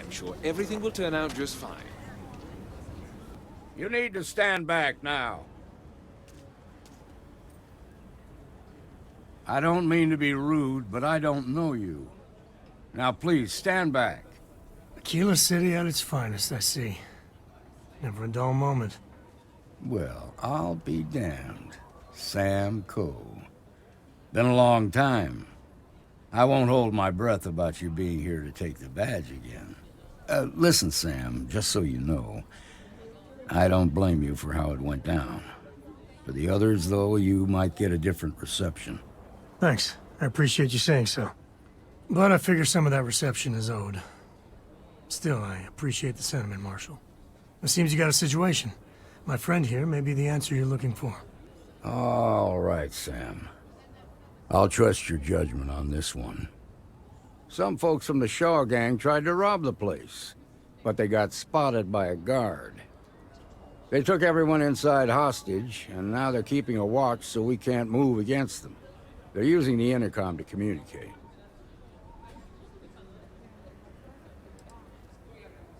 I'm sure everything will turn out just fine. You need to stand back now. I don't mean to be rude, but I don't know you. Now please, stand back. Kilo City at its finest, I see. Never a dull moment. Well, I'll be damned. Sam Coe. Been a long time. I won't hold my breath about you being here to take the badge again. Listen, Sam, just so you know, I don't blame you for how it went down. For the others, though, you might get a different reception. Thanks. I appreciate you saying so. But I figure some of that reception is owed. Still, I appreciate the sentiment, Marshal. It seems you got a situation. My friend here may be the answer you're looking for. All right, Sam. I'll trust your judgment on this one. Some folks from the Shaw gang tried to rob the place, but they got spotted by a guard. They took everyone inside hostage, and now they're keeping a watch so we can't move against them. They're using the intercom to communicate.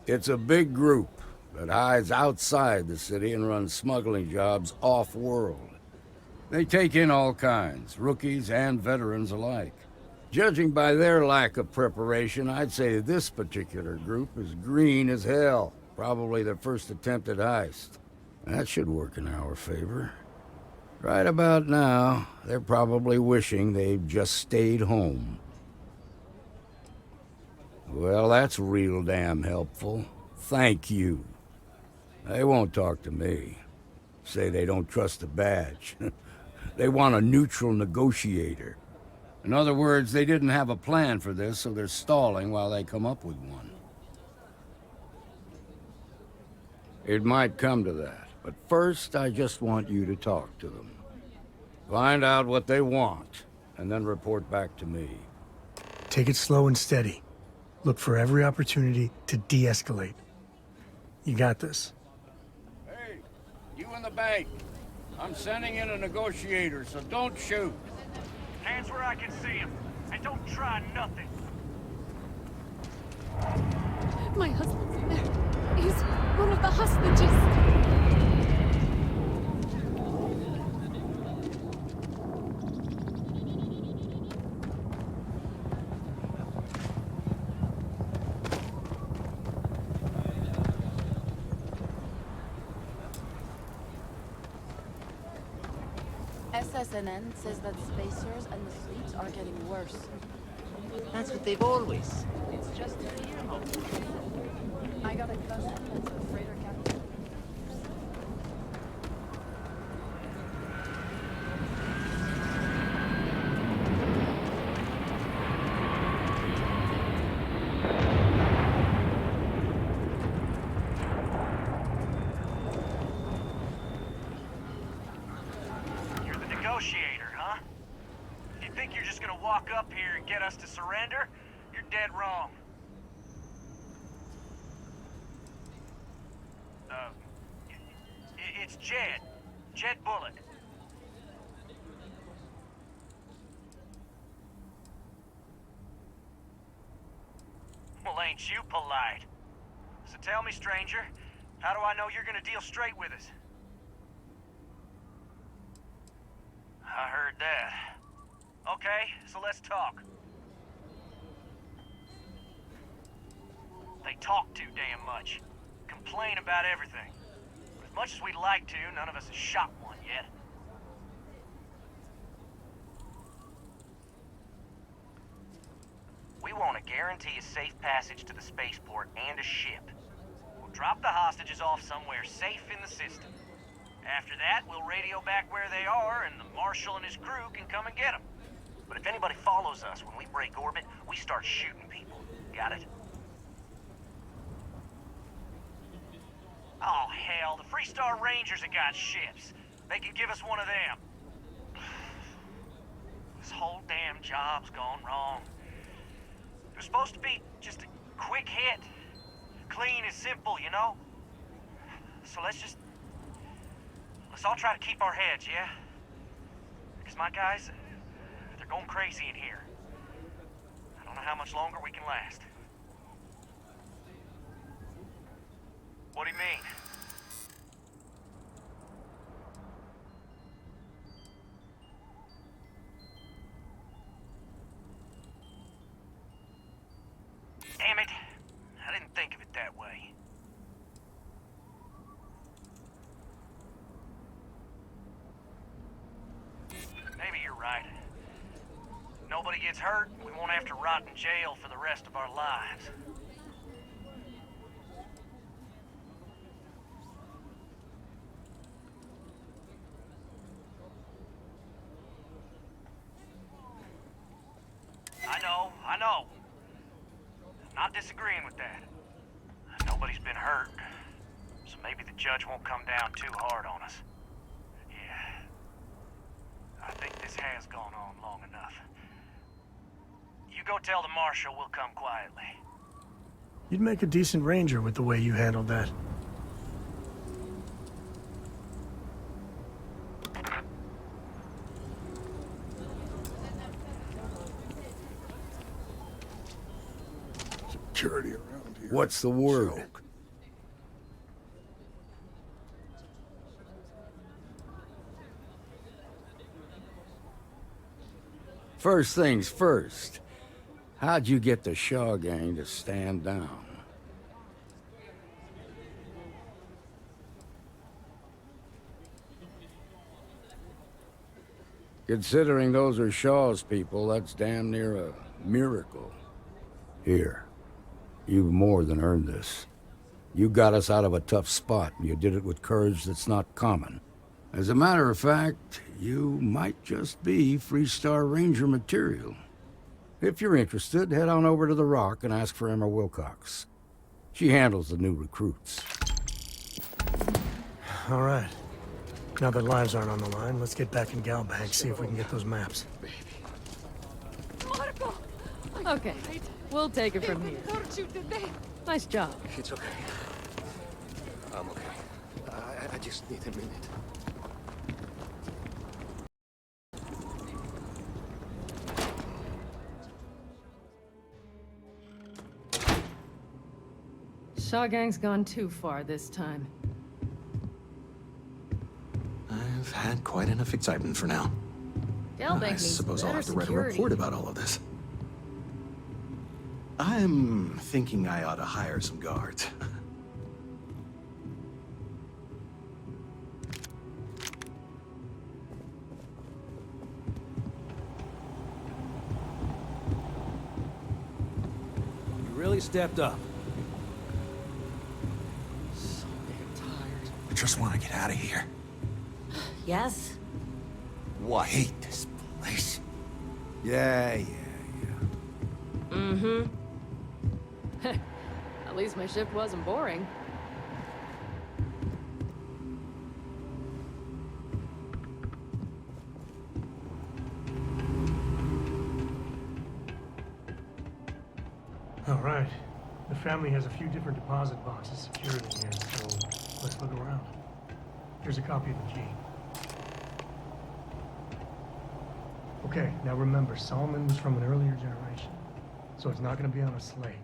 It's a big group that hides outside the city and runs smuggling jobs off-world. They take in all kinds, rookies and veterans alike. Judging by their lack of preparation, I'd say this particular group is green as hell. Probably their first attempt at heist. That should work in our favor. Right about now, they're probably wishing they'd just stayed home. Well, that's real damn helpful. Thank you. They won't talk to me. Say they don't trust the badge. They want a neutral negotiator. In other words, they didn't have a plan for this, so they're stalling while they come up with one. It might come to that, but first I just want you to talk to them. Find out what they want, and then report back to me. Take it slow and steady. Look for every opportunity to de-escalate. You got this. Hey, you in the bank. I'm sending in a negotiator, so don't shoot. Hands where I can see him, and don't try nothing. My husband's in there. He's one of the hostages. SSNN says that spacers and the fleet are getting worse. That's what they've always. It's just a fear moment. I got a cousin that's a freighter captain. Negotiator, huh? You think you're just gonna walk up here and get us to surrender? You're dead wrong. It's Jed. Jed Bullock. Well, ain't you polite? So tell me, stranger, how do I know you're gonna deal straight with us? I heard that. Okay, so let's talk. They talk too damn much. Complain about everything. But as much as we'd like to, none of us has shot one yet. We want to guarantee a safe passage to the spaceport and a ship. We'll drop the hostages off somewhere safe in the system. After that, we'll radio back where they are, and the Marshal and his crew can come and get them. But if anybody follows us when we break orbit, we start shooting people. Got it? Oh, hell, the Freestar Rangers have got ships. They can give us one of them. This whole damn job's gone wrong. It was supposed to be just a quick hit. Clean and simple, you know? So let's all try to keep our heads, yeah? Because my guys, they're going crazy in here. I don't know how much longer we can last. What do you mean? Damn it. I didn't think of it that way. Maybe you're right. Nobody gets hurt, we won't have to rot in jail for the rest of our lives. I know. I'm not disagreeing with that. Nobody's been hurt, so maybe the judge won't come down too hard on us. Yeah. I think this has gone on long enough. You go tell the marshal we'll come quietly. You'd make a decent ranger with the way you handled that. Security around here. What's the word? Joke. First things first. How'd you get the Shaw gang to stand down? Considering those are Shaw's people, that's damn near a miracle. Here, you've more than earned this. You got us out of a tough spot, and you did it with courage that's not common. As a matter of fact, you might just be Freestar Ranger material. If you're interested, head on over to the Rock and ask for Emma Wilcox. She handles the new recruits. All right. Now that lives aren't on the line, let's get back in Galbank, see if we can get those maps. Marco! Okay, we'll take it from They here. hurt you, did they? Nice job. It's okay. I'm okay. I just need a minute. Shaw Gang's gone too far this time. I've had quite enough excitement for now. Galbank I needs suppose I'll better have to write a security. report about all of this. I'm thinking I ought to hire some guards. You really stepped up. So damn tired. I just want to get out of here. Yes? I hate this place. Yeah. Mm-hmm. At least my shift wasn't boring. All right. The family has a few different deposit boxes secured in here, so let's look around. Here's a copy of the key. Okay, now remember, Solomon was from an earlier generation, so it's not going to be on a slate.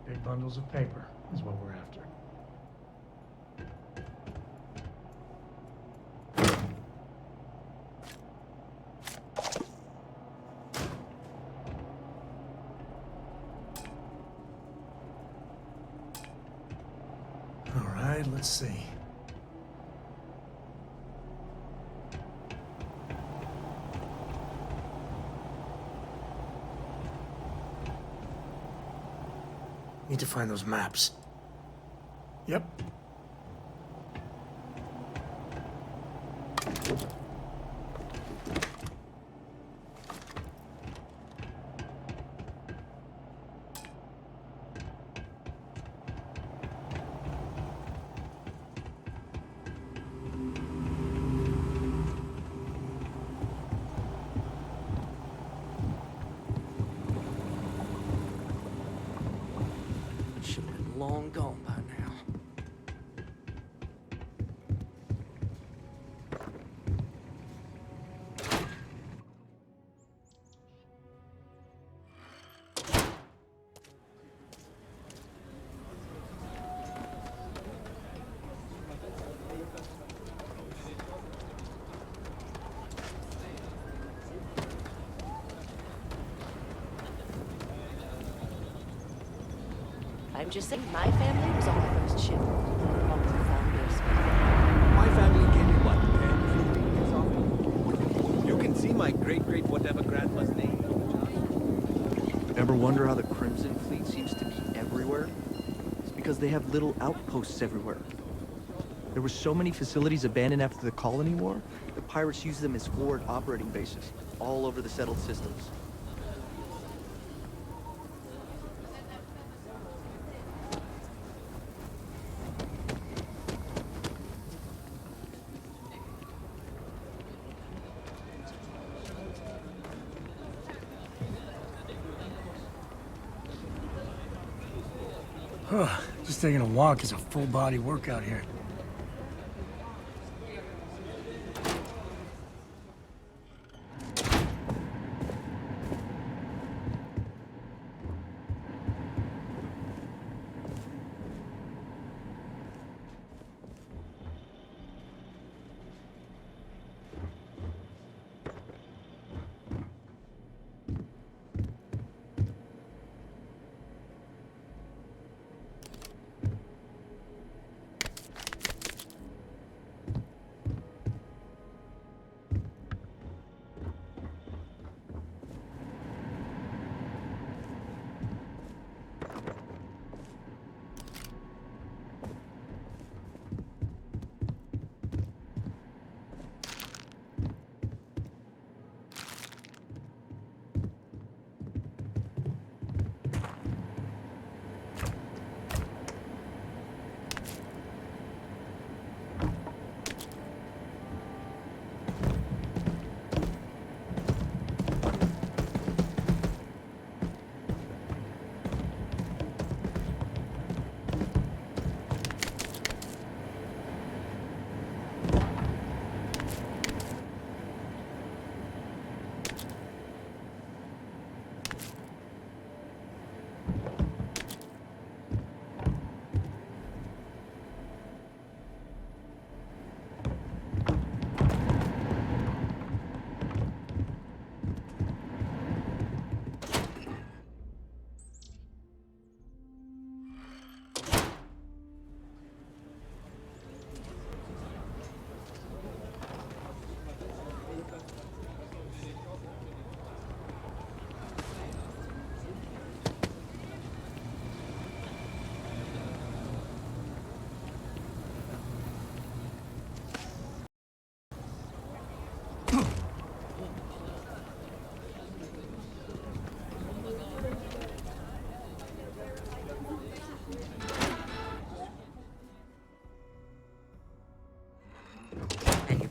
Big bundles of paper is what we're after. All right, let's see. Need to find those maps. Yep. Should have been long gone by now. I'm just saying my family was on the first ship. Along with the founders. My family came in what, 10, 15 years off? You can see my great whatever grandma's name. Ever wonder how the Crimson Fleet seems to be everywhere? It's because they have little outposts everywhere. There were so many facilities abandoned after the Colony War, the pirates used them as forward operating bases all over the settled systems. Just taking a walk is a full-body workout here.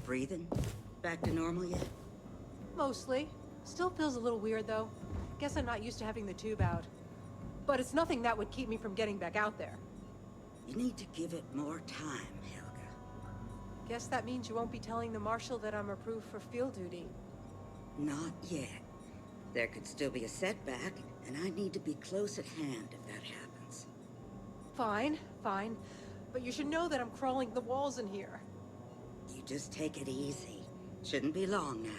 Breathing? Back to normal yet? Mostly. Still feels a little weird, though. Guess I'm not used to having the tube out. But it's nothing that would keep me from getting back out there. You need to give it more time, Helga. Guess that means you won't be telling the Marshal that I'm approved for field duty. Not yet. There could still be a setback, and I need to be close at hand if that happens. Fine, fine. But you should know that I'm crawling the walls in here. You just take it easy. Shouldn't be long now.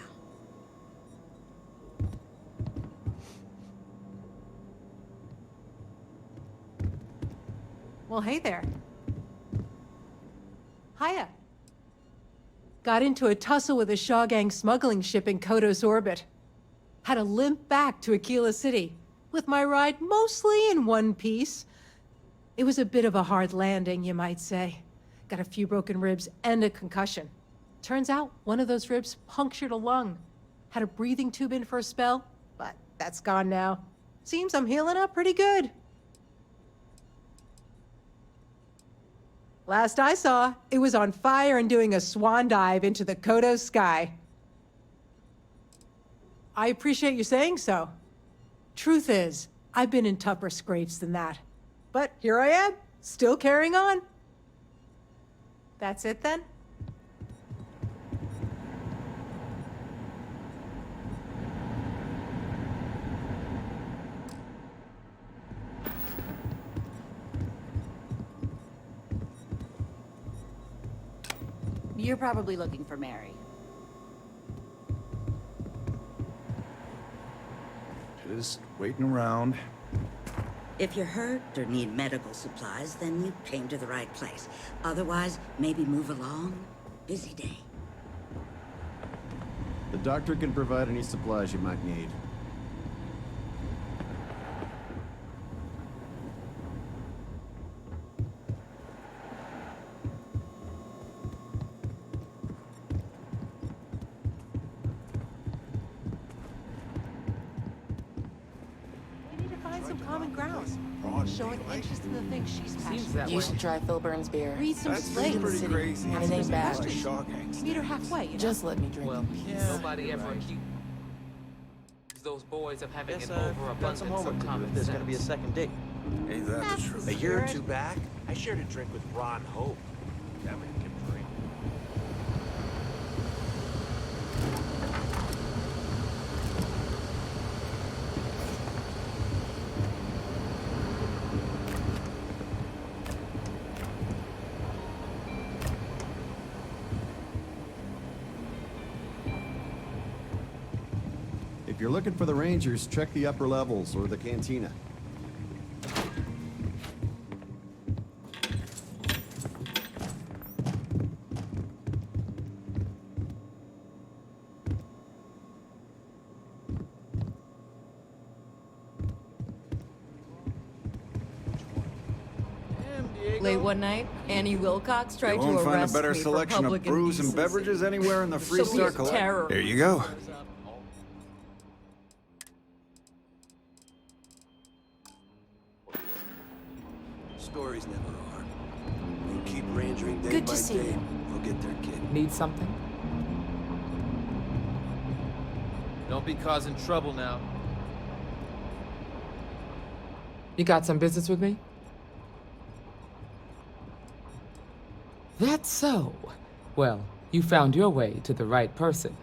Well, hey there. Hiya. Got into a tussle with a Shaw Gang smuggling ship in Kodos orbit. Had to limp back to Aquila City, with my ride mostly in one piece. It was a bit of a hard landing, you might say. Got a few broken ribs and a concussion. Turns out one of those ribs punctured a lung. Had a breathing tube in for a spell, but that's gone now. Seems I'm healing up pretty good. Last I saw, it was on fire and doing a swan dive into the Kodos sky. I appreciate you saying so. Truth is, I've been in tougher scrapes than that. But here I am, still carrying on. That's it then? You're probably looking for Mary. Just waiting around. If you're hurt or need medical supplies, then you came to the right place. Otherwise, maybe move along. Busy day. The doctor can provide any supplies you might need. We need to find some common ground. Showing interest in the things she's passionate about. You should try Phil Burns' beer. Read some It's slang. pretty crazy. And it ain't bad. Meet her halfway, you know? Just let me drink. Well, nobody ever accused those boys of having an overabundance of common There's sense. gonna be a second date. Ain't that the truth? A year or two back, I shared a drink with Ron Hope. That man can drink. If you're looking for the Rangers, check the upper levels or the cantina. Late one night, Annie Wilcox tried You to won't find a arrest better me for selection of public brews and indecency. beverages anywhere in the She'll be Freestar a Collective. terror. Here you go. Stories never are. They keep rangering day Good by to see day. you. They'll get their kid. Need something? Don't be causing trouble now. You got some business with me? That's so. Well, you found your way to the right person.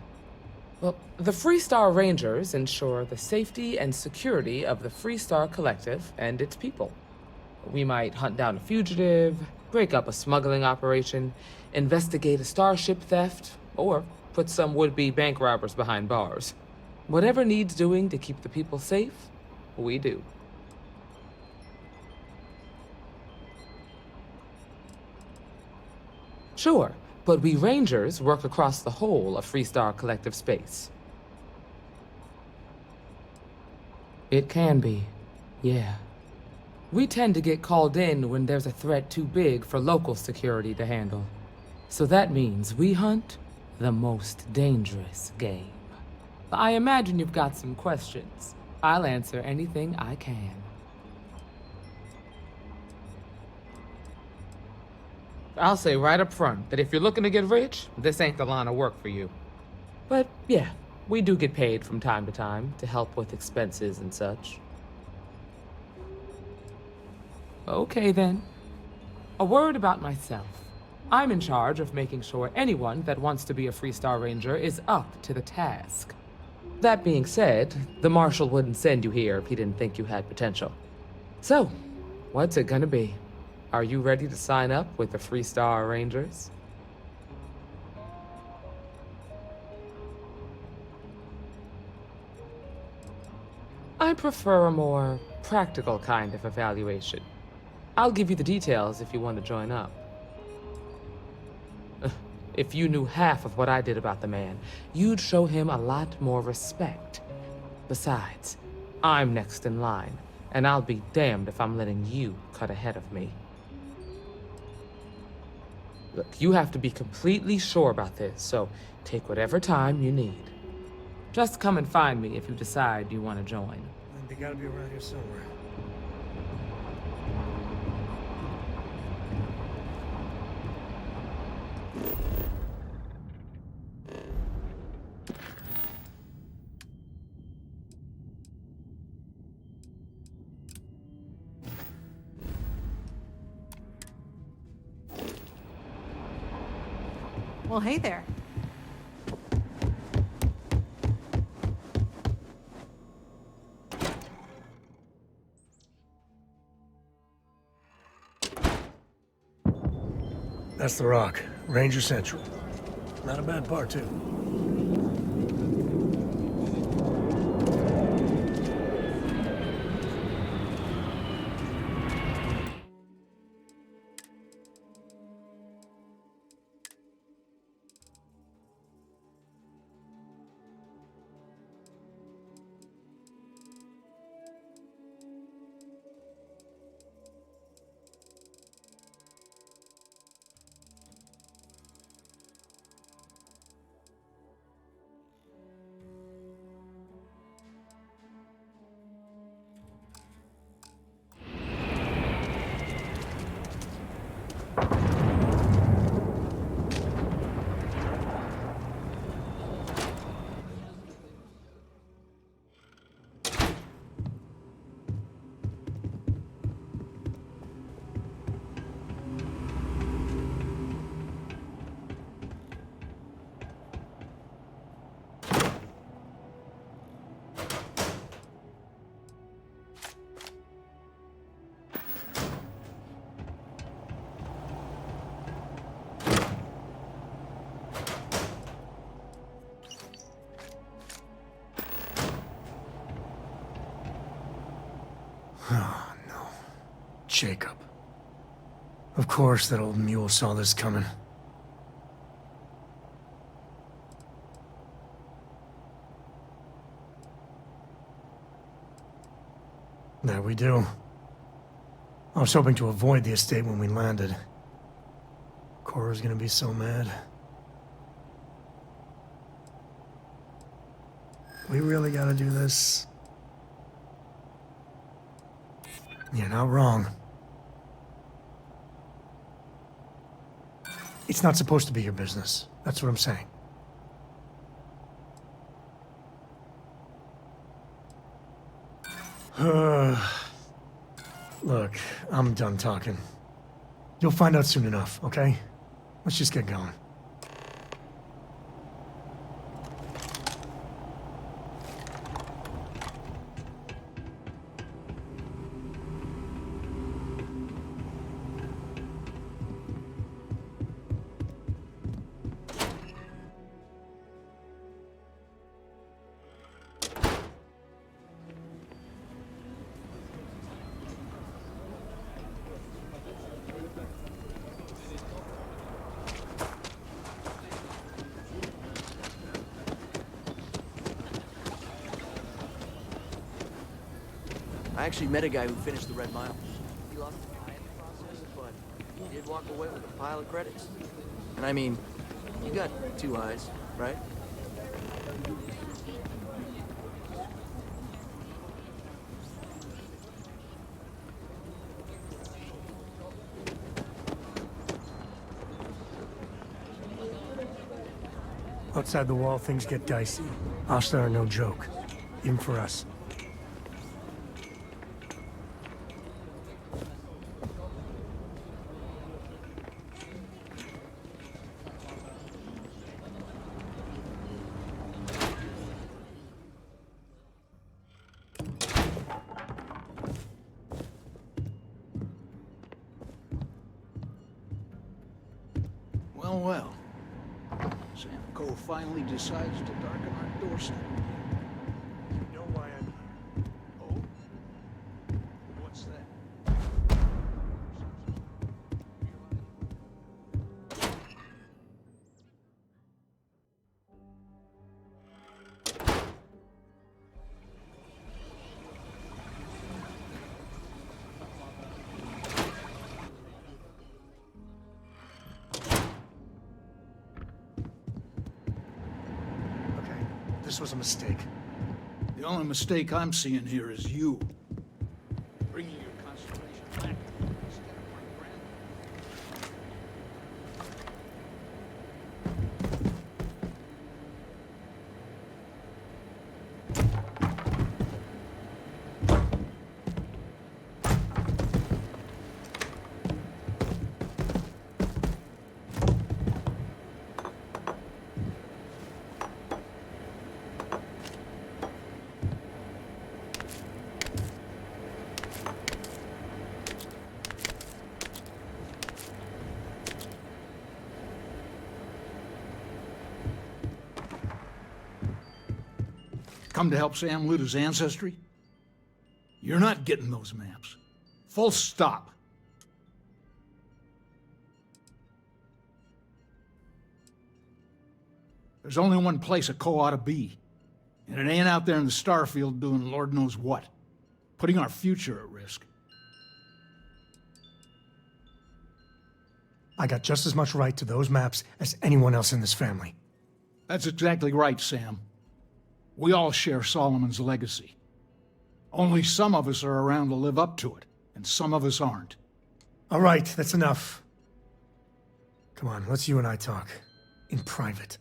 Well, the Freestar Rangers ensure the safety and security of the Freestar Collective and its people. We might hunt down a fugitive, break up a smuggling operation, investigate a starship theft, or put some would-be bank robbers behind bars. Whatever needs doing to keep the people safe, we do. Sure, but we Rangers work across the whole of Freestar Collective space. It can be, yeah. We tend to get called in when there's a threat too big for local security to handle. So that means we hunt the most dangerous game. I imagine you've got some questions. I'll answer anything I can. I'll say right up front that if you're looking to get rich, this ain't the line of work for you. But yeah, we do get paid from time to time to help with expenses and such. Okay then. A word about myself. I'm in charge of making sure anyone that wants to be a Freestar Ranger is up to the task. That being said, the Marshal wouldn't send you here if he didn't think you had potential. So, what's it gonna be? Are you ready to sign up with the Freestar Rangers? I prefer a more practical kind of evaluation. I'll give you the details if you want to join up. If you knew half of what I did about the man, you'd show him a lot more respect. Besides, I'm next in line, and I'll be damned if I'm letting you cut ahead of me. Look, you have to be completely sure about this, so take whatever time you need. Just come and find me if you decide you want to join. They gotta be around here somewhere. Well, hey there. That's the Rock, Ranger Central. Not a bad part, too. Oh, no. Jacob. Of course that old mule saw this coming. There we do. I was hoping to avoid the estate when we landed. Cora's gonna be so mad. We really gotta do this? You're not wrong. It's not supposed to be your business. That's what I'm saying. Look, I'm done talking. You'll find out soon enough, okay? Let's just get going. I actually met a guy who finished the Red Mile. He lost an eye in the process, but he did walk away with a pile of credits. And I mean, you got 2 eyes, right? Outside the wall, things get dicey. Hostile are no joke, even for us. Well, well. Sam Cole finally decides to darken our doorstep. You know why I'm here. Oh? What's that? This was a mistake. The only mistake I'm seeing here is you. Bringing your concentration back instead of my friend. Come to help Sam loot his ancestry? You're not getting those maps. Full stop. There's only one place a Co ought to be. And it ain't out there in the Starfield doing Lord knows what. Putting our future at risk. I got just as much right to those maps as anyone else in this family. That's exactly right, Sam. We all share Solomon's legacy. Only some of us are around to live up to it, and some of us aren't. All right, that's enough. Come on, let's you and I talk. In private.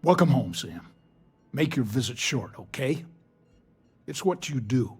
Welcome home, Sam. Make your visit short, okay? It's what you do.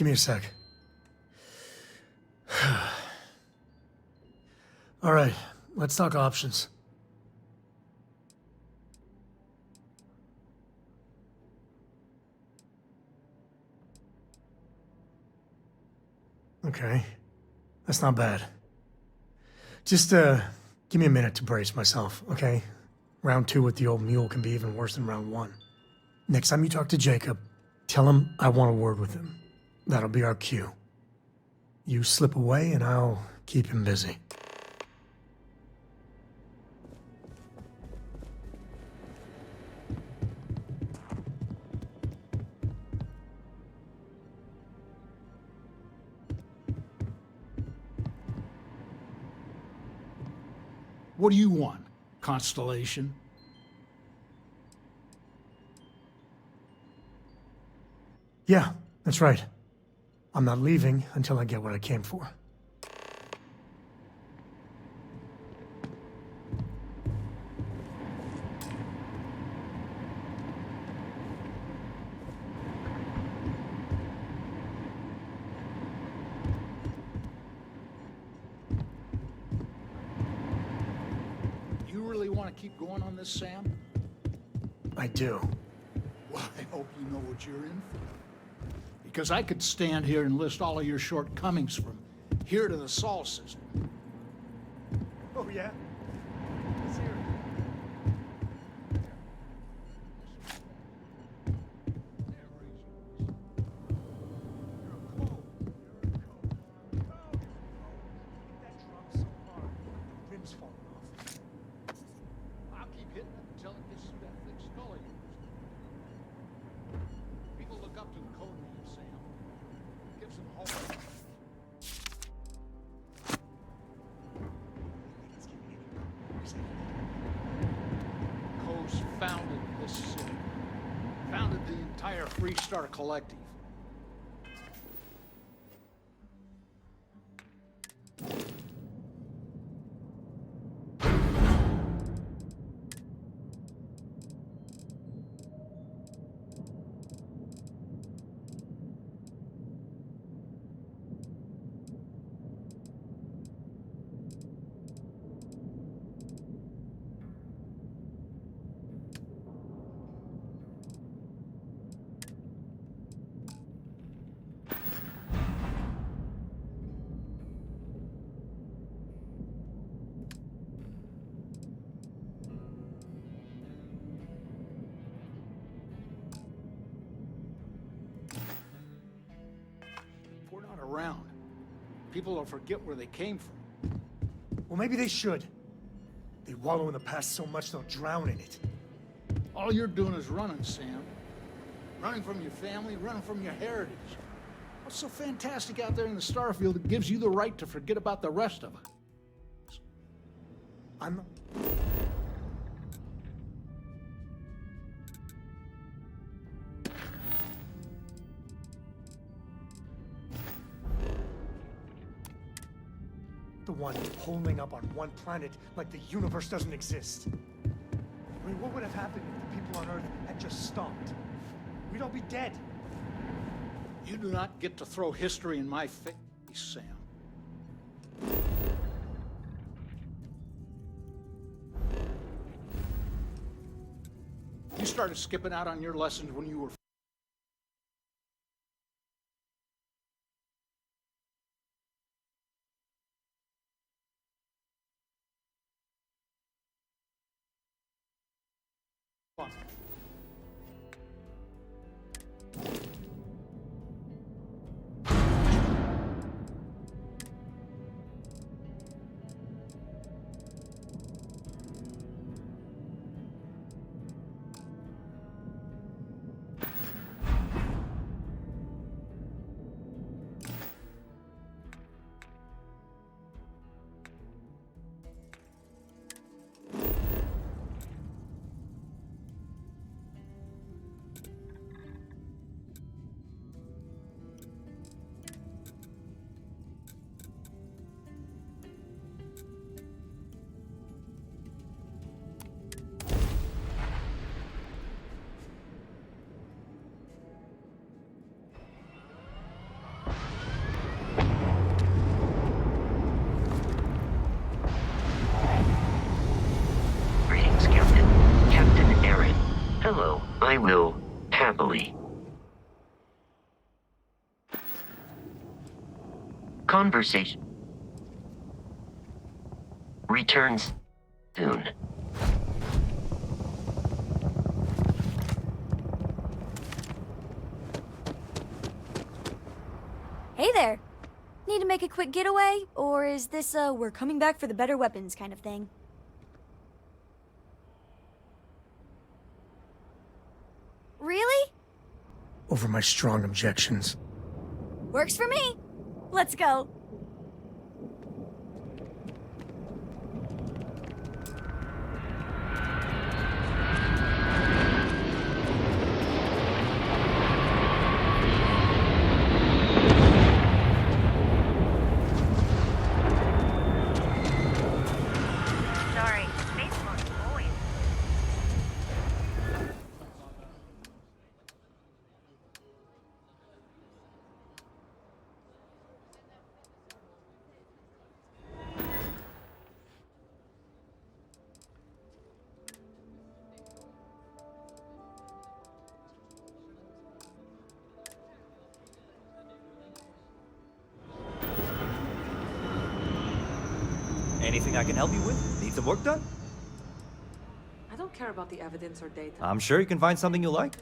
Give me a sec. All right, let's talk options. Okay, that's not bad. Just, give me a minute to brace myself, okay? Round 2 with the old mule can be even worse than round 1. Next time you talk to Jacob, tell him I want a word with him. That'll be our cue. You slip away and I'll keep him busy. What do you want, Constellation? Yeah, that's right. I'm not leaving until I get what I came for. You really want to keep going on this, Sam? I do. Well, I hope you know what you're in for. Because I could stand here and list all of your shortcomings from here to the Sol system. Oh, yeah? Let's hear it. I'll keep hitting it until it gets through that thick skull of yours. People look up to the code name, Sam. Gives them hope. Coase founded this city. Founded the entire Free Star Collective. If we're not around, people will forget where they came from. Well, maybe they should. They wallow in the past so much they'll drown in it. All you're doing is running, Sam. Running from your family, running from your heritage. What's so fantastic out there in the Starfield that gives you the right to forget about the rest of it? I'm... the one holding up on one planet like the universe doesn't exist. I mean, what would have happened if the people on Earth had just stopped? We'd all be dead. You do not get to throw history in my face, Sam. You started skipping out on your lessons when you were fun. Conversation returns soon. Hey there. Need to make a quick getaway? Or is this a we're coming back for the better weapons kind of thing? Really? Over my strong objections. Works for me. Let's go. Sorry, Facebook's void. Anything I can help you with? Need some work done? I don't care about the evidence or data. I'm sure you can find something you like.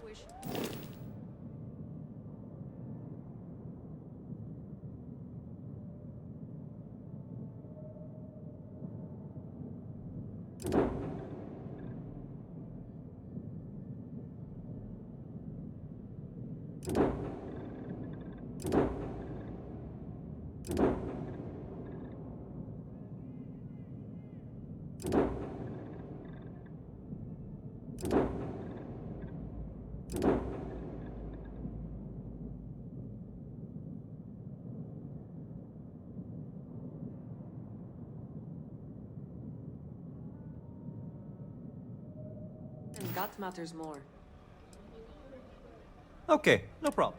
And that matters more. Okay, no problem.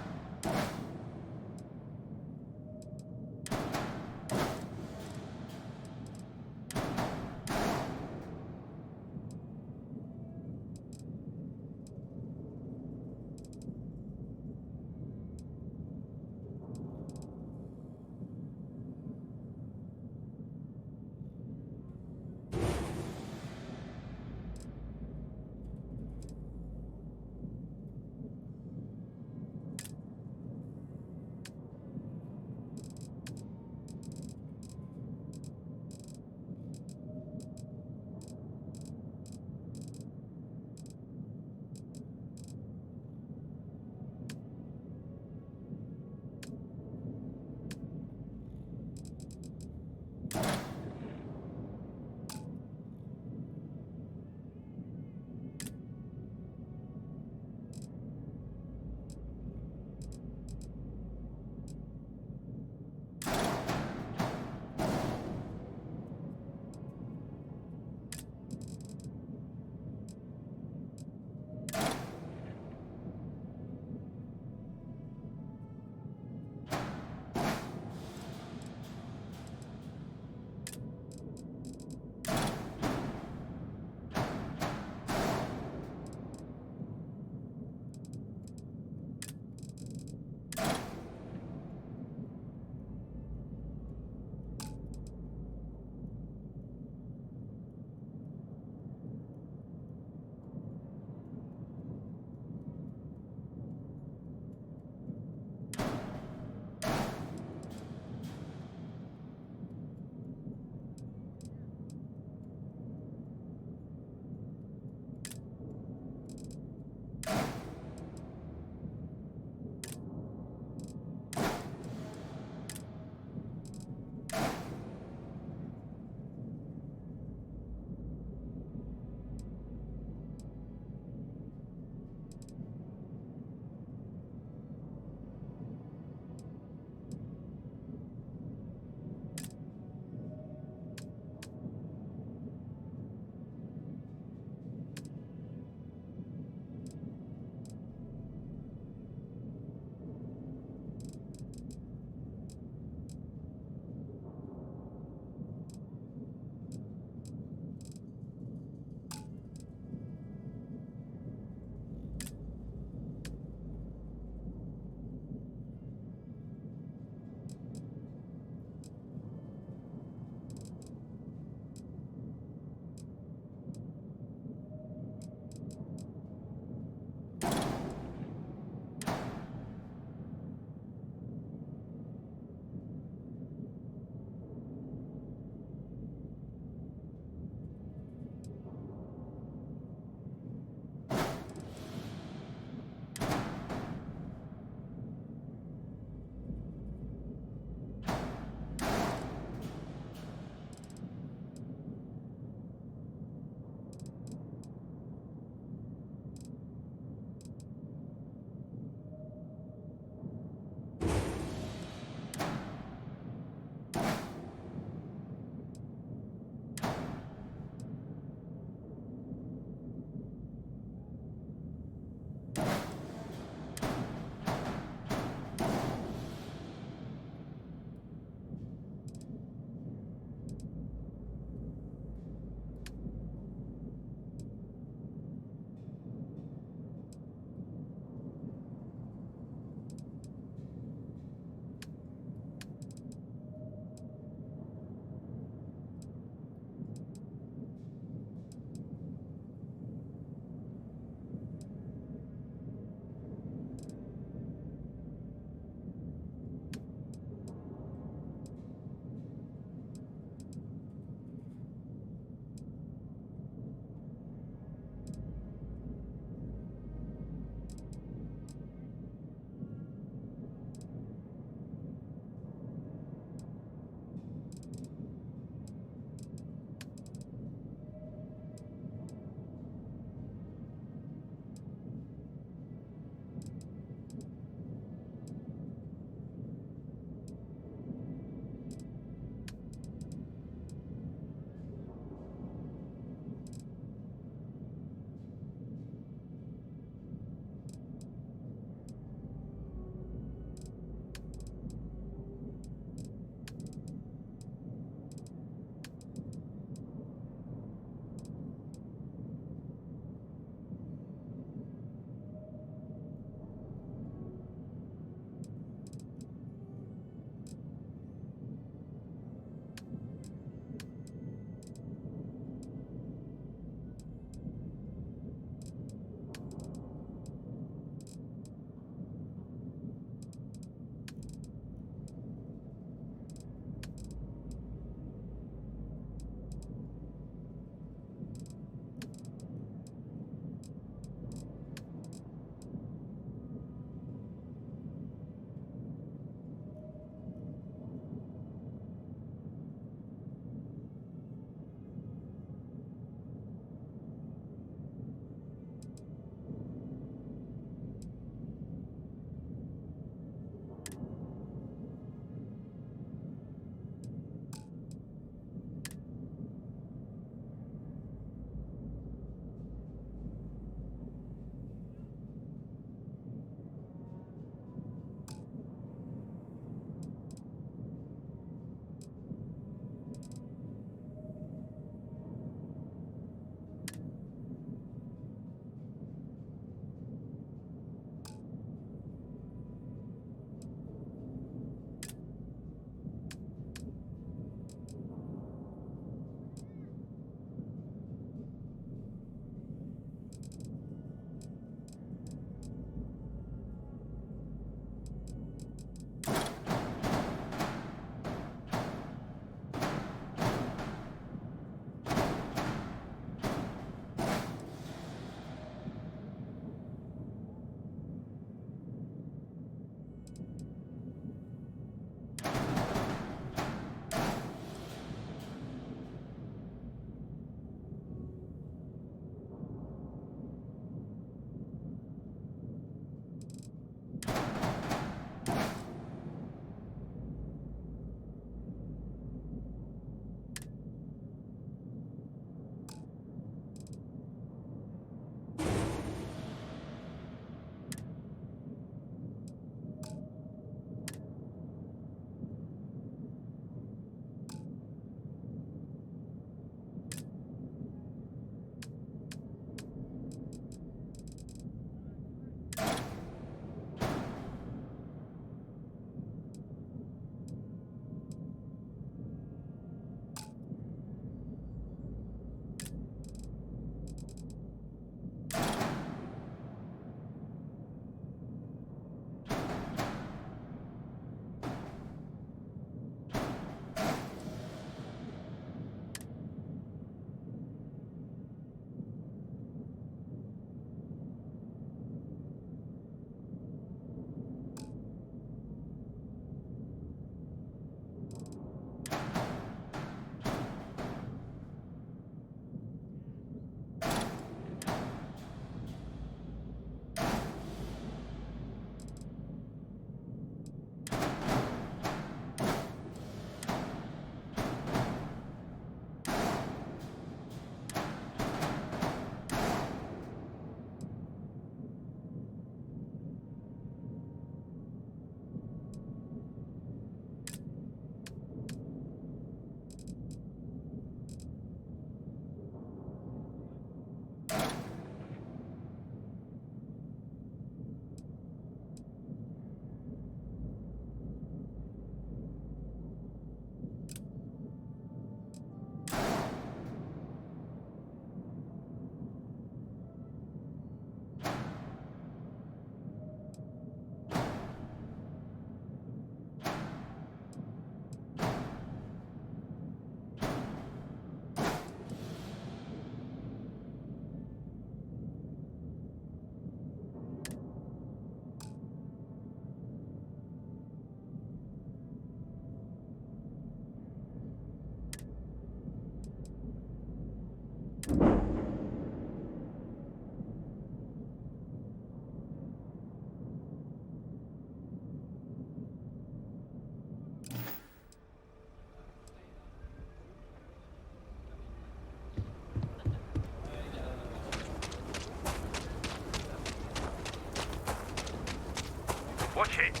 Shit.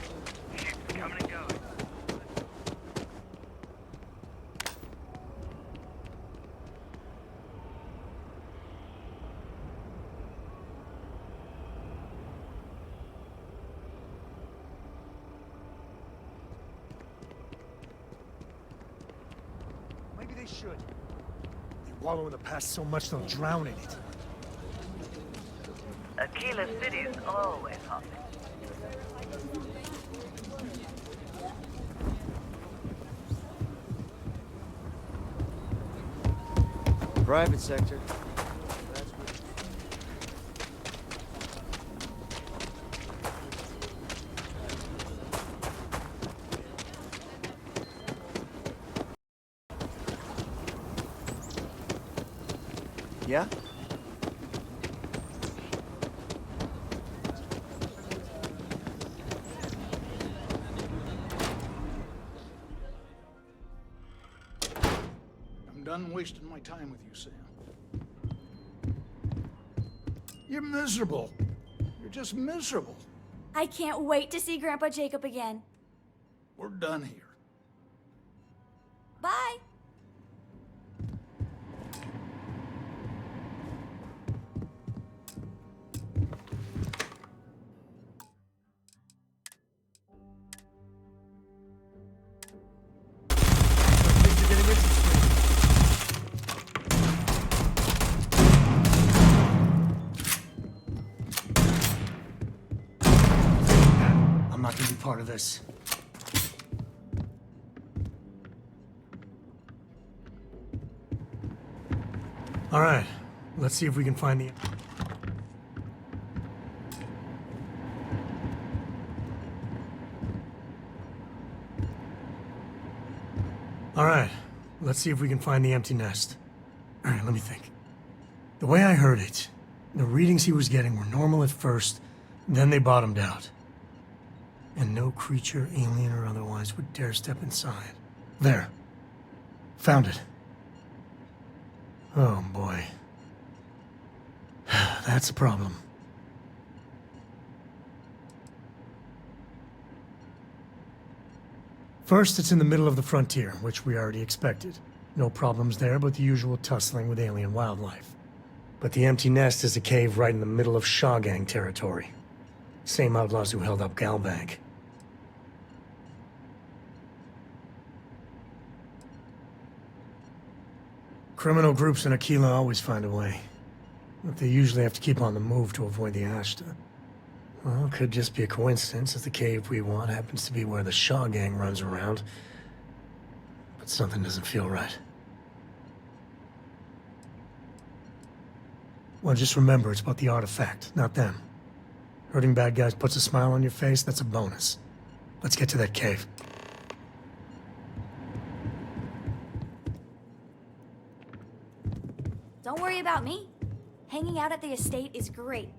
Ships coming and going. Maybe they should. They wallow in the past so much they'll drown in it. Aquila City's always hopping. Private sector. Yeah? I'm done wasting my time with you, Sam. You're miserable. You're just miserable. I can't wait to see Grandpa Jacob again. We're done here. Bye. I'm not gonna be part of this. All right, let's see if we can find the... All right, let's see if we can find the empty nest. All right, let me think. The way I heard it, the readings he was getting were normal at first, then they bottomed out. And no creature, alien or otherwise, would dare step inside. There. Found it. Oh, boy. That's a problem. First, it's in the middle of the frontier, which we already expected. No problems there, but the usual tussling with alien wildlife. But the empty nest is a cave right in the middle of Shawgang territory. Same outlaws who held up Galbank. Criminal groups in Aquila always find a way. But they usually have to keep on the move to avoid the Ashta. Well, it could just be a coincidence that the cave we want happens to be where the Shaw gang runs around. But something doesn't feel right. Well, just remember, it's about the artifact, not them. Hurting bad guys puts a smile on your face, that's a bonus. Let's get to that cave. Don't worry about me. Hanging out at the estate is great.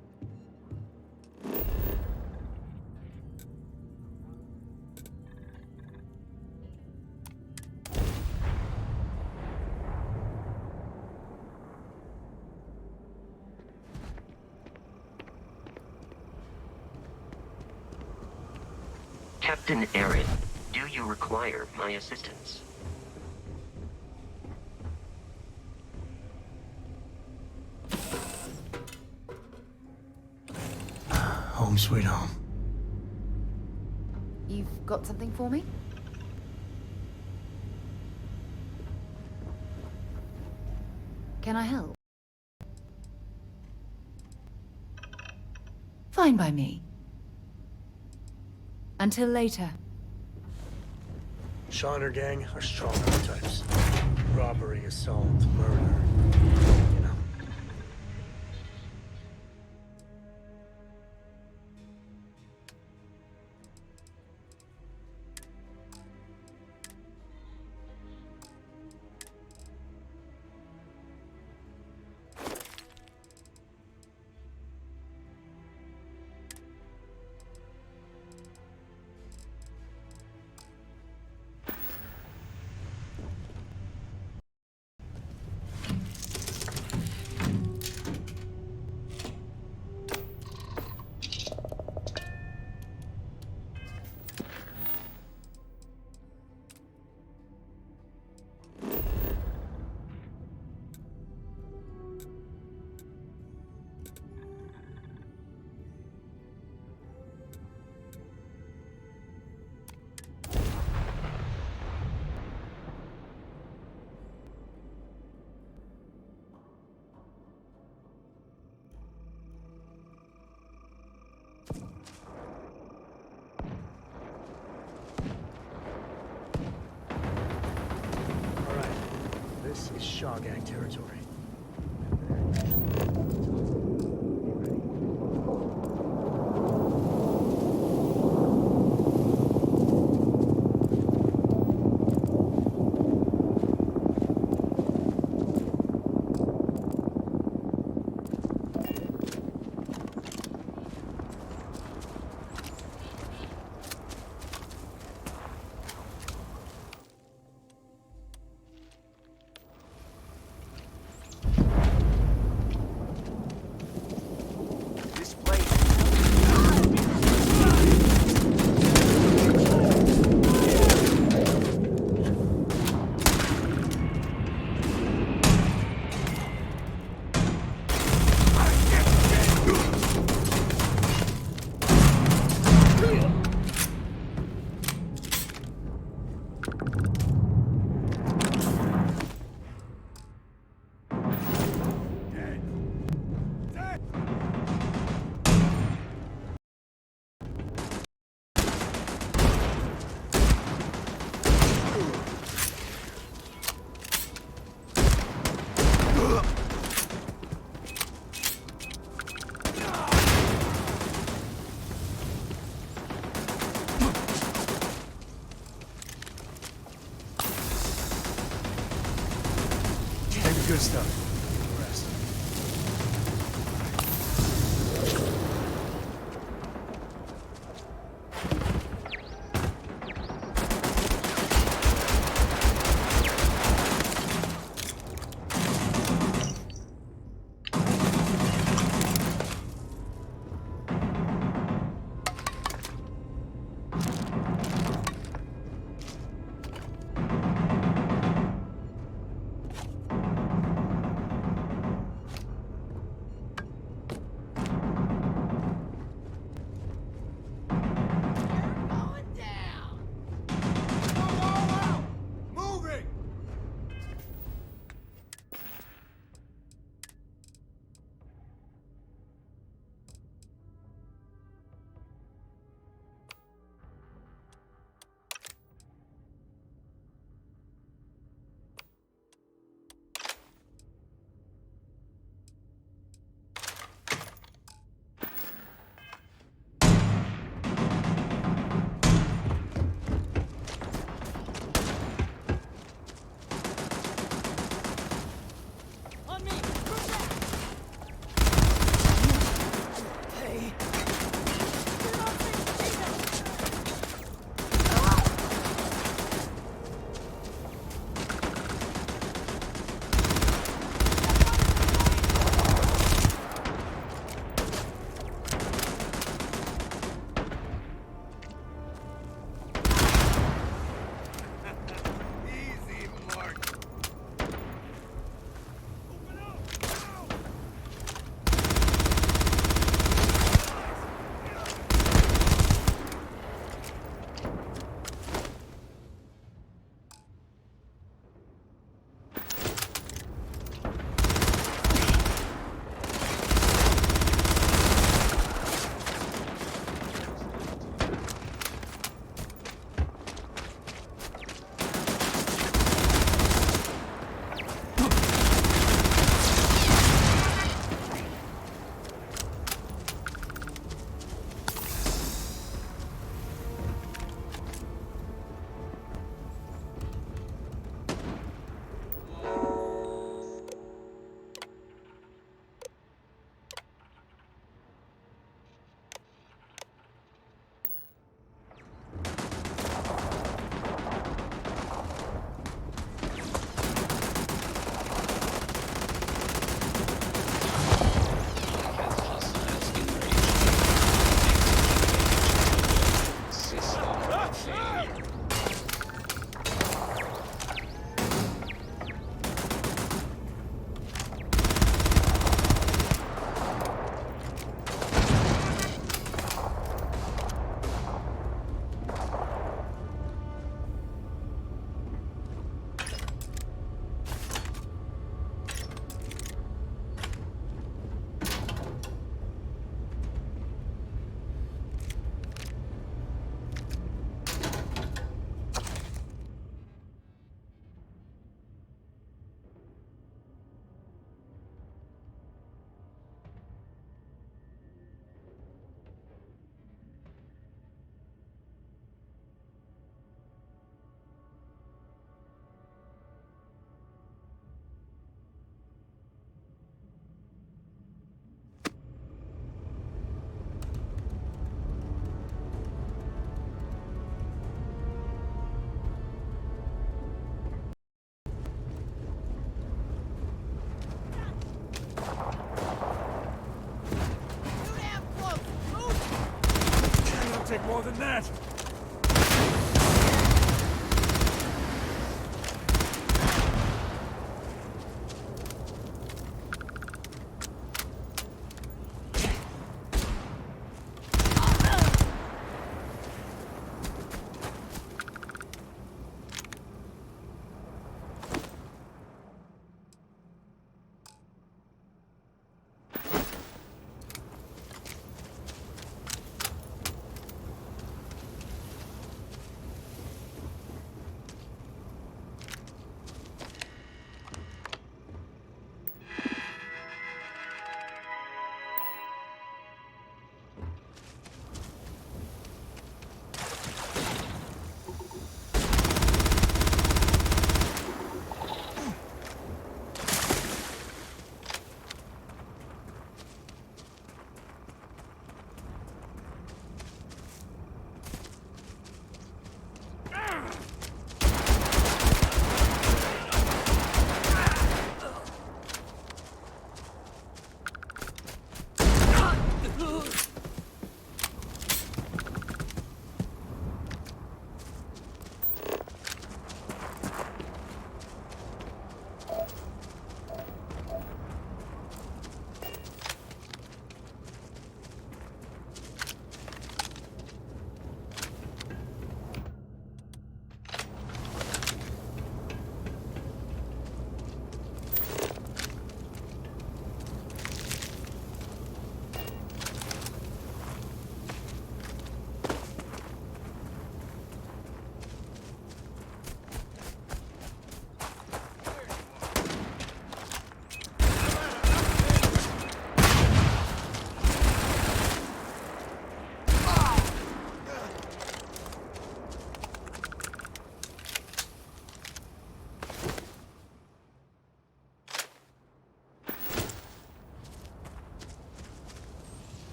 Captain Aaron, do you require my assistance? Home sweet home. You've got something for me? Can I help? Fine by me. Until later. Shaw and her gang are strong types. Robbery, assault, murder. You know. Shaw Gang territory. Good stuff. Rest.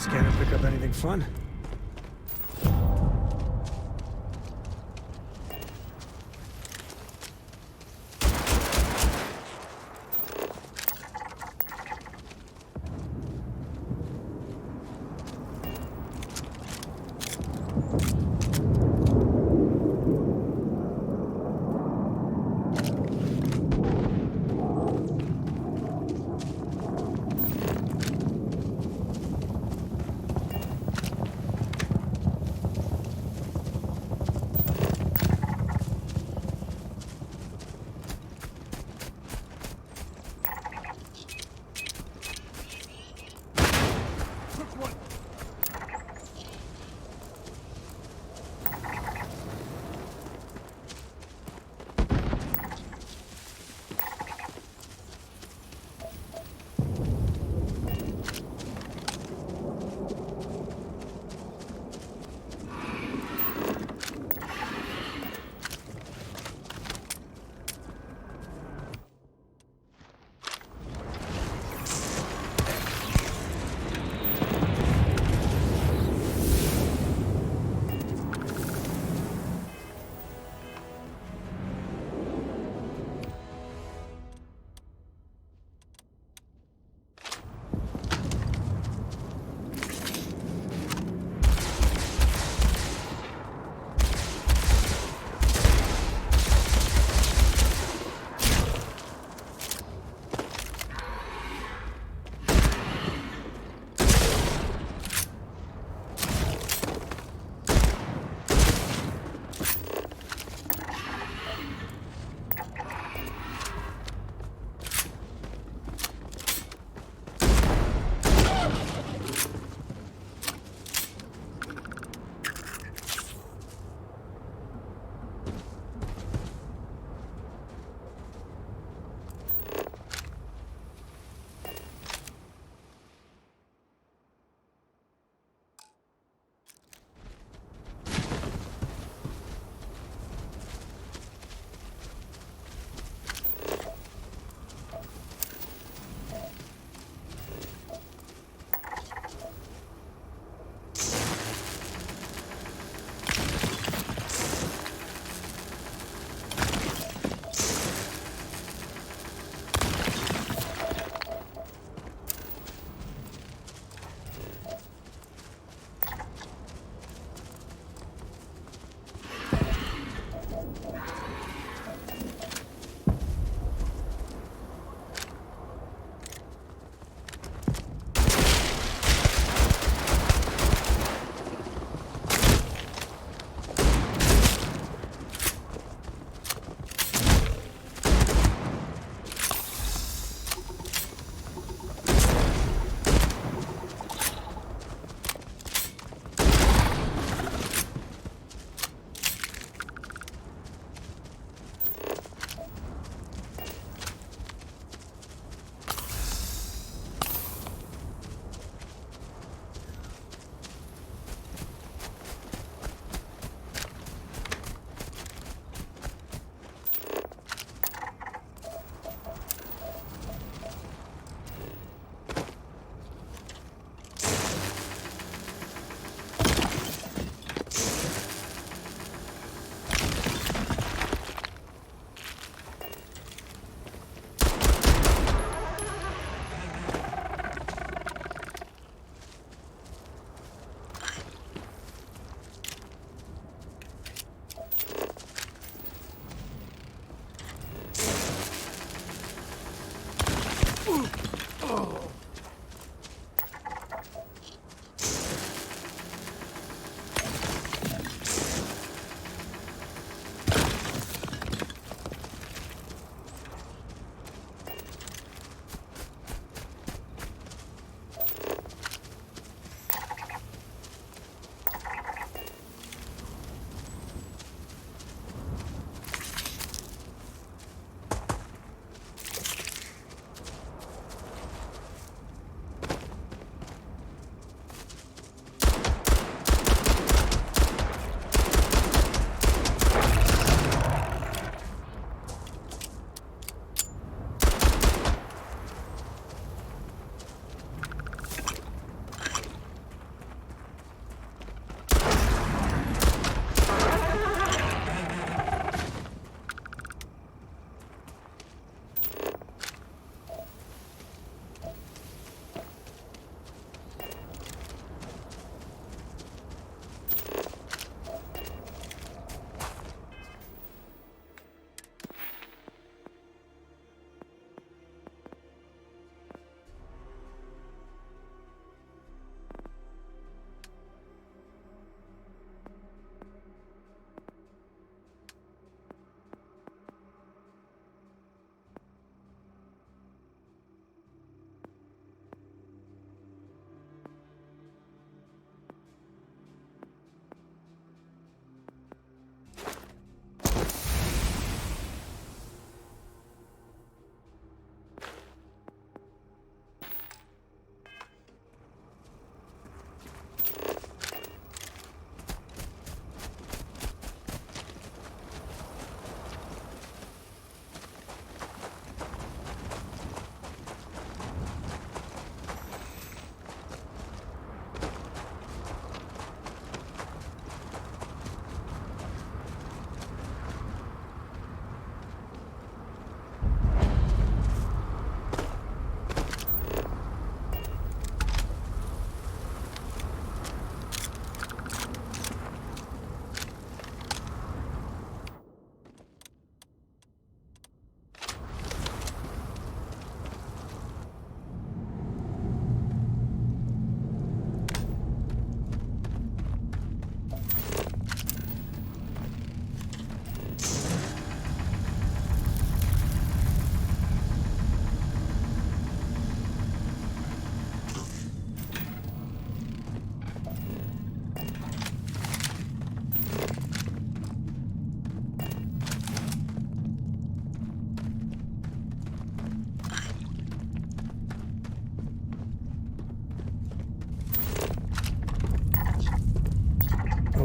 Scanner pick up anything fun?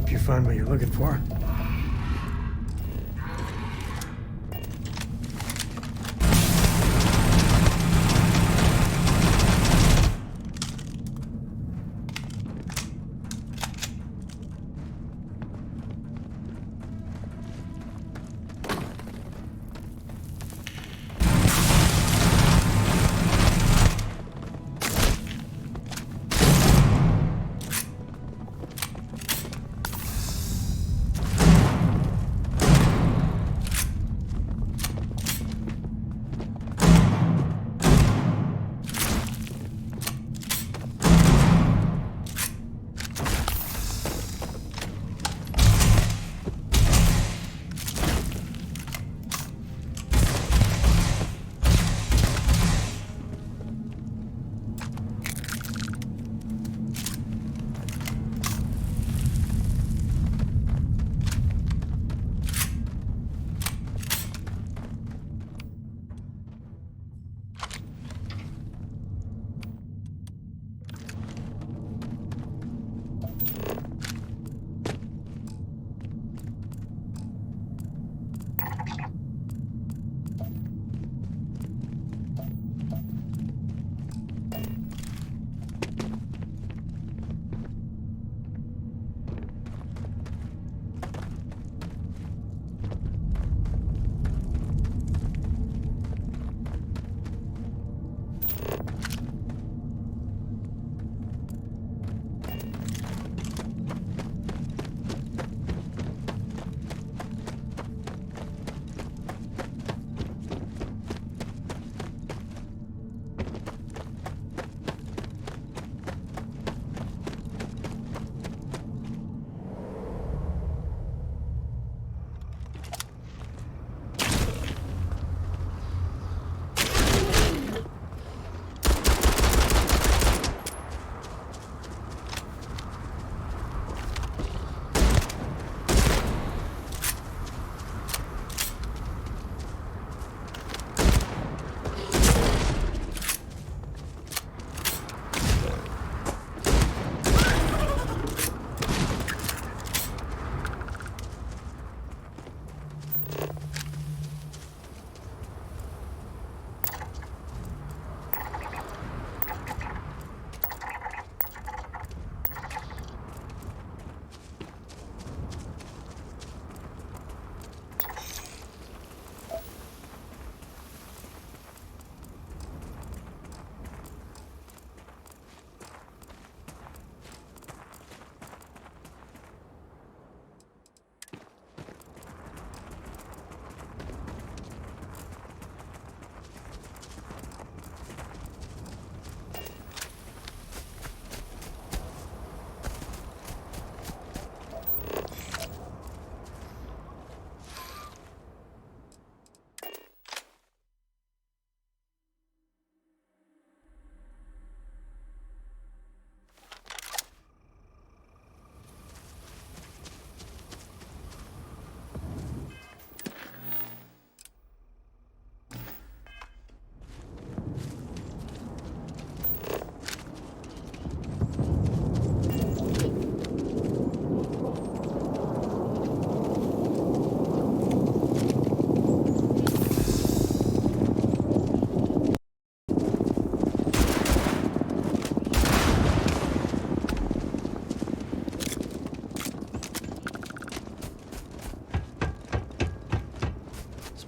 Hope you find what you're looking for.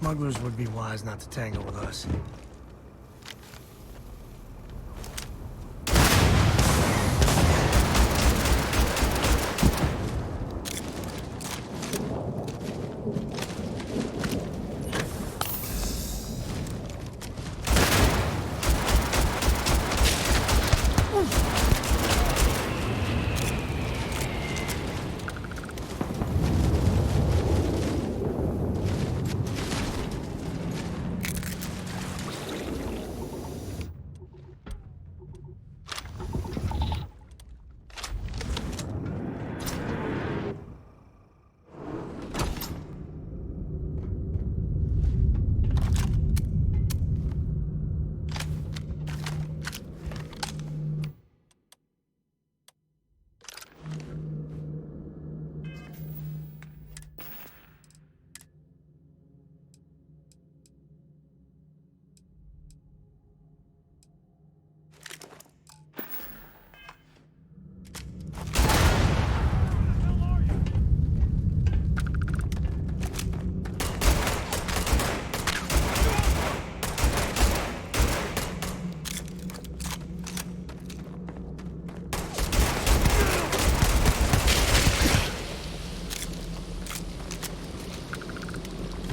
Smugglers would be wise not to tangle with us.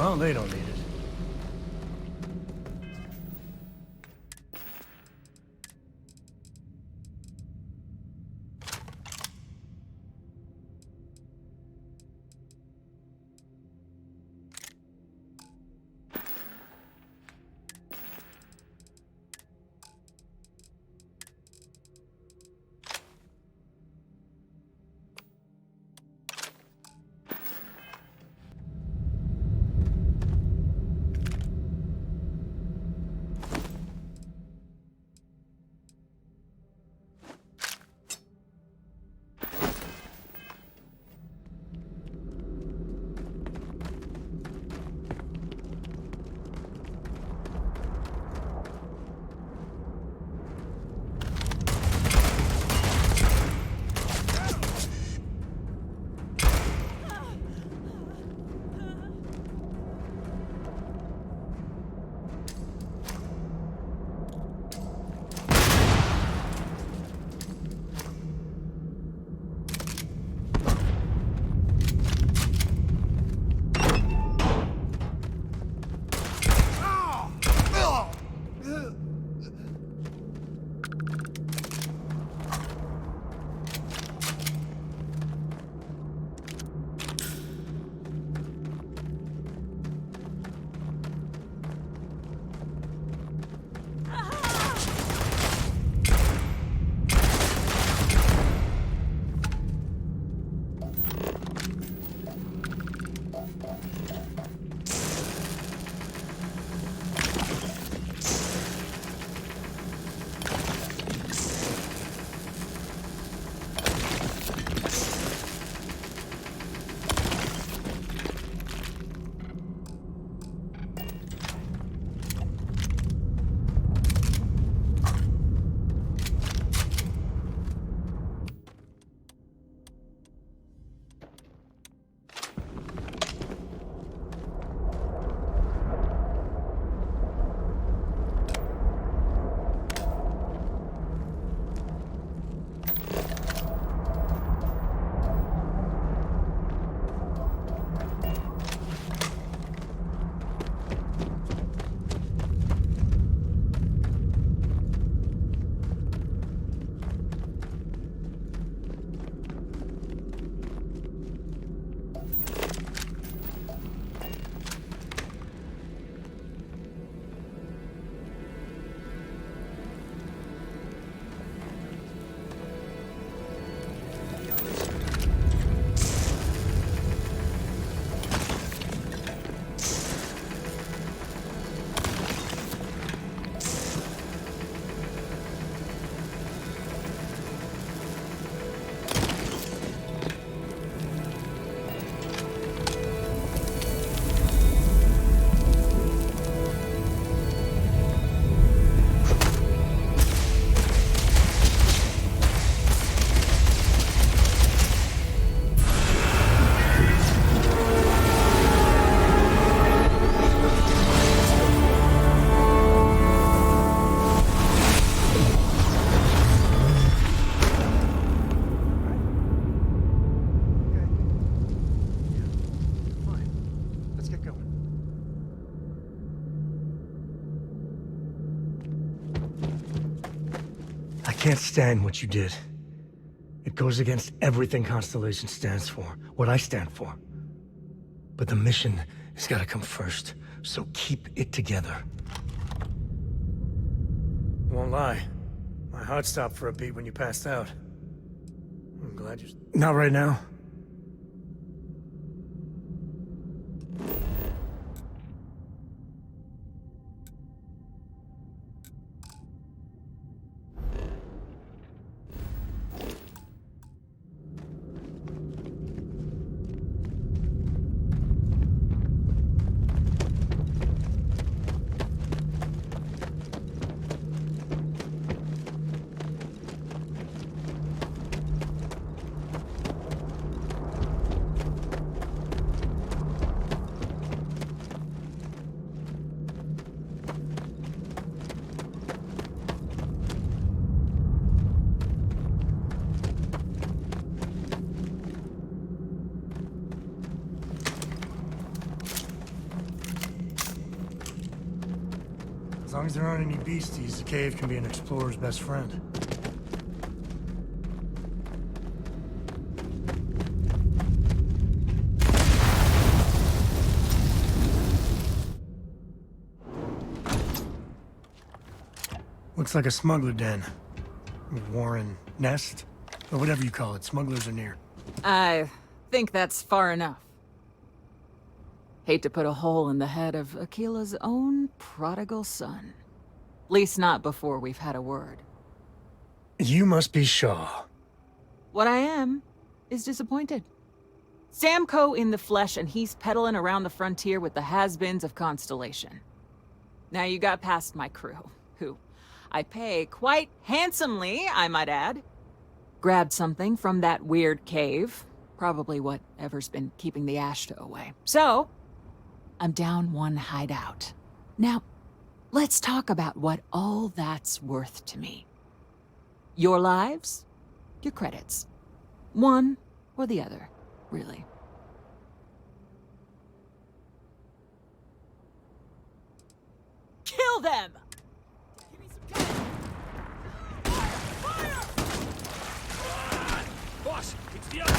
Well, they don't need it. I can't stand what you did. It goes against everything Constellation stands for, what I stand for. But the mission has got to come first, so keep it together. Won't lie, my heart stopped for a beat when you passed out. I'm glad you're... Not right now. long as there aren't any beasties, the cave can be an explorer's best friend. Looks like a smuggler den. Warren nest? Or whatever you call it. Smugglers are near. I think that's far enough. Hate to put a hole in the head of Akila's own prodigal son. Least not before we've had a word. You must be Shaw. What I am is disappointed. Samco in the flesh, and he's peddling around the frontier with the has-beens of Constellation. Now you got past my crew, who I pay quite handsomely, I might add. Grabbed something from that weird cave. Probably whatever's been keeping the Ashta away. So, I'm down one hideout. Now, let's talk about what all that's worth to me. Your lives, your credits. One or the other, really. Kill them! Boss, it's the other.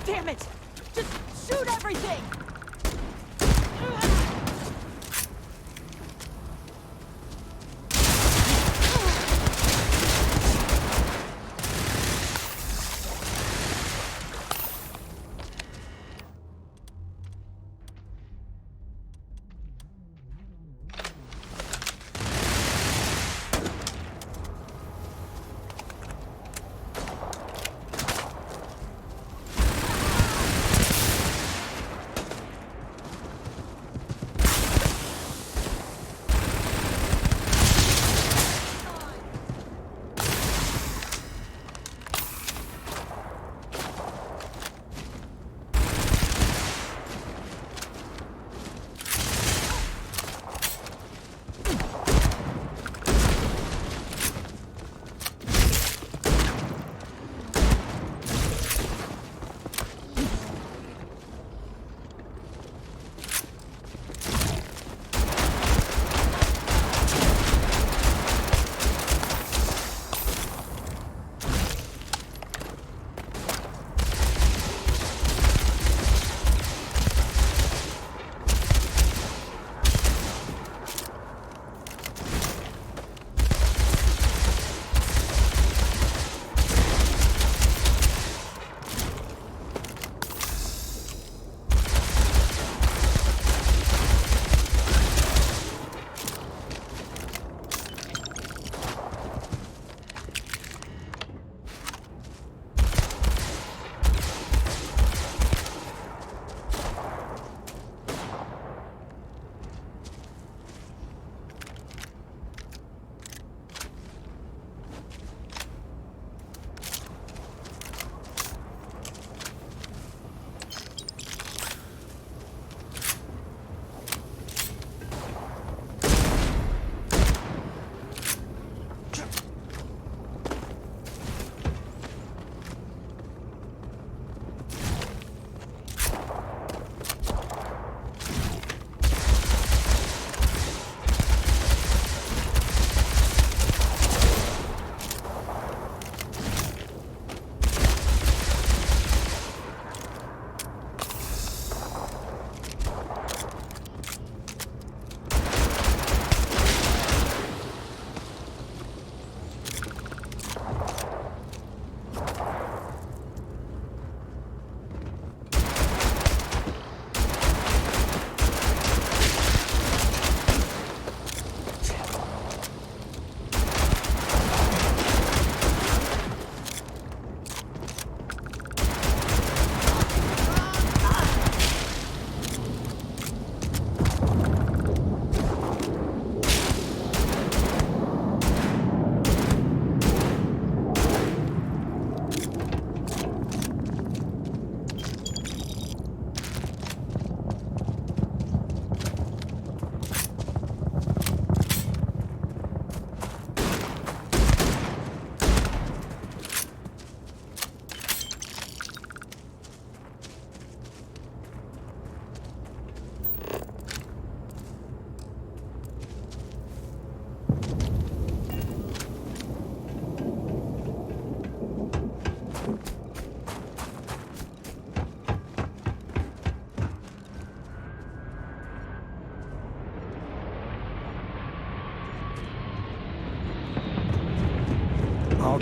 Damn it! Just shoot everything!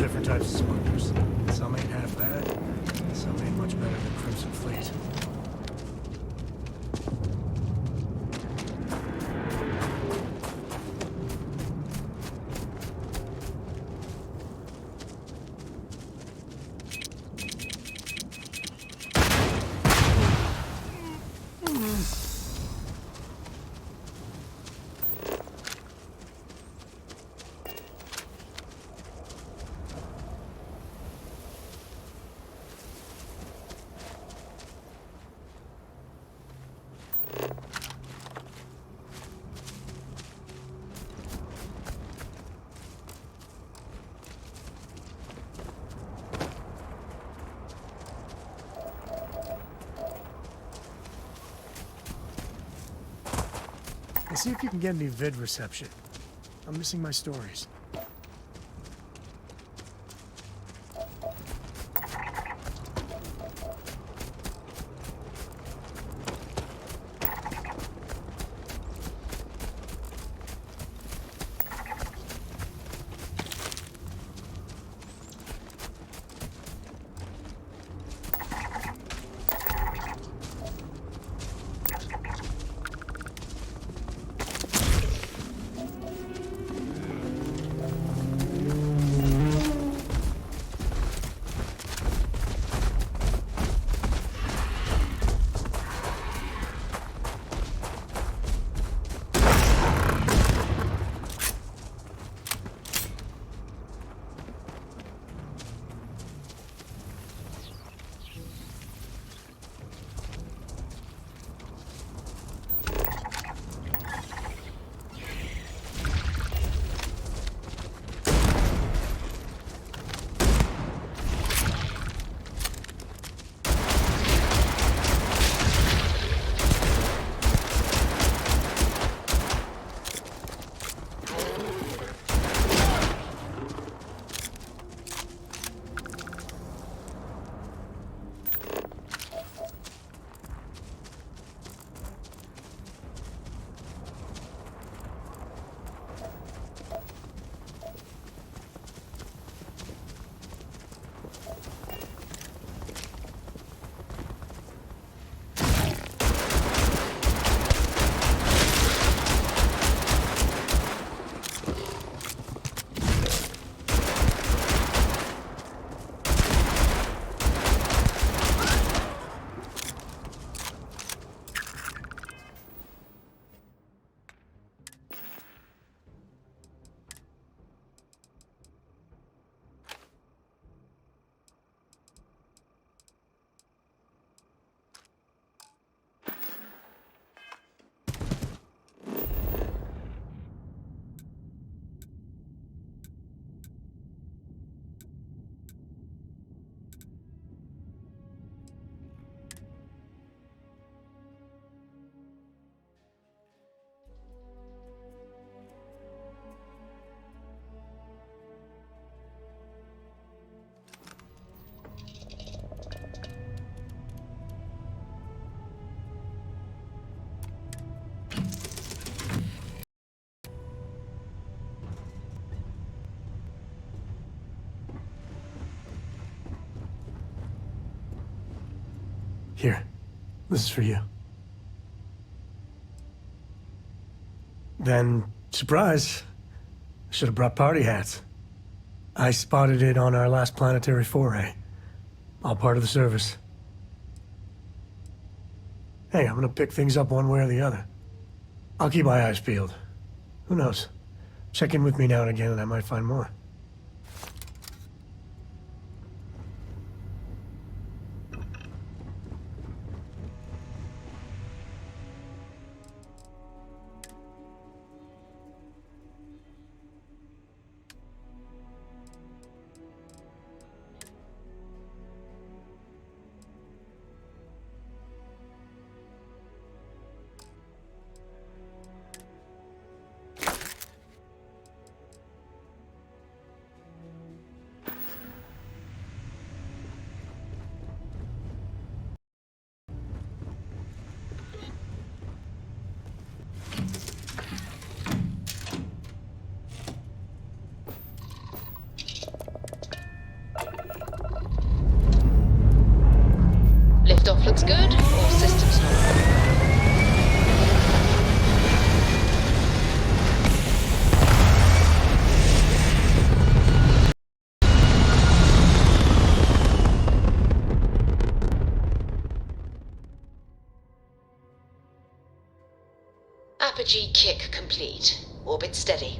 different types of smugglers. Some ain't half bad, some ain't much better than Crimson Fleet. And see if you can get any vid reception. I'm missing my stories. Here, this is for you. Then, surprise, I should have brought party hats. I spotted it on our last planetary foray. All part of the service. Hey, I'm gonna pick things up one way or the other. I'll keep my eyes peeled. Who knows? Check in with me now and again and I might find more. looks good, all systems normal. Apogee kick complete. Orbit steady.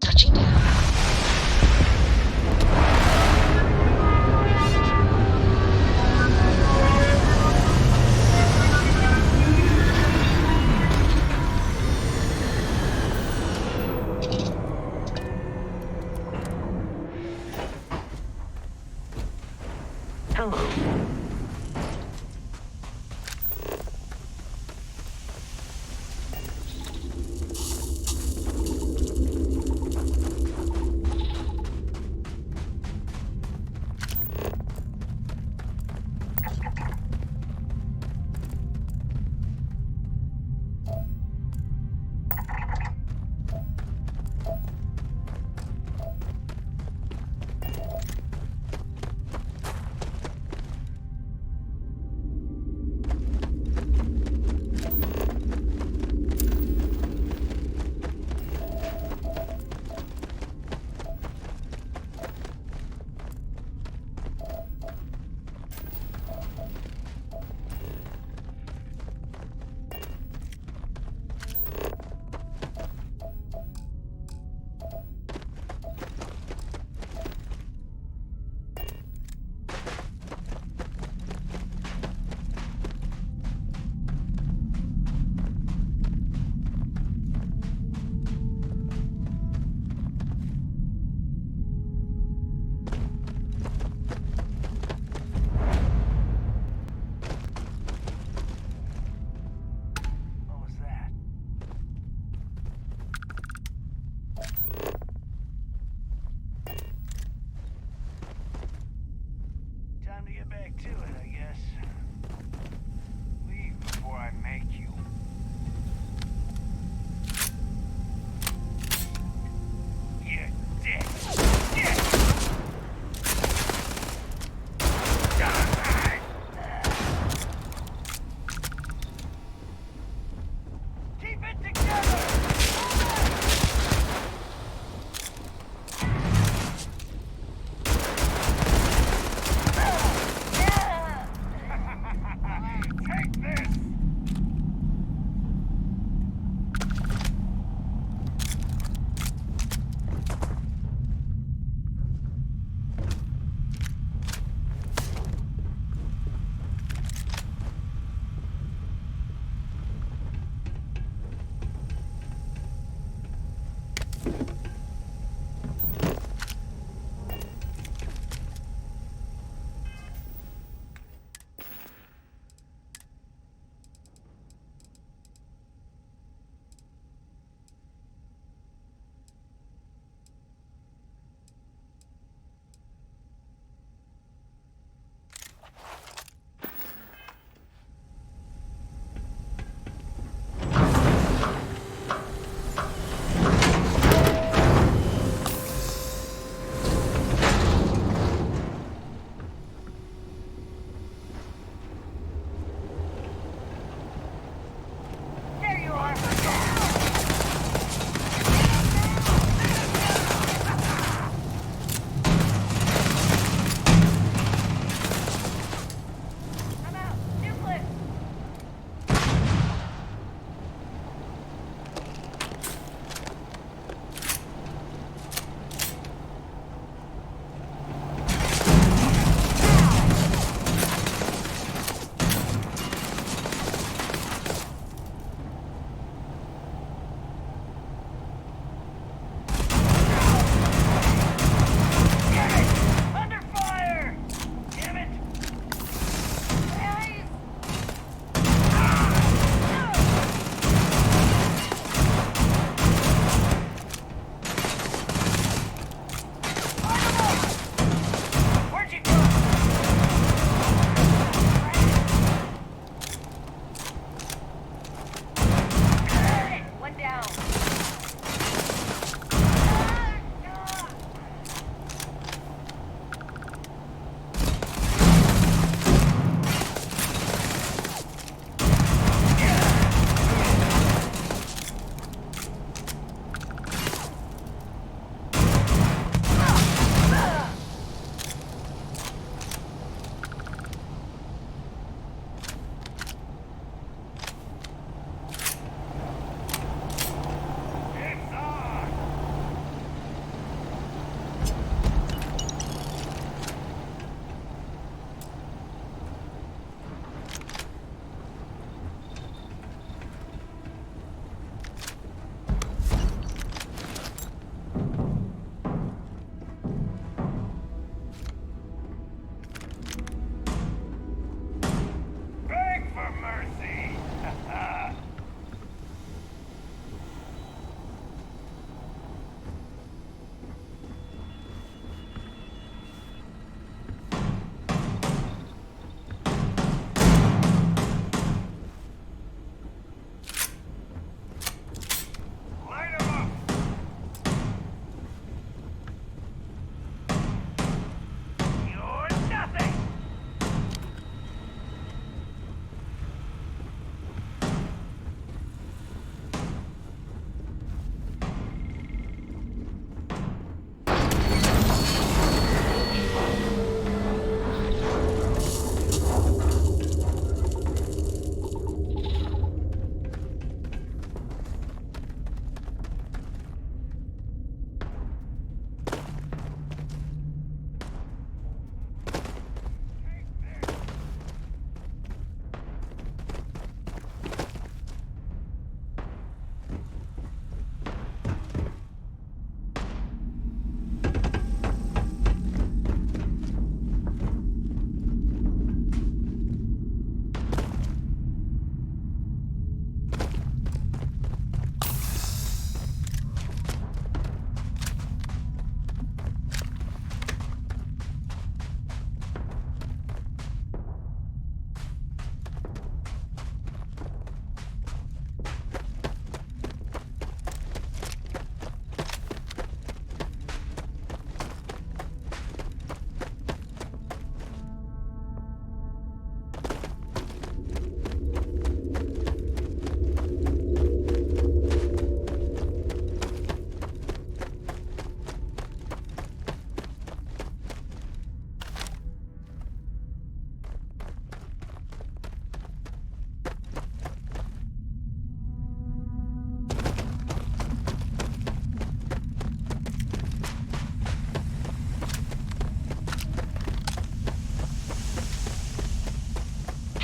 Touching down. Hello.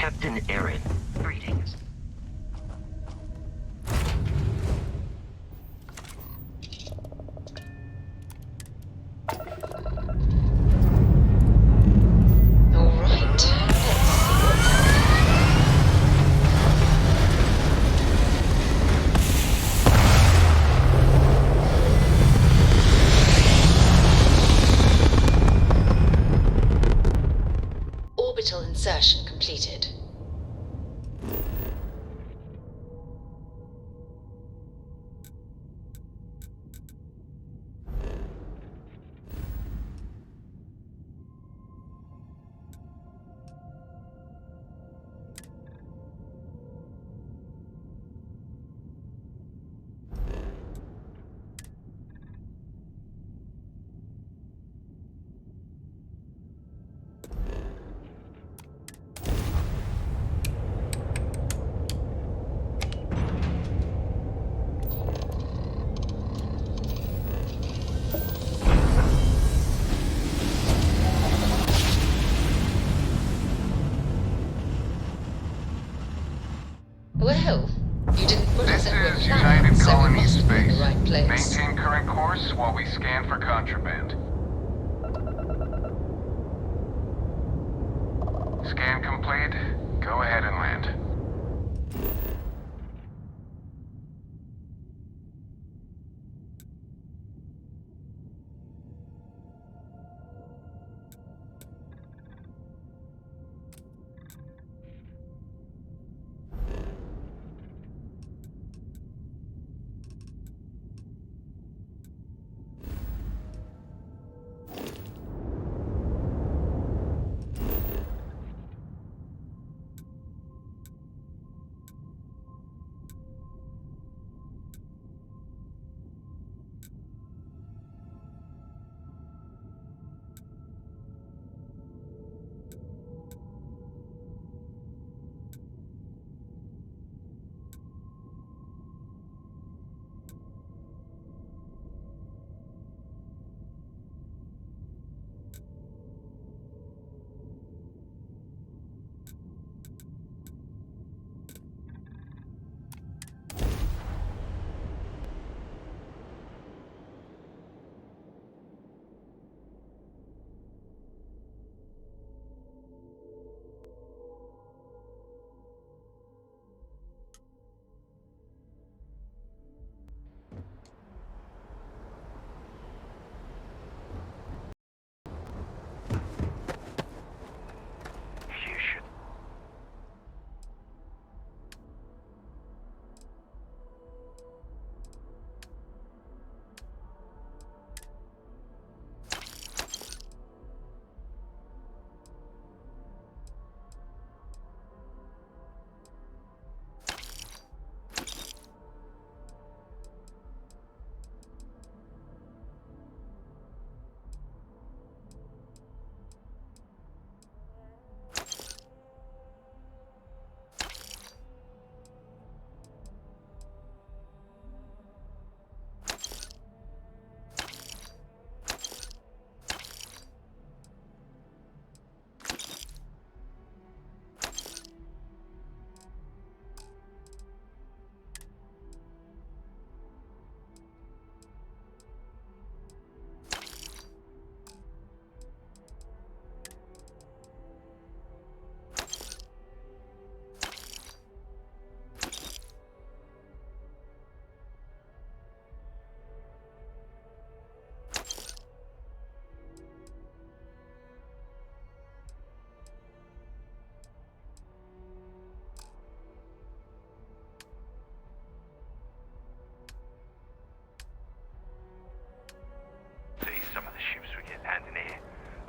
Captain Aaron, greetings. All right, let's see what's happening. Orbital insertion completed. Well, you didn't put us at This is Planet, United so we Colony must have been in Space. the right place. Maintain current course while we scan for contraband. Scan complete. Go ahead and land.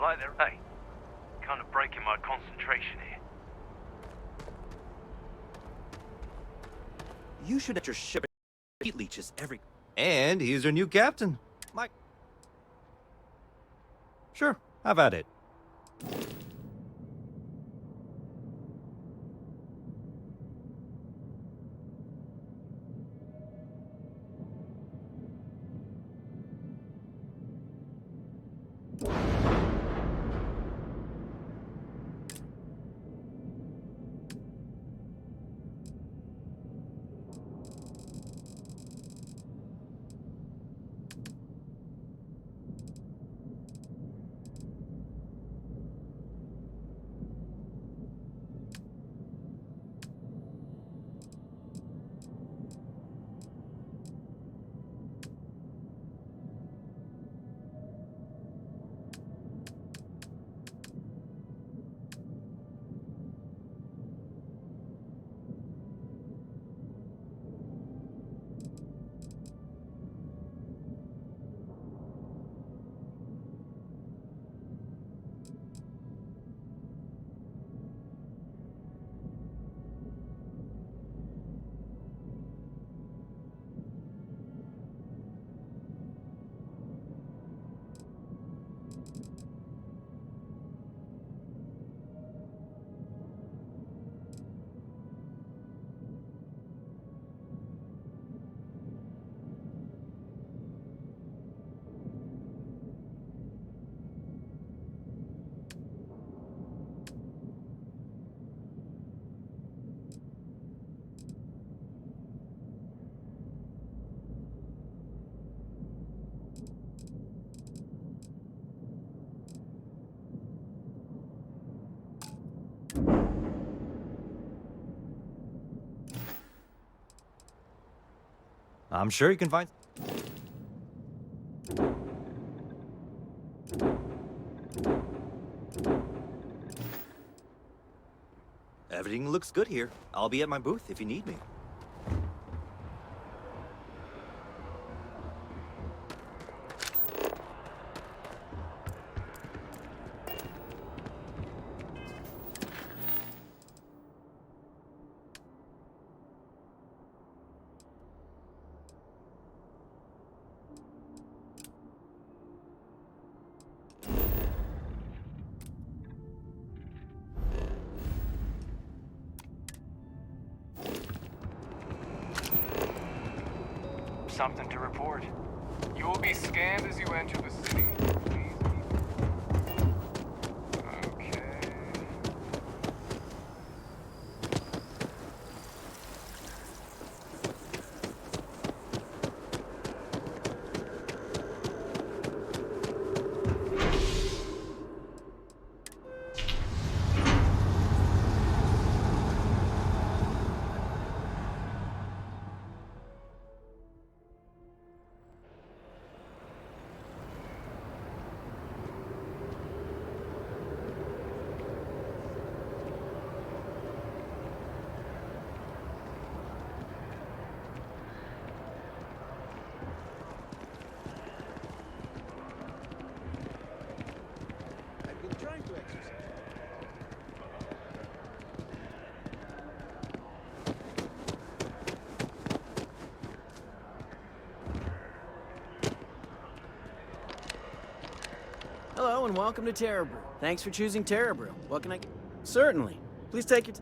Like they're, hey, kind of breaking my concentration here. You should let your ship heat leeches every... And he's your new captain. Mike. Sure, have at it. I'm sure you can find... Everything looks good here. I'll be at my booth if you need me. Something to report. You will be scanned as you enter the city. Okay. Hello and welcome to Terra Brew. Thanks for choosing Terra Brew. What can I... Certainly. Please take your...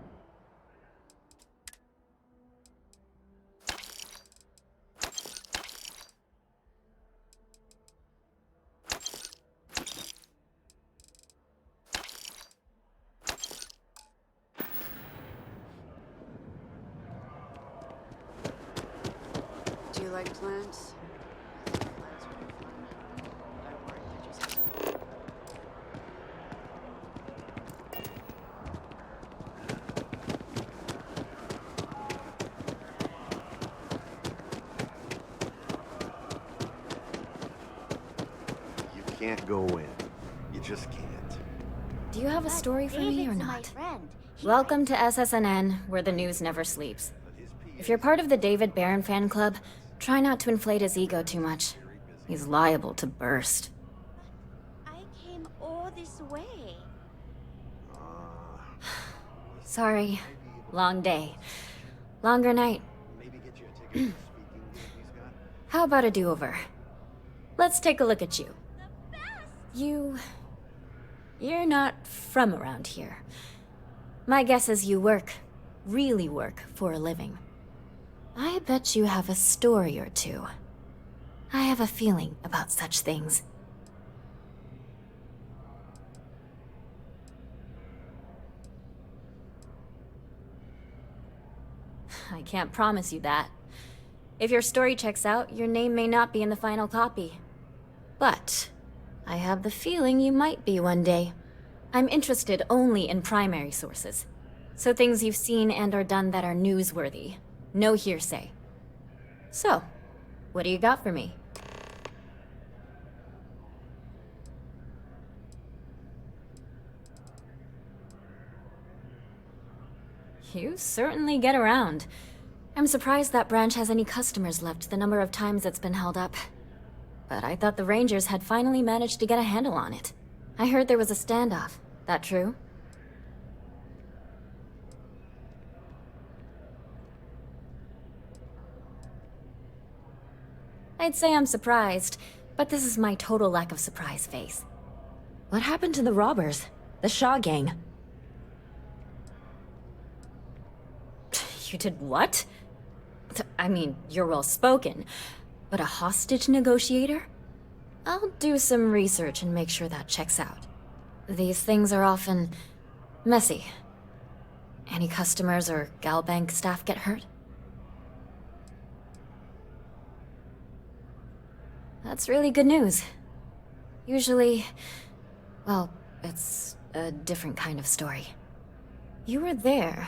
Do you like plants? Can't go in. You just can't. Do you have a story for me or not? Welcome to SSNN, where the news never sleeps. If you're part of the David Barron fan club, try not to inflate his ego too much. He's liable to burst. I came all this way. Sorry. Long day. Longer night. How about a do-over? Let's take a look at you. You're not from around here. My guess is you work, really work, for a living. I bet you have a story or two. I have a feeling about such things. I can't promise you that. If your story checks out, your name may not be in the final copy. But I have the feeling you might be one day. I'm interested only in primary sources. So things you've seen and or done that are newsworthy. No hearsay. So, what do you got for me? You certainly get around. I'm surprised that branch has any customers left, the number of times it's been held up. But I thought the Rangers had finally managed to get a handle on it. I heard there was a standoff. That true? I'd say I'm surprised, but this is my total lack of surprise face. What happened to the robbers? The Shaw gang? You did what? I mean, you're well spoken. But a hostage negotiator? I'll do some research and make sure that checks out. These things are often messy. Any customers or Galbank staff get hurt? That's really good news. Usually, well, it's a different kind of story. You were there.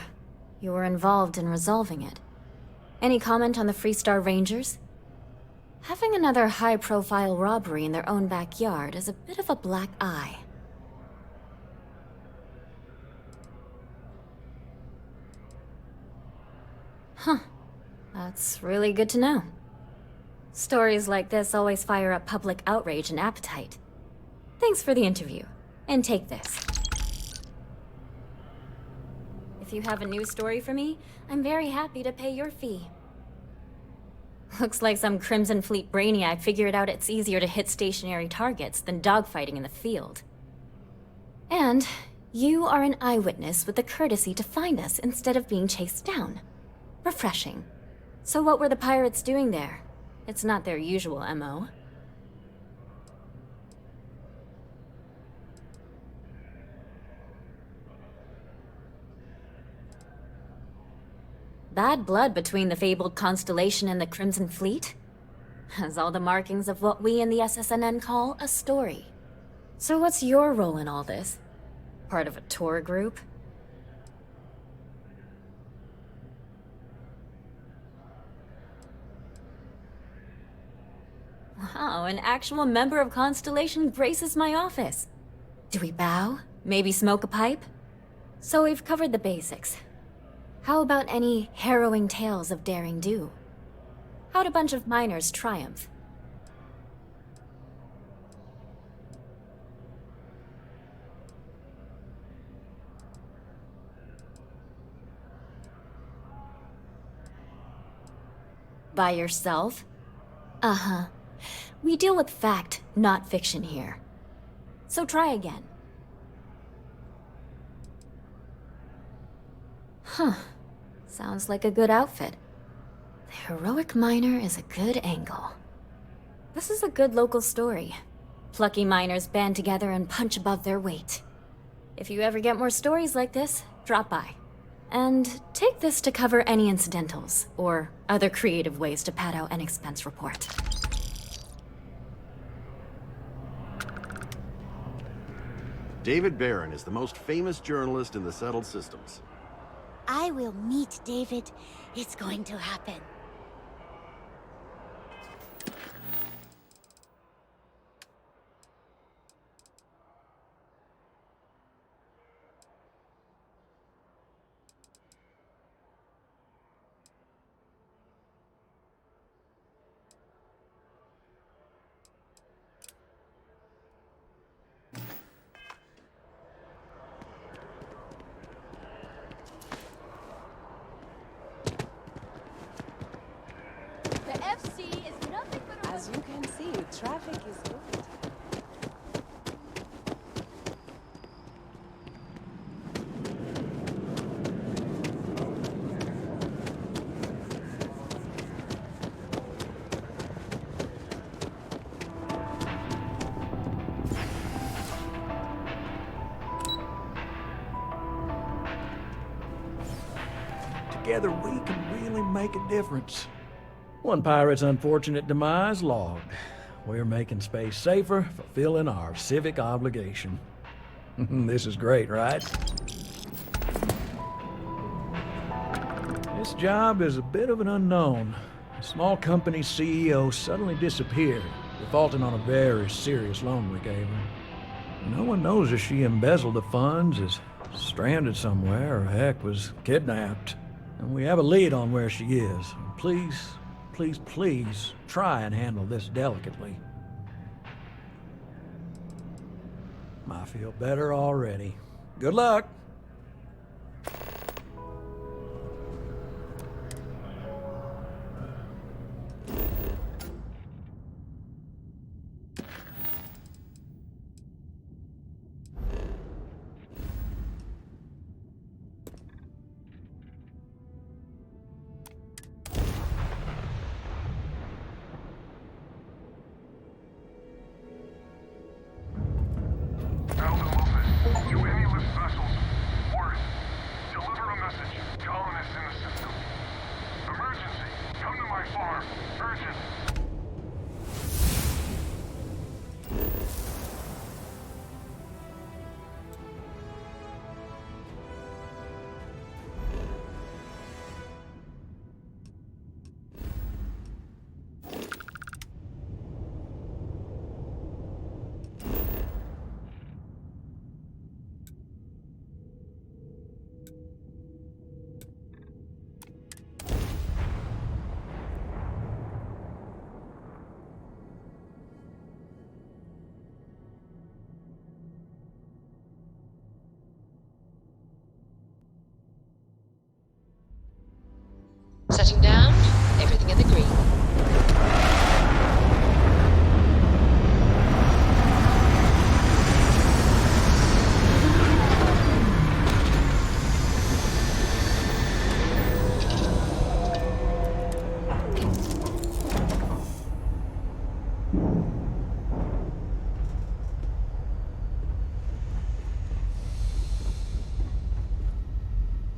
You were involved in resolving it. Any comment on the Freestar Rangers? Having another high-profile robbery in their own backyard is a bit of a black eye. Huh. That's really good to know. Stories like this always fire up public outrage and appetite. Thanks for the interview. And take this. If you have a new story for me, I'm very happy to pay your fee. Looks like some Crimson Fleet brainiac figured out it's easier to hit stationary targets than dogfighting in the field. And you are an eyewitness with the courtesy to find us instead of being chased down. Refreshing. So what were the pirates doing there? It's not their usual MO. Bad blood between the fabled Constellation and the Crimson Fleet? Has all the markings of what we in the SSNN call a story. So what's your role in all this? Part of a tour group? Wow, an actual member of Constellation graces my office. Do we bow? Maybe smoke a pipe? So we've covered the basics. How about any harrowing tales of daring do? How'd a bunch of miners triumph? By yourself? Uh-huh. We deal with fact, not fiction here. So try again. Huh. Sounds like a good outfit. The heroic miner is a good angle. This is a good local story. Plucky miners band together and punch above their weight. If you ever get more stories like this, drop by. And take this to cover any incidentals, or other creative ways to pad out an expense report. David Barron is the most famous journalist in the settled systems. I will meet David. It's going to happen. As you can see, traffic is good. Together we can really make a difference. One pirate's unfortunate demise logged. We're making space safer, fulfilling our civic obligation. This is great, right? This job is a bit of an unknown. A small company's CEO suddenly disappeared, defaulting on a very serious loan we gave her. No one knows if she embezzled the funds, is stranded somewhere, or heck, was kidnapped. And we have a lead on where she is. Please try and handle this delicately. I feel better already. Good luck. You any of the vessels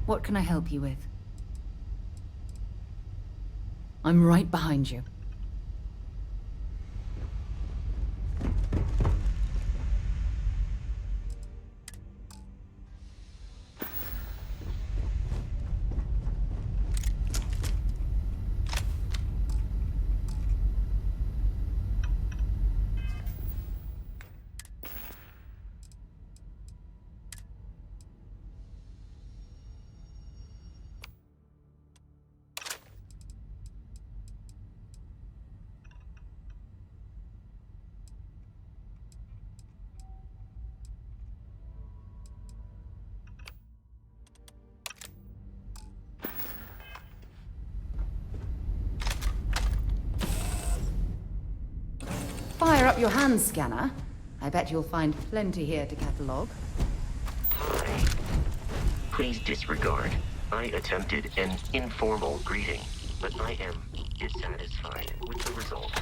What can I help you with? I'm right behind you. Fire up your hands, scanner. I bet you'll find plenty here to catalogue. Hi. Please disregard. I attempted an informal greeting, but I am dissatisfied with the results.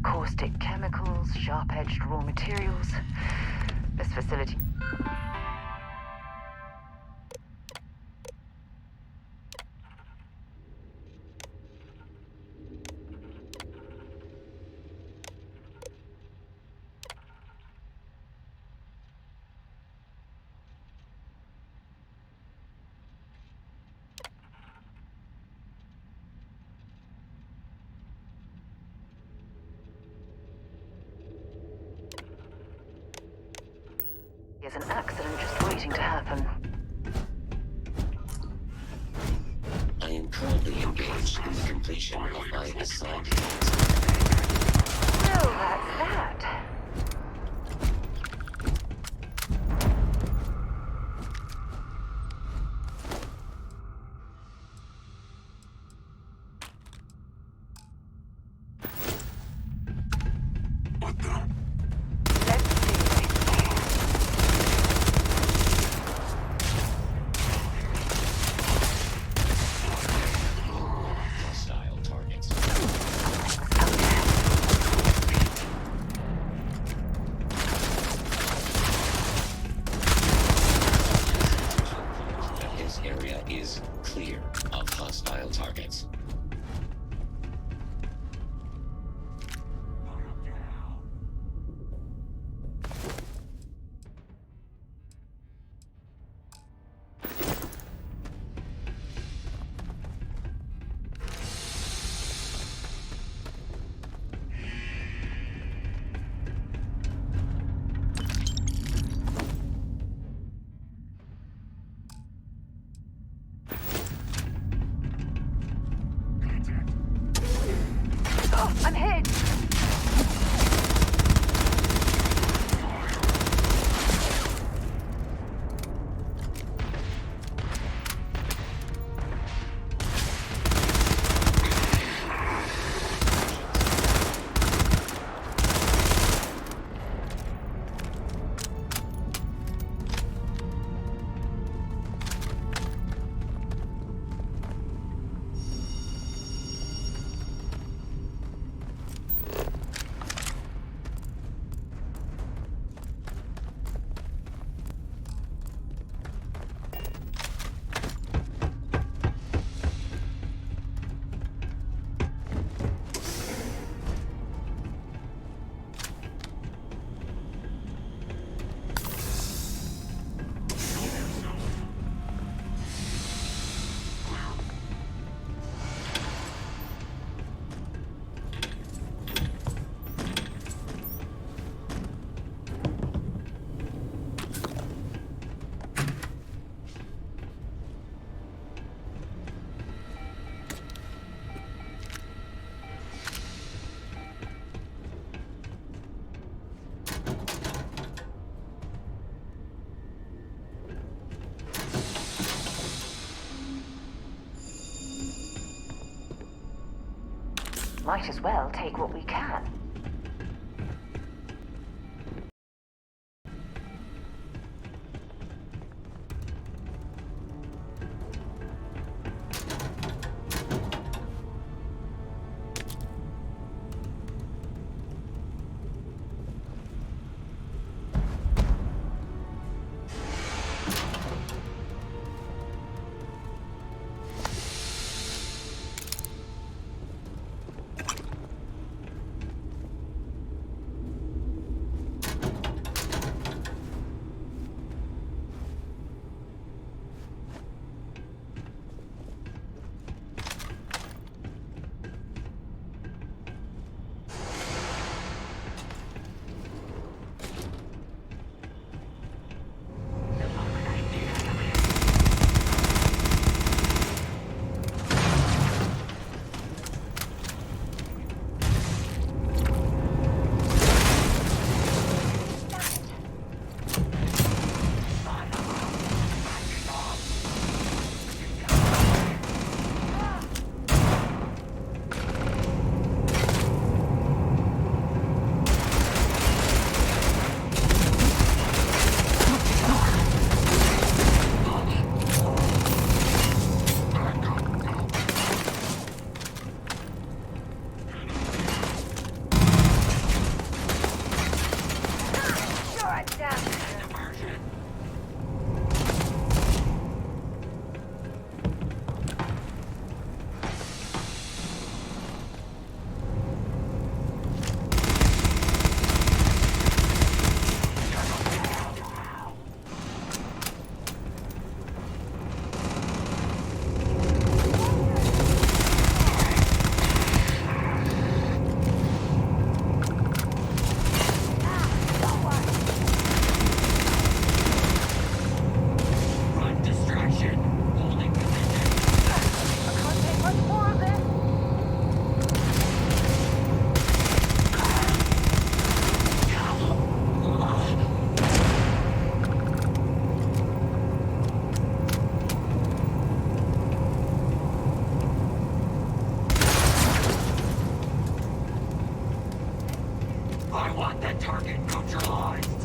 Caustic chemicals, sharp-edged raw materials. This facility... is an accident just waiting to happen. I am currently engaged in the completion of my assigned tasks. Well, that's that. Hostile targets. This area is clear of hostile targets. Oh, I'm hit! Might as well take what we can. I want that target neutralized.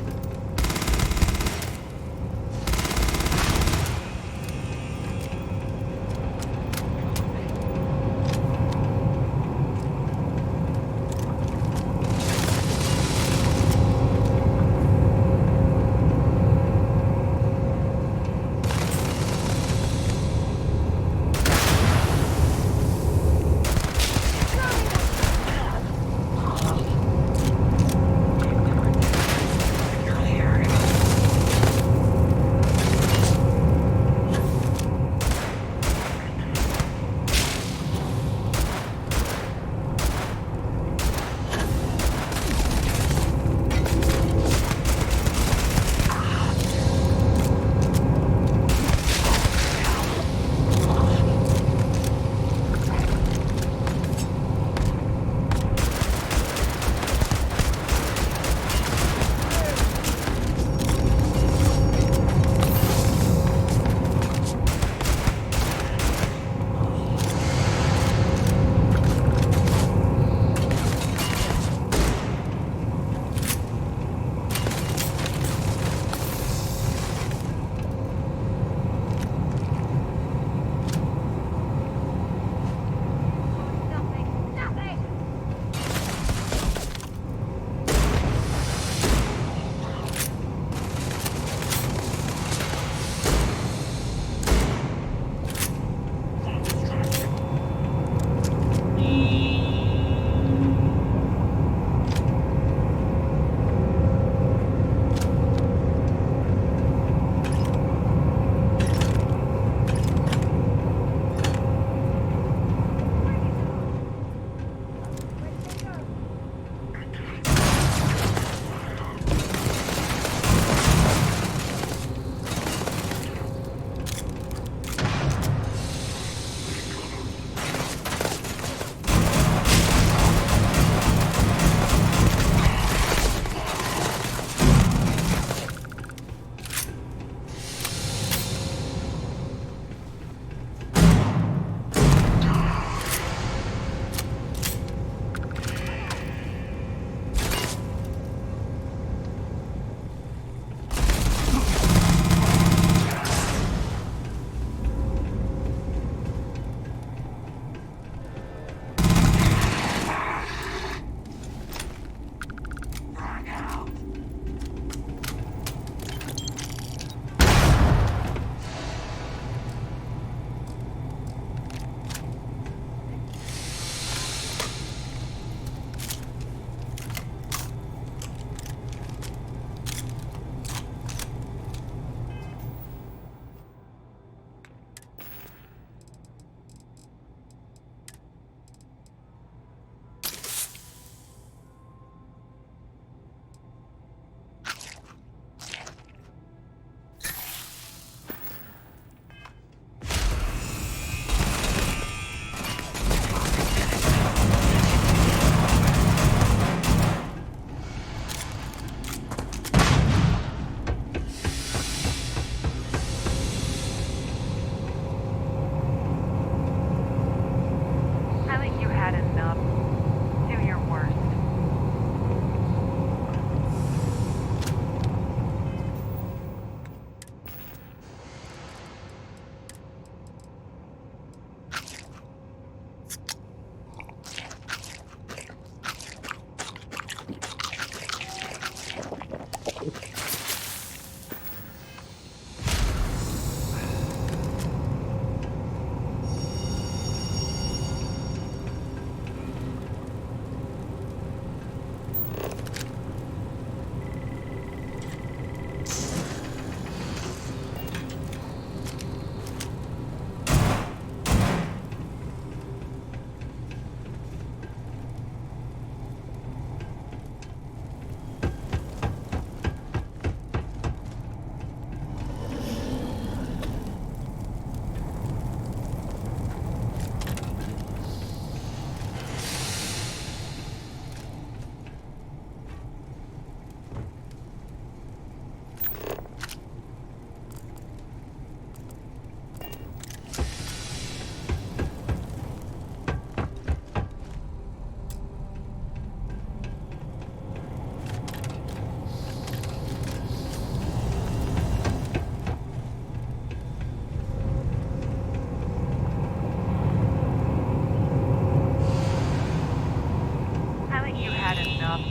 had enough?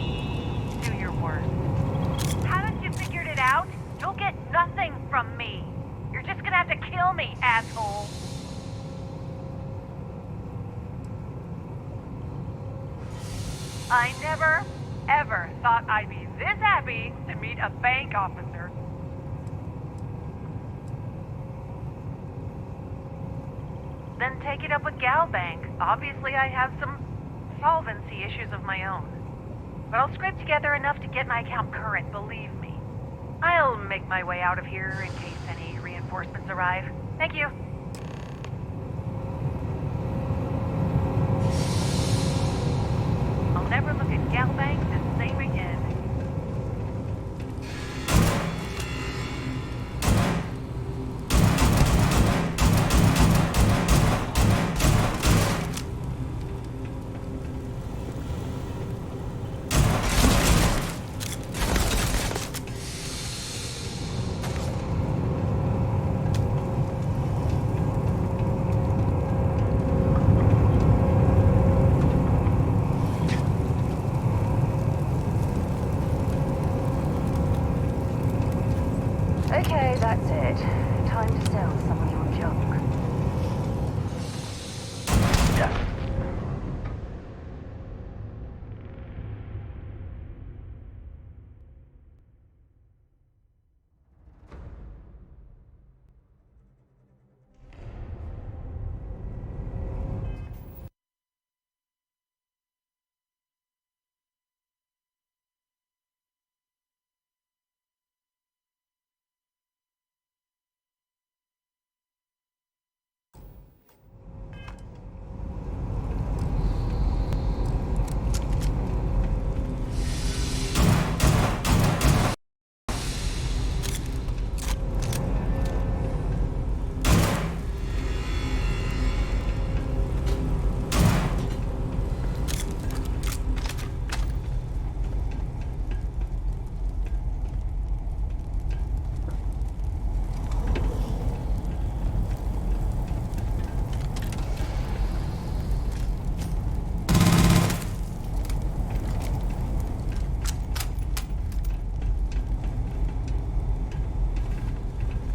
Do your worst. Haven't you figured it out? You'll get nothing from me. You're just gonna have to kill me, asshole. I never, ever thought I'd be this happy to meet a bank officer. Then take it up with Gal Bank. Obviously, I have some solvency issues of my own. But I'll scrape together enough to get my account current, believe me. I'll make my way out of here in case any reinforcements arrive. Thank you. I'll never look at Gal Bank the same again. Okay, that's it. Time to sell some of your junk. Yeah.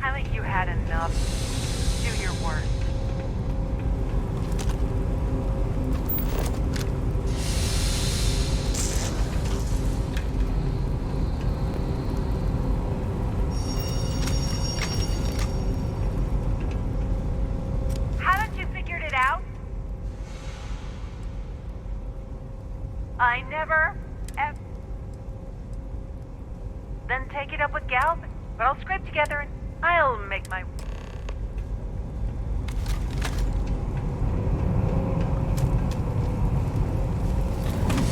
Haven't you had enough? Do your worst. Haven't you figured it out? I never, ever. Then take it up with Gal, but I'll scrape together and I'll make my...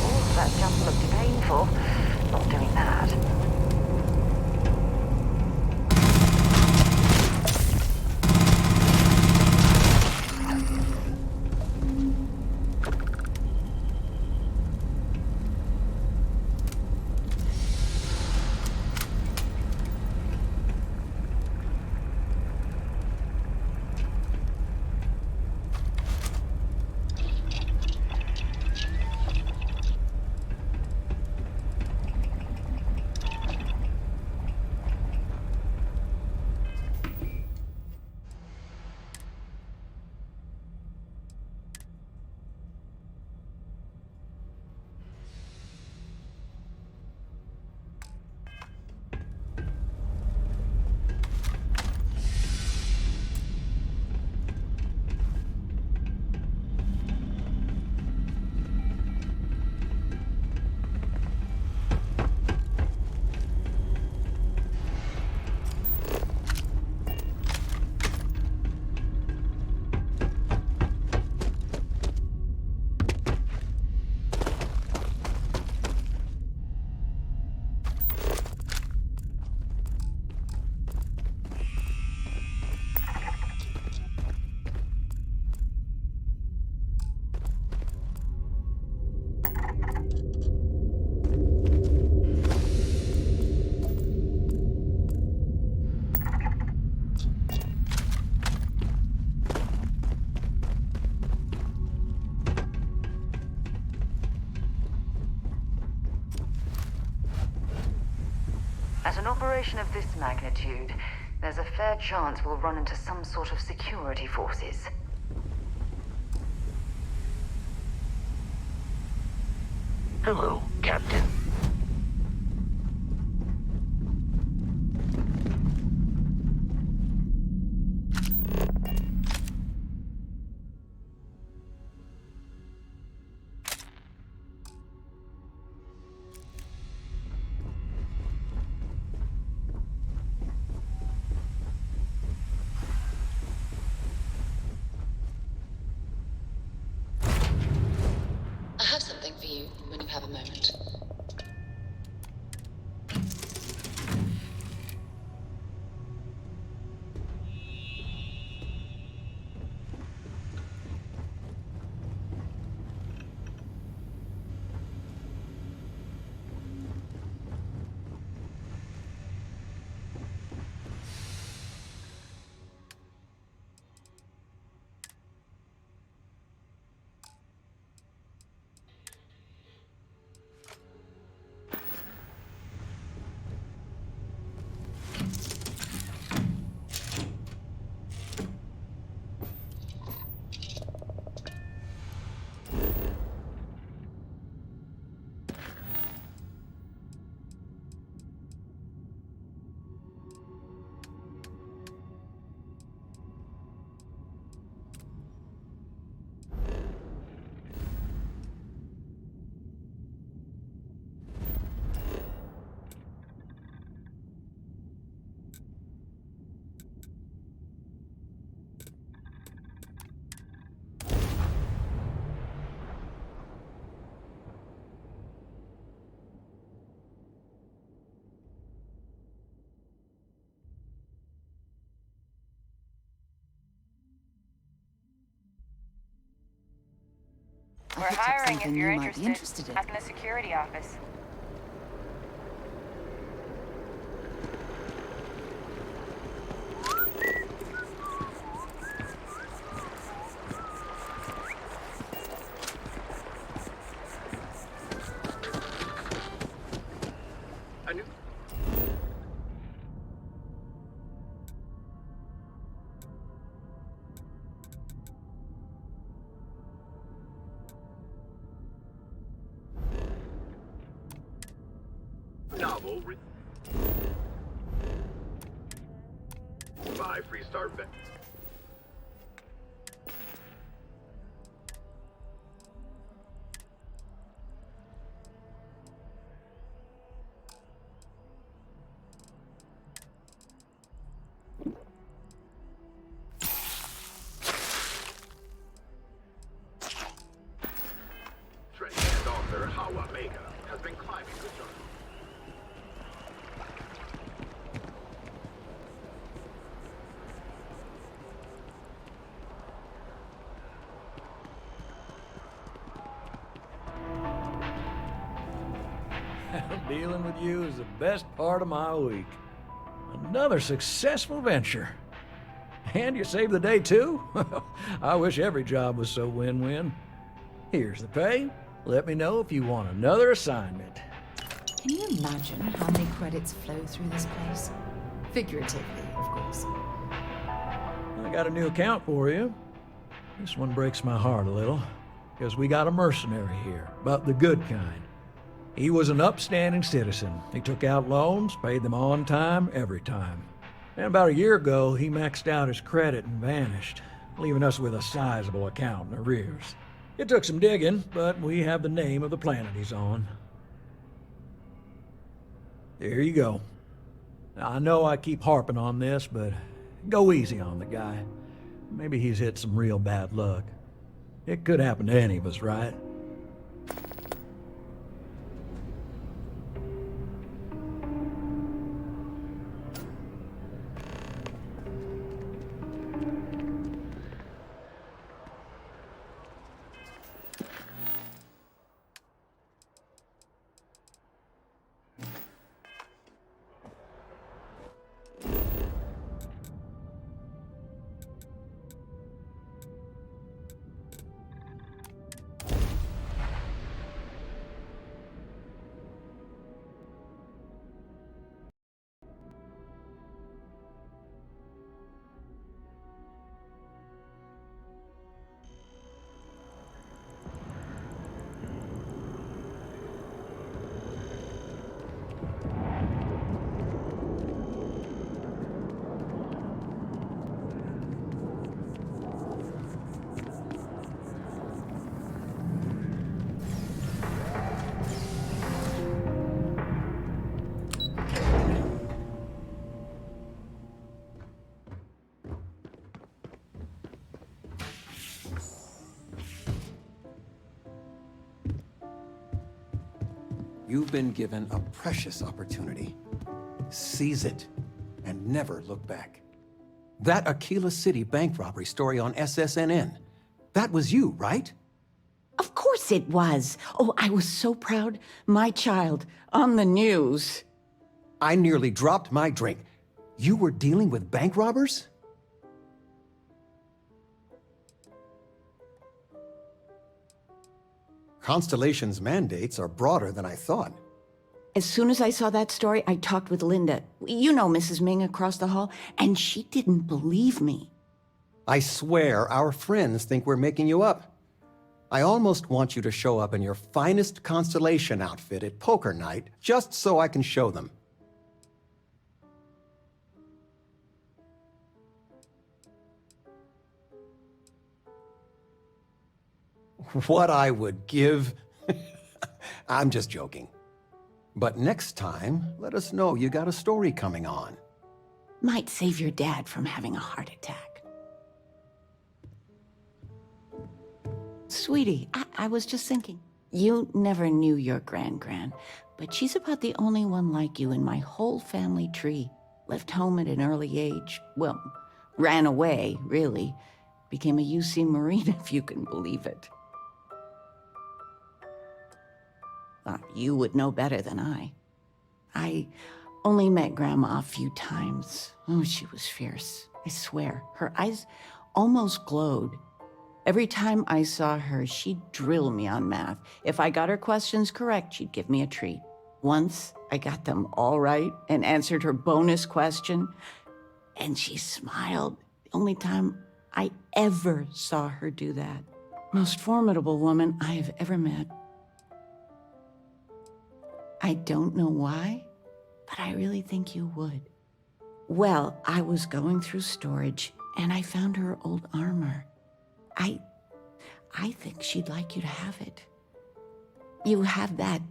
Oh, that jump looked painful. Not doing that. At an operation of this magnitude, there's a fair chance we'll run into some sort of security forces. Hello, Captain. I have something for you when you have a moment. I We're picked up hiring something if you're you might be interested in. Back in the security office. Novel by Freestar Vet. Trent and author Hawa Mega has been climbing the jungle. Dealing with you is the best part of my week. Another successful venture. And you saved the day too? I wish every job was so win-win. Here's the pay. Let me know if you want another assignment. Can you imagine how many credits flow through this place? Figuratively, of course. I got a new account for you. This one breaks my heart a little, because we got a mercenary here, but the good kind. He was an upstanding citizen. He took out loans, paid them on time, every time. And about a year ago, he maxed out his credit and vanished, leaving us with a sizable account in arrears. It took some digging, but we have the name of the planet he's on. There you go. Now, I know I keep harping on this, but go easy on the guy. Maybe he's hit some real bad luck. It could happen to any of us, right? You've been given a precious opportunity. Seize it and never look back. That Aquila City bank robbery story on SSNN, that was you, right? Of course it was. Oh, I was so proud. My child on the news. I nearly dropped my drink. You were dealing with bank robbers? Constellation's mandates are broader than I thought. As soon as I saw that story, I talked with Linda. You know Mrs. Ming across the hall, and she didn't believe me. I swear our friends think we're making you up. I almost want you to show up in your finest Constellation outfit at poker night, just so I can show them. What I would give? I'm just joking. But next time, let us know you got a story coming on. Might save your dad from having a heart attack. Sweetie, I was just thinking. You never knew your gran-gran, but she's about the only one like you in my whole family tree. Left home at an early age. Well, ran away, really. Became a UC Marine, if you can believe it. You would know better than I. I only met Grandma a few times. Oh, she was fierce. I swear, her eyes almost glowed. Every time I saw her, she'd drill me on math. If I got her questions correct, she'd give me a treat. Once, I got them all right and answered her bonus question, and she smiled. The only time I ever saw her do that. Most formidable woman I have ever met. I don't know why, but I really think you would. Well, I was going through storage, and I found her old armor. I think she'd like you to have it. You have that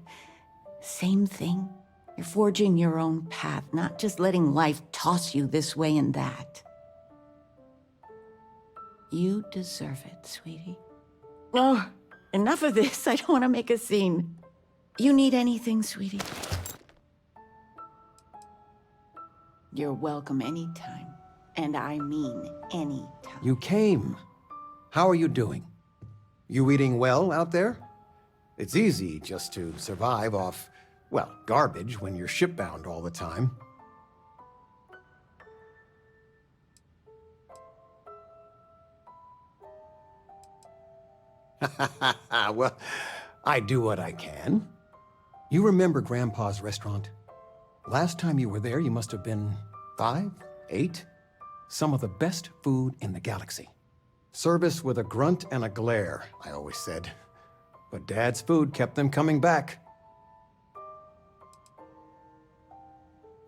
same thing. You're forging your own path, not just letting life toss you this way and that. You deserve it, sweetie. Oh, enough of this. I don't want to make a scene. You need anything, sweetie? You're welcome anytime. And I mean anytime. You came. How are you doing? You eating well out there? It's easy just to survive off, well, garbage when you're shipbound all the time. Well, I do what I can. You remember Grandpa's restaurant? Last time you were there, you must have been 5, 8? Some of the best food in the galaxy. Service with a grunt and a glare, I always said. But Dad's food kept them coming back.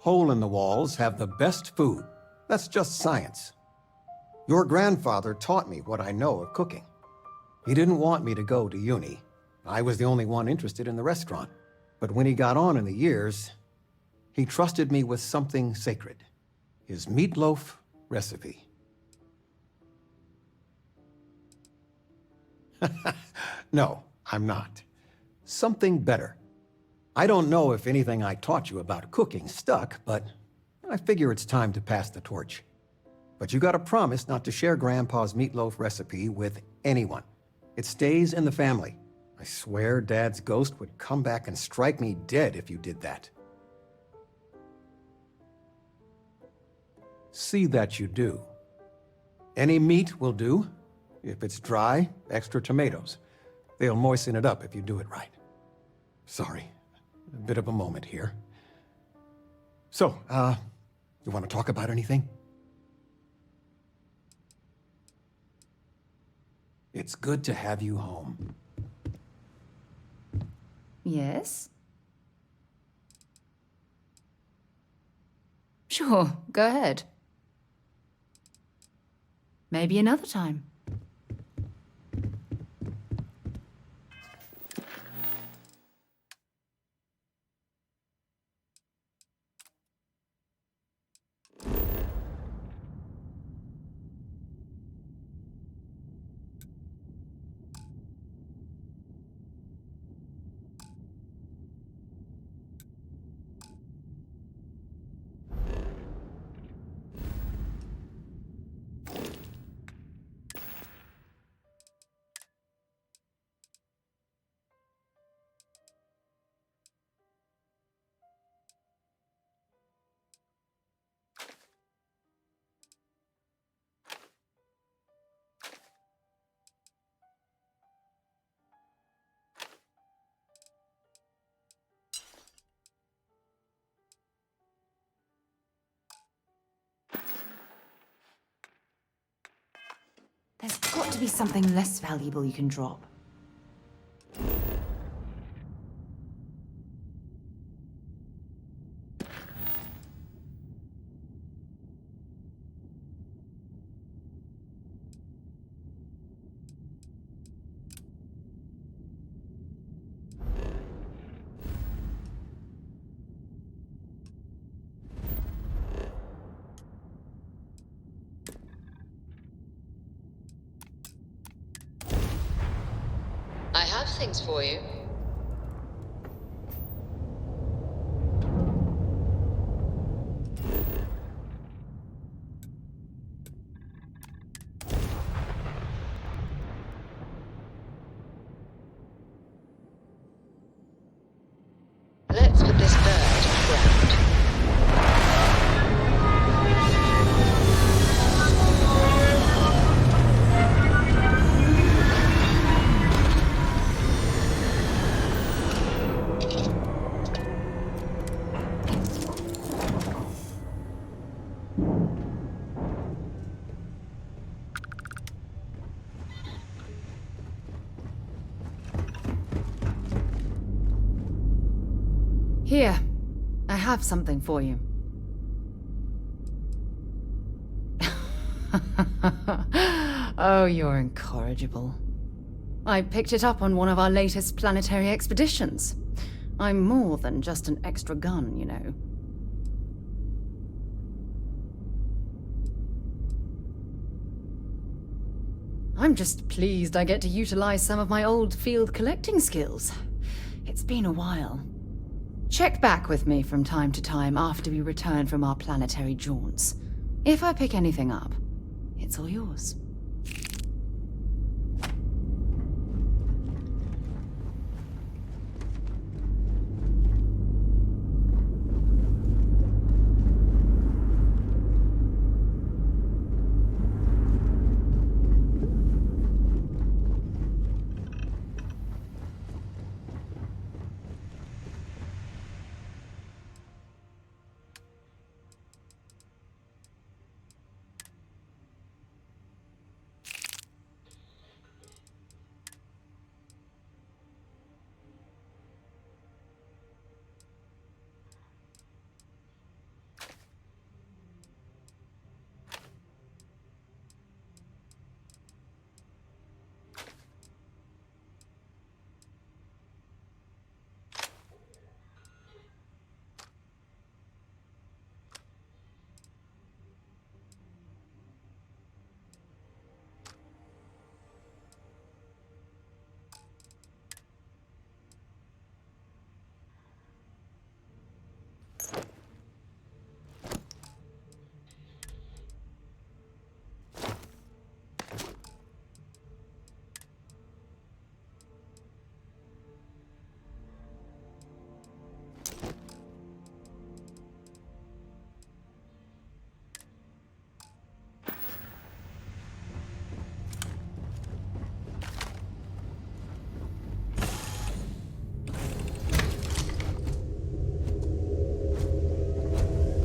Hole in the walls have the best food. That's just science. Your grandfather taught me what I know of cooking. He didn't want me to go to uni. I was the only one interested in the restaurant. But when he got on in the years, he trusted me with something sacred. His meatloaf recipe. No, I'm not. Something better. I don't know if anything I taught you about cooking stuck, but I figure it's time to pass the torch. But you gotta promise not to share Grandpa's meatloaf recipe with anyone. It stays in the family. I swear Dad's ghost would come back and strike me dead if you did that. See that you do. Any meat will do. If it's dry, extra tomatoes. They'll moisten it up if you do it right. Sorry, a bit of a moment here. So, you want to talk about anything? It's good to have you home. Yes? Sure, go ahead. Maybe another time. to be something less valuable you can drop. I have things for you. Let's put this bird on the ground. Here, I have something for you. Oh, you're incorrigible. I picked it up on one of our latest planetary expeditions. I'm more than just an extra gun, you know. I'm just pleased I get to utilize some of my old field collecting skills. It's been a while. Check back with me from time to time after we return from our planetary jaunts. If I pick anything up, it's all yours.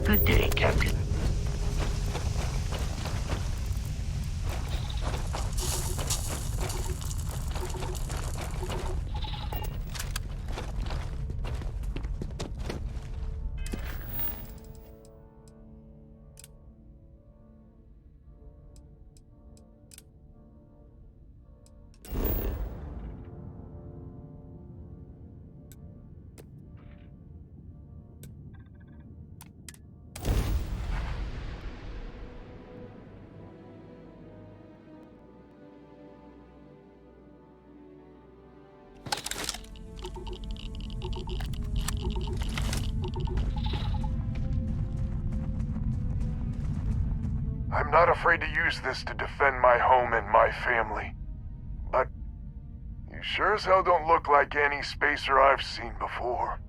Good day, Captain. I'm not afraid to use this to defend my home and my family. But you sure as hell don't look like any spacer I've seen before.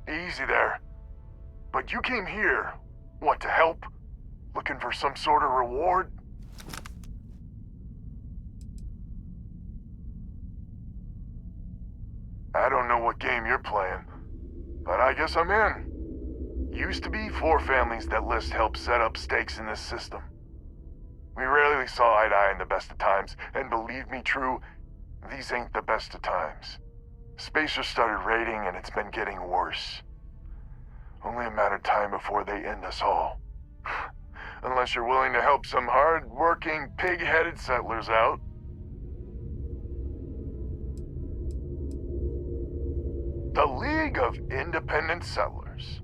Easy there. But you came here, what, to help? Looking for some sort of reward? I don't know what game you're playing, but I guess I'm in. Used to be 4 families that List helped set up stakes in this system. We rarely saw eye to eye in the best of times, and believe me, True, these ain't the best of times. Spacers started raiding, and it's been getting worse. Only a matter of time before they end us all. Unless you're willing to help some hard-working, pig-headed settlers out. The League of Independent Settlers.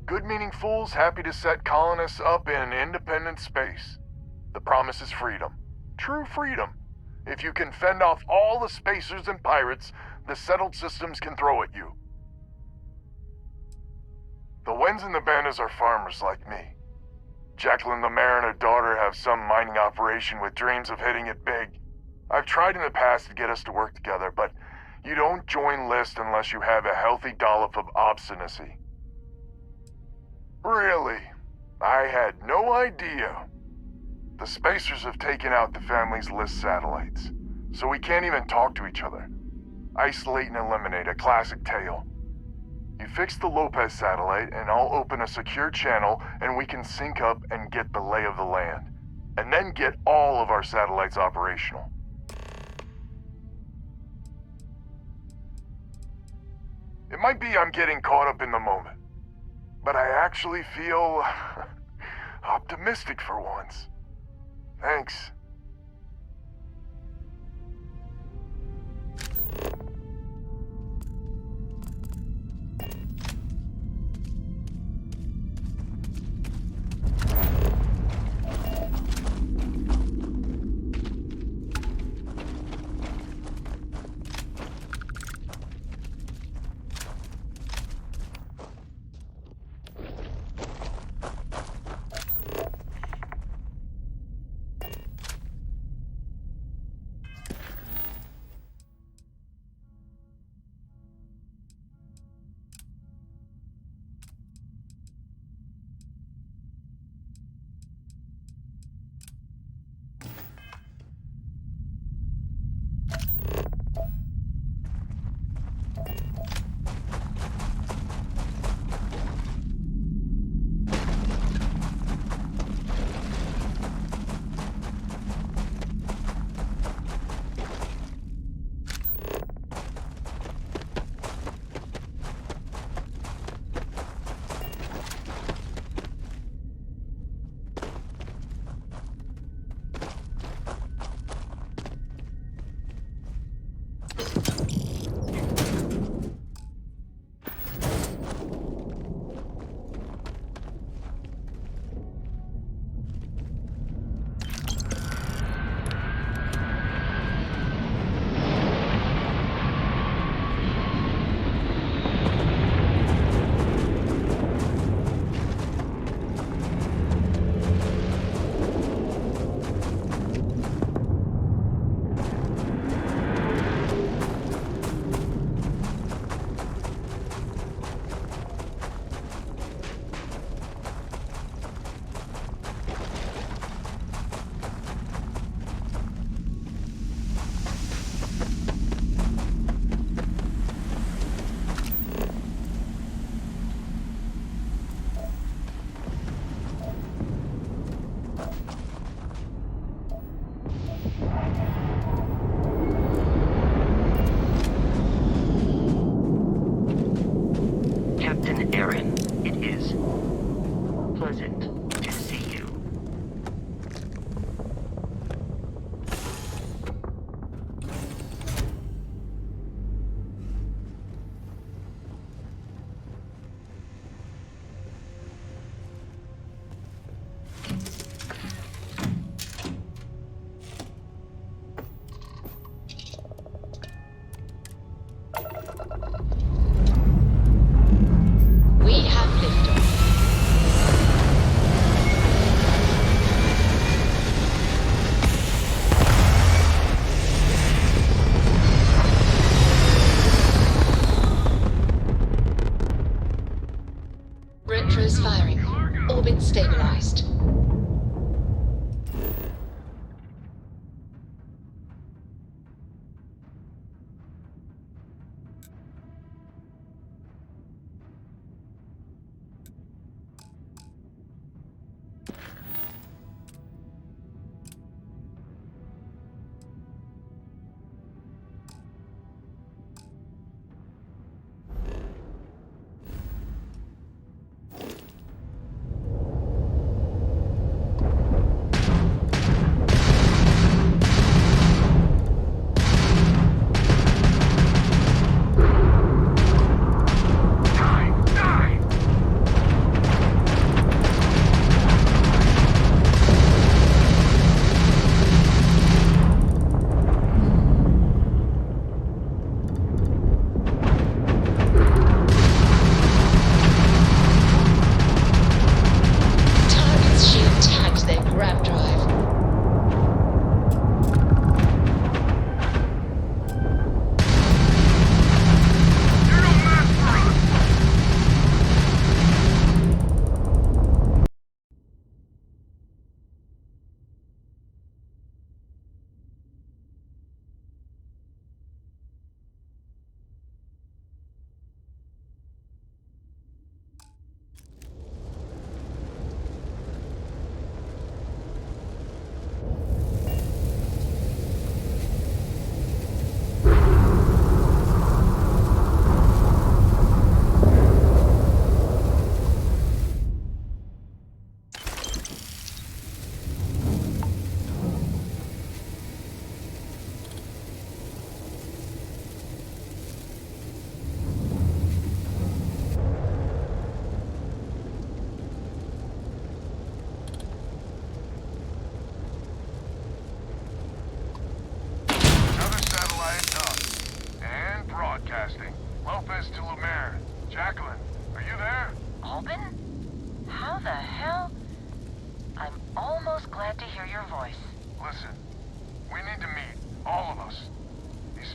Good-meaning fools happy to set colonists up in independent space. The promise is freedom. True freedom. If you can fend off all the spacers and pirates the settled systems can throw at you. The Wens and the Bandas are farmers like me. Jacqueline the mayor and her daughter have some mining operation with dreams of hitting it big. I've tried in the past to get us to work together, but you don't join List unless you have a healthy dollop of obstinacy. Really, I had no idea. The Spacers have taken out the family's List satellites, so we can't even talk to each other. Isolate and eliminate, a classic tale. You fix the Lopez satellite, and I'll open a secure channel, and we can sync up and get the lay of the land. And then get all of our satellites operational. It might be I'm getting caught up in the moment, but I actually feel optimistic for once. Thanks.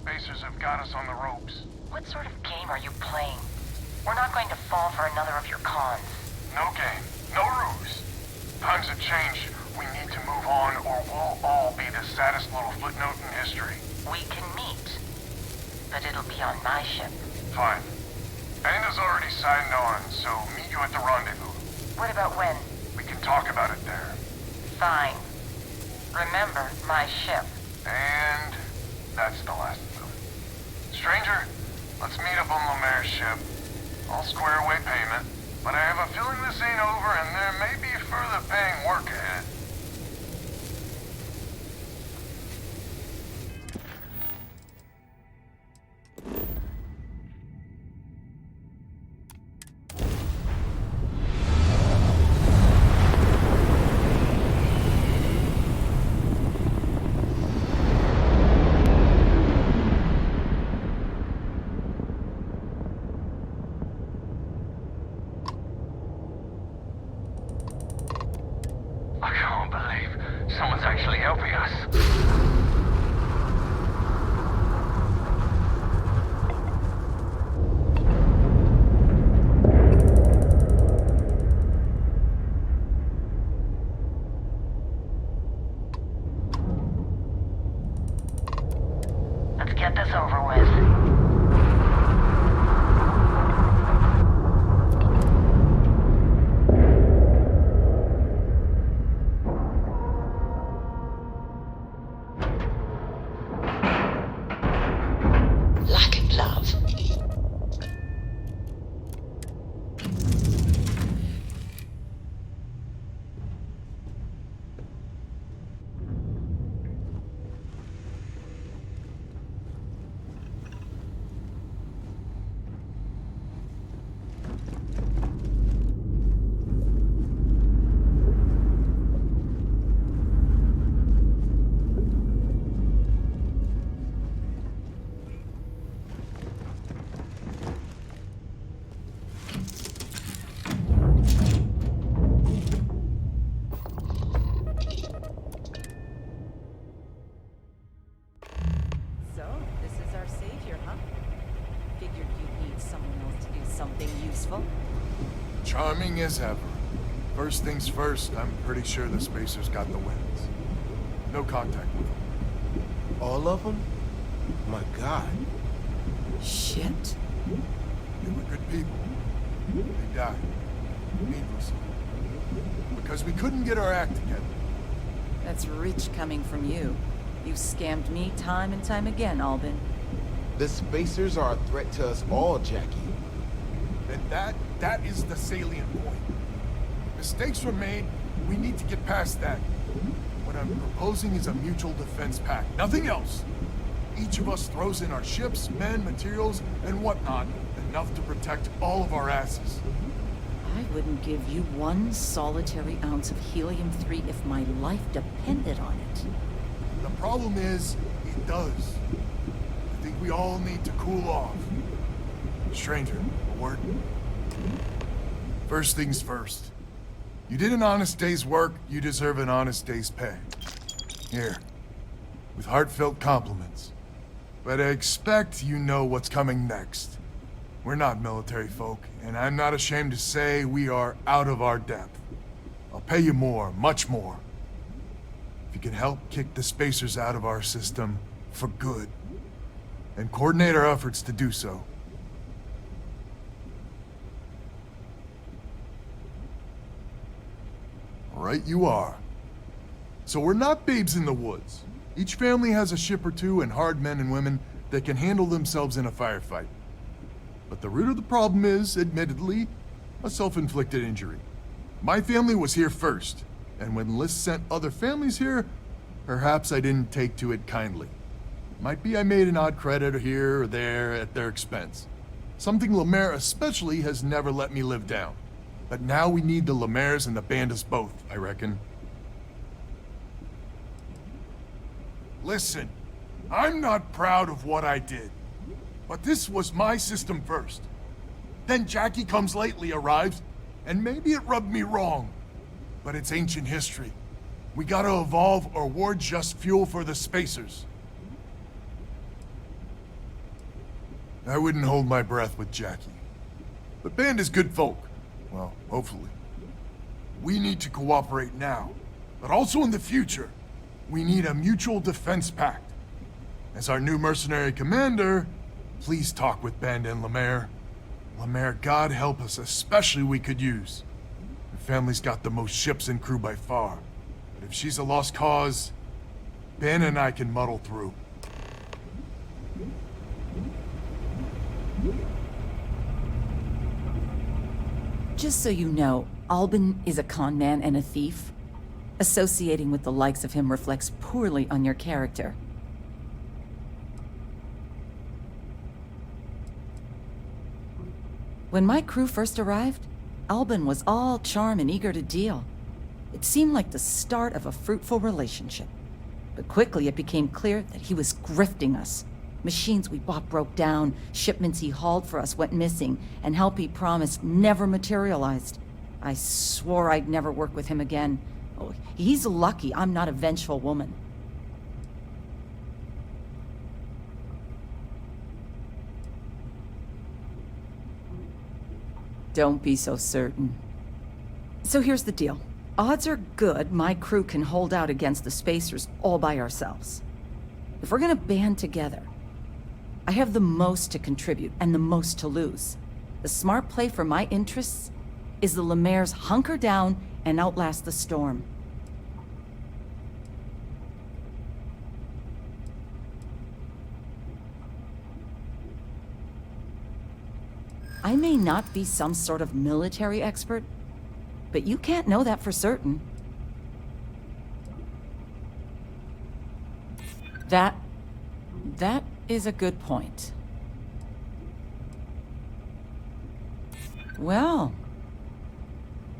spacers have got us on the ropes. What sort of game are you playing? We're not going to fall for another of your cons. No game, no ruse. Times have changed. We need to move on, or we'll all be the saddest little footnote in history. We can meet, but it'll be on my ship. Fine. Banda's already signed on, so meet you at the rendezvous. What about when? We can talk about it there. Fine. Remember, my ship. And that's the last of them. Stranger, let's meet up on Lemaire's ship. I'll square away payment, but I have a feeling this ain't over and there may be further paying work ahead. I can't believe someone's actually helping us. Let's get this over with. Lack of love. So, this is our savior, huh? Figured you'd need someone else to do something useful. Charming as ever. First things first, I'm pretty sure the Spacers got the wins. No contact with them. All of them? My God. Shit. They were good people. They died. Needlessly. Because we couldn't get our act together. That's rich coming from you. You've scammed me time and time again, Albin. The Spacers are a threat to us all, Jackie. And that is the salient point. Mistakes were made. We need to get past that. What I'm proposing is a mutual defense pact. Nothing else. Each of us throws in our ships, men, materials, and whatnot, enough to protect all of our asses. I wouldn't give you one solitary ounce of helium-3 if my life depended on it. The problem is, it does. I think we all need to cool off. Stranger, a word? First things first. You did an honest day's work, you deserve an honest day's pay. Here, with heartfelt compliments. But I expect you know what's coming next. We're not military folk, and I'm not ashamed to say we are out of our depth. I'll pay you more, much more. If you can help kick the Spacers out of our system for good, and coordinate our efforts to do so. Right you are. So we're not babes in the woods. Each family has a ship or two and hard men and women that can handle themselves in a firefight. But the root of the problem is, admittedly, a self-inflicted injury. My family was here first, and when Liz sent other families here, perhaps I didn't take to it kindly. Might be I made an odd credit here or there at their expense. Something Lemaire especially has never let me live down. But now we need the Lemaires and the Bandas both, I reckon. Listen, I'm not proud of what I did, but this was my system first. Then Jackie Comes Lately arrives, and maybe it rubbed me wrong, but it's ancient history. We gotta evolve or we're just fuel for the Spacers. I wouldn't hold my breath with Jackie. But Band is good folk. Well, hopefully. We need to cooperate now, but also in the future. We need a mutual defense pact. As our new mercenary commander, please talk with Band and Lemaire. Lemaire, God help us, especially we could use. Her family's got the most ships and crew by far. But if she's a lost cause, Ben and I can muddle through. Just so you know, Albin is a con man and a thief. Associating with the likes of him reflects poorly on your character. When my crew first arrived, Albin was all charm and eager to deal. It seemed like the start of a fruitful relationship. But quickly it became clear that he was grifting us. Machines we bought broke down, shipments he hauled for us went missing, and help he promised never materialized. I swore I'd never work with him again. Oh, he's lucky I'm not a vengeful woman. Don't be so certain. So here's the deal. Odds are good my crew can hold out against the Spacers all by ourselves. If we're gonna band together, I have the most to contribute and the most to lose. The smart play for my interests is the Lemaire's hunker down and outlast the storm. I may not be some sort of military expert, but you can't know that for certain. That is a good point. Well,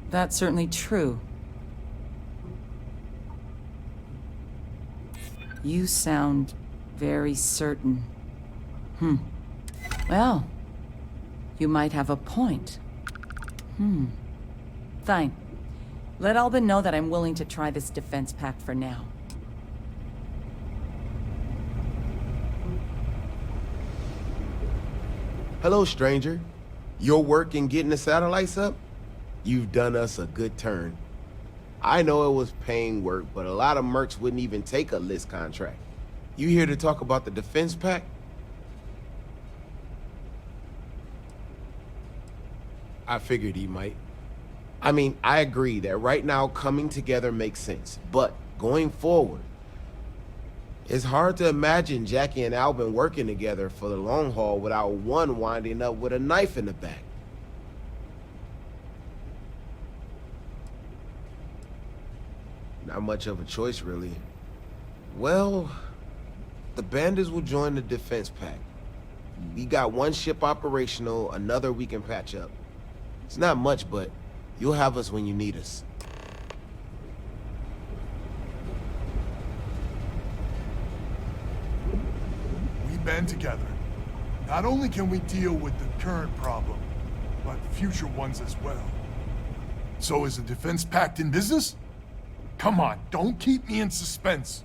that's certainly true. You sound very certain. Well, you might have a point. Fine. Let Albin know that I'm willing to try this defense pact for now. Hello, stranger. Your work in getting the satellites up? You've done us a good turn. I know it was paying work, but a lot of mercs wouldn't even take a list contract. You here to talk about the defense pact? I figured he might. I mean, I agree that right now coming together makes sense, but going forward, it's hard to imagine Jackie and Albin working together for the long haul without one winding up with a knife in the back. Not much of a choice, really. Well, the bandits will join the defense pact. We got one ship operational, another we can patch up. It's not much, but you'll have us when you need us. We band together. Not only can we deal with the current problem, but future ones as well. So is the defense pact in business? Come on, don't keep me in suspense.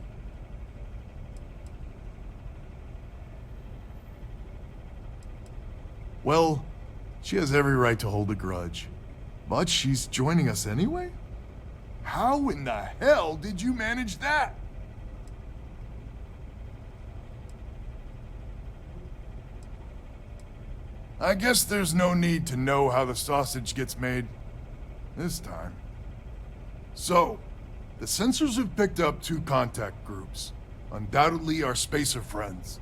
Well, she has every right to hold a grudge. But she's joining us anyway? How in the hell did you manage that? I guess there's no need to know how the sausage gets made. This time. So, the sensors have picked up 2 contact groups. Undoubtedly our spacer friends.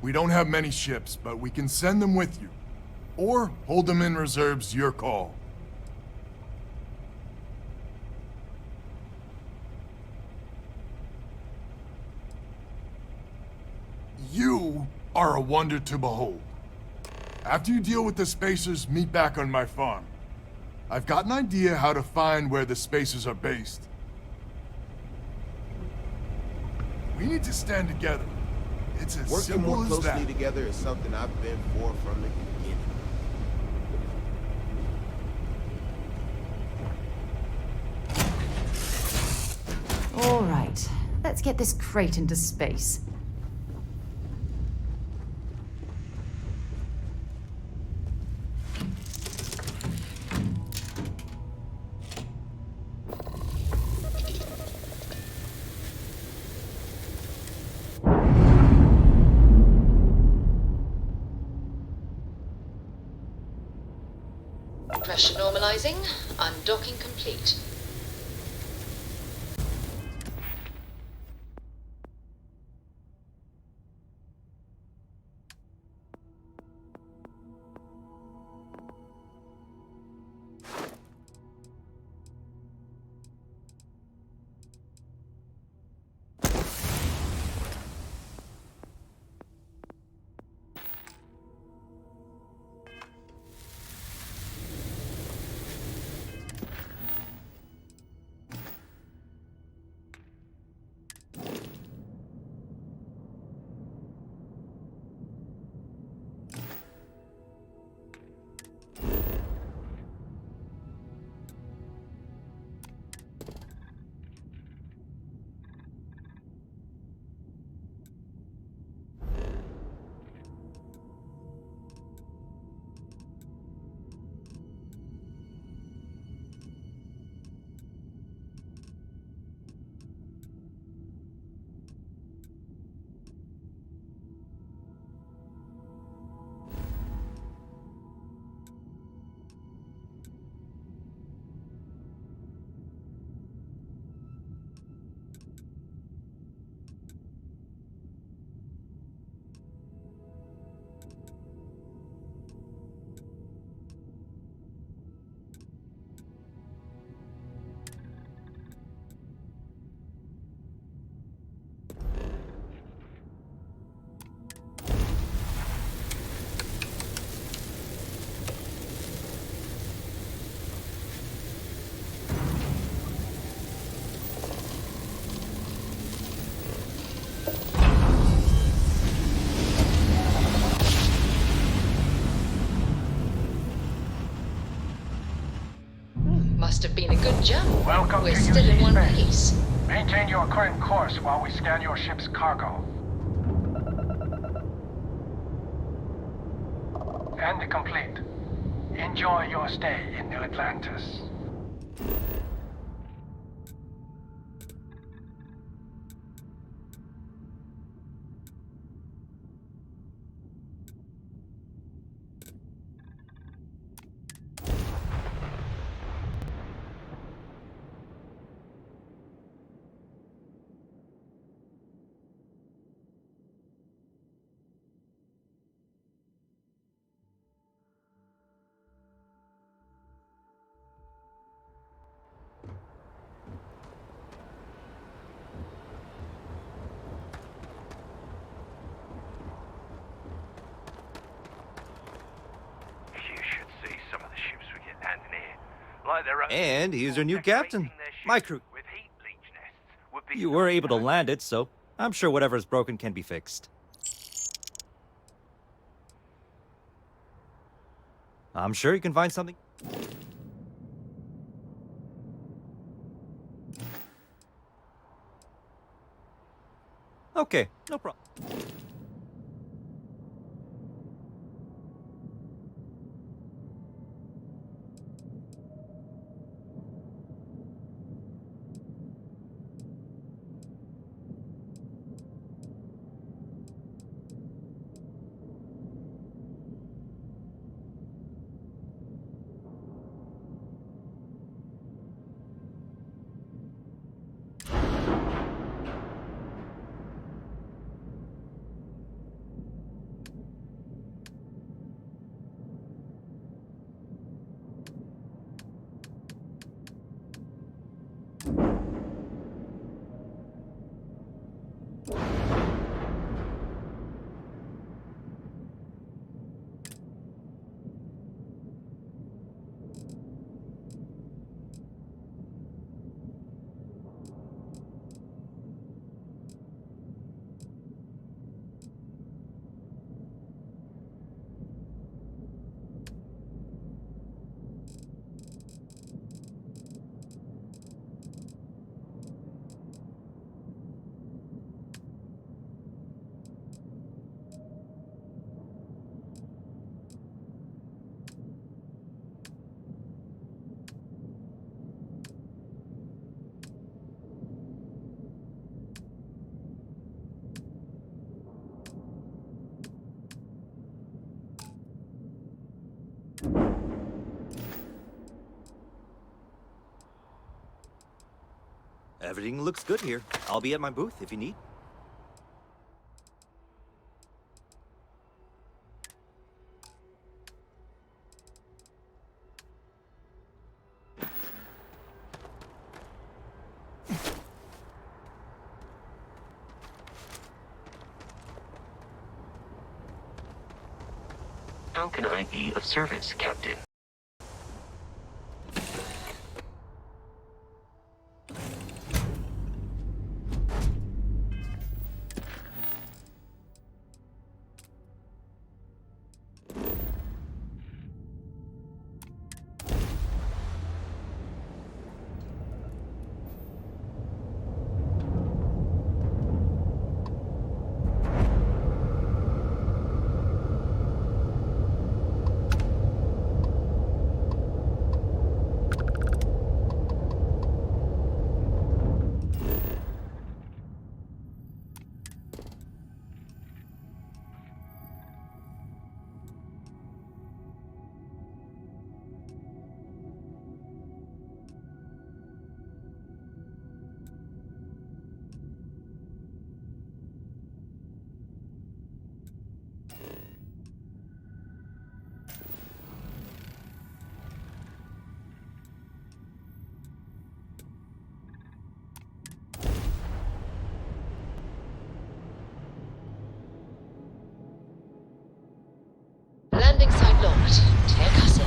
We don't have many ships, but we can send them with you. Or hold them in reserves, your call. You are a wonder to behold. After you deal with the Spacers, meet back on my farm. I've got an idea how to find where the Spacers are based. We need to stand together. It's as Working simple more as closely that. together is something I've been for from the beginning. All right, let's get this crate into space. Initializing. Undocking complete. Must have been a good jump. Welcome We're to still in one UC piece. space. Maintain your current course while we scan your ship's cargo. And complete. Enjoy your stay in New Atlantis. And he's our new captain. My crew. You were able to land it, so I'm sure whatever's broken can be fixed. I'm sure you can find something. Okay, no problem. Everything looks good here. I'll be at my booth if you need. How can I be of service, Captain? Landing site locked. Take us in.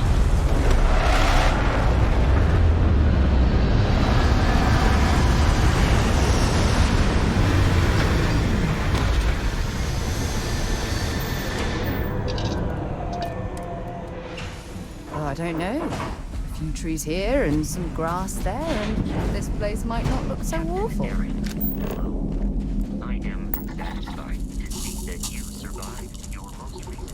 Oh, I don't know. A few trees here and some grass there, and this place might not look so awful. I am satisfied to see that you survived your most recent.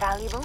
Valuable?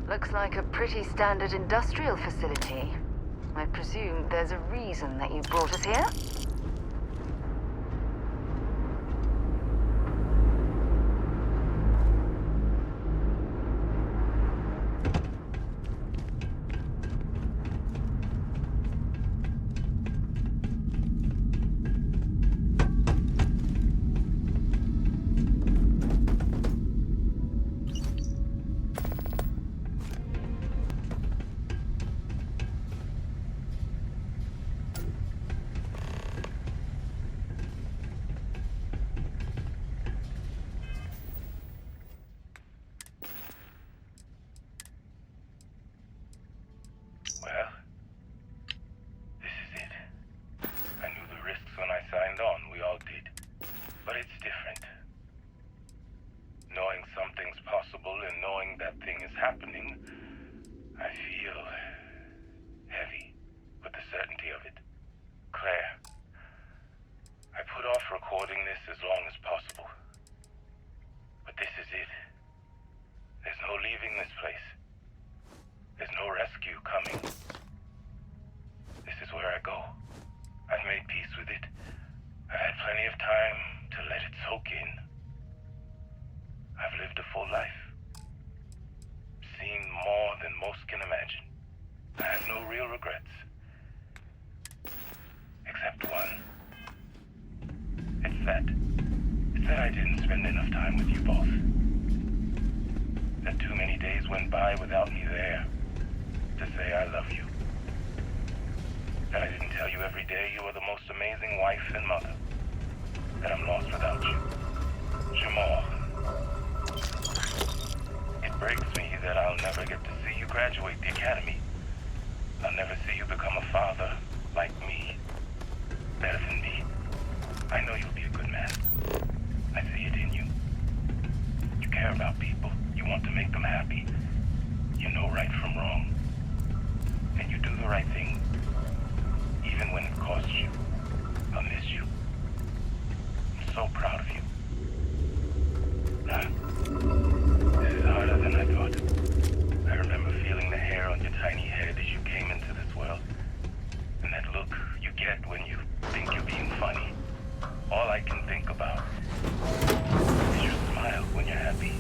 Looks like a pretty standard industrial facility. I presume there's a reason that you brought us here? Well, this is it. I knew the risks when I signed on, we all did. But it's different. Knowing something's possible and knowing that thing is happening, I feel heavy with the certainty of it. Claire, I put off recording this as long as possible. But this is it. There's no leaving this place. There's no rescue coming. This is where I go. I've made peace with it. I've had plenty of time to let it soak in. I've lived a full life. Seen more than most can imagine. I have no real regrets. Except one. It's that I didn't spend enough time with you both. That too many days went by without me there to say I love you. That I didn't tell you every day you are the most amazing wife and mother. That I'm lost without you. Jamal. It breaks me that I'll never get to see you graduate the academy. I'll never see you become a father like me. Better than me. I know you'll be a good man. I see it in you. You care about people. You want to make them happy. You know right from wrong. And you do the right thing. Even when it costs you. I'll miss you. I'm so proud of you. This is harder than I thought. I remember feeling the hair on your tiny head as you came into this world. And that look you get when you think you're being funny. All I can think about is your smile when you're happy.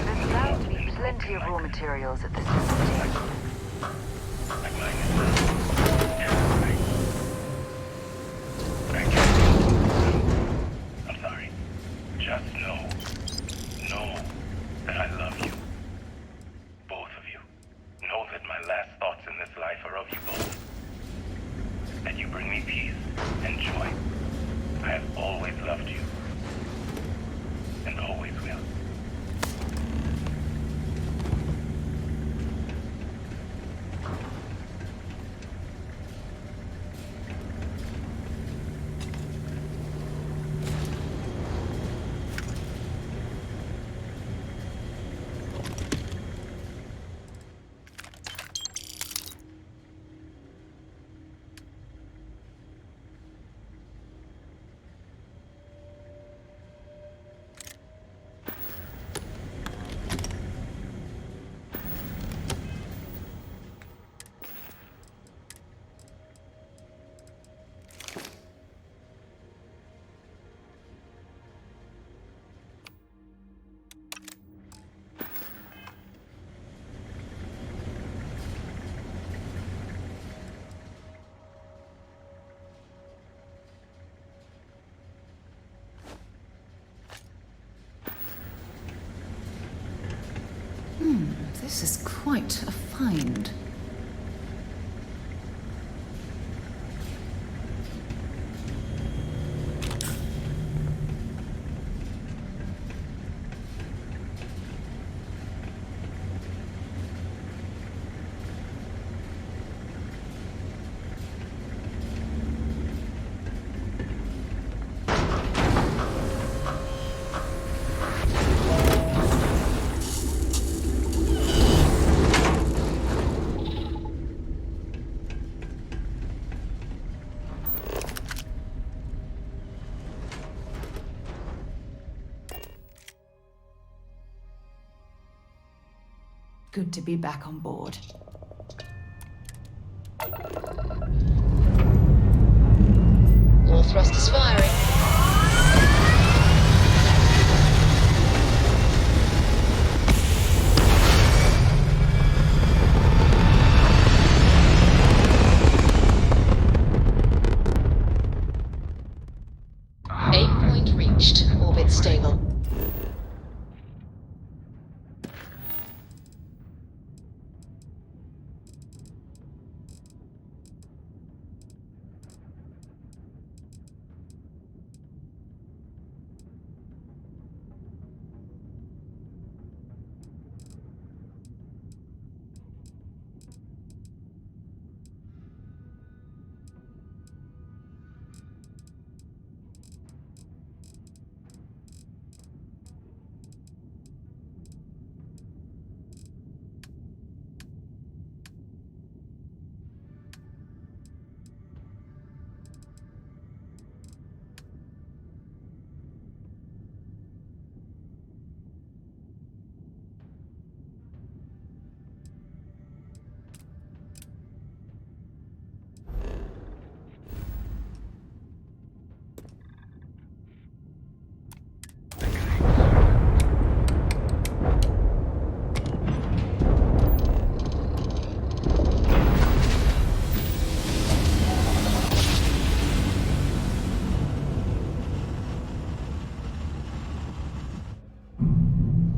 There's bound to be plenty of raw materials at this facility. Like mine is I can't. I'm sorry. Just know that I love you. Both of you. Know that my last thoughts in this life are of you both. That you bring me peace and joy. I have always loved you. And always will. This is quite a find. Good to be back on board. All thrusters firing. Aim point reached. Orbit stable.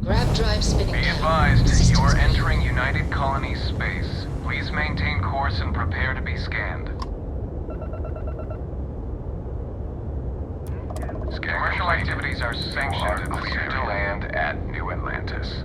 Grab drive spinning. Be advised, you are entering United Colony space. Please maintain course and prepare to be scanned. Commercial activities are sanctioned. Clear to land at New Atlantis.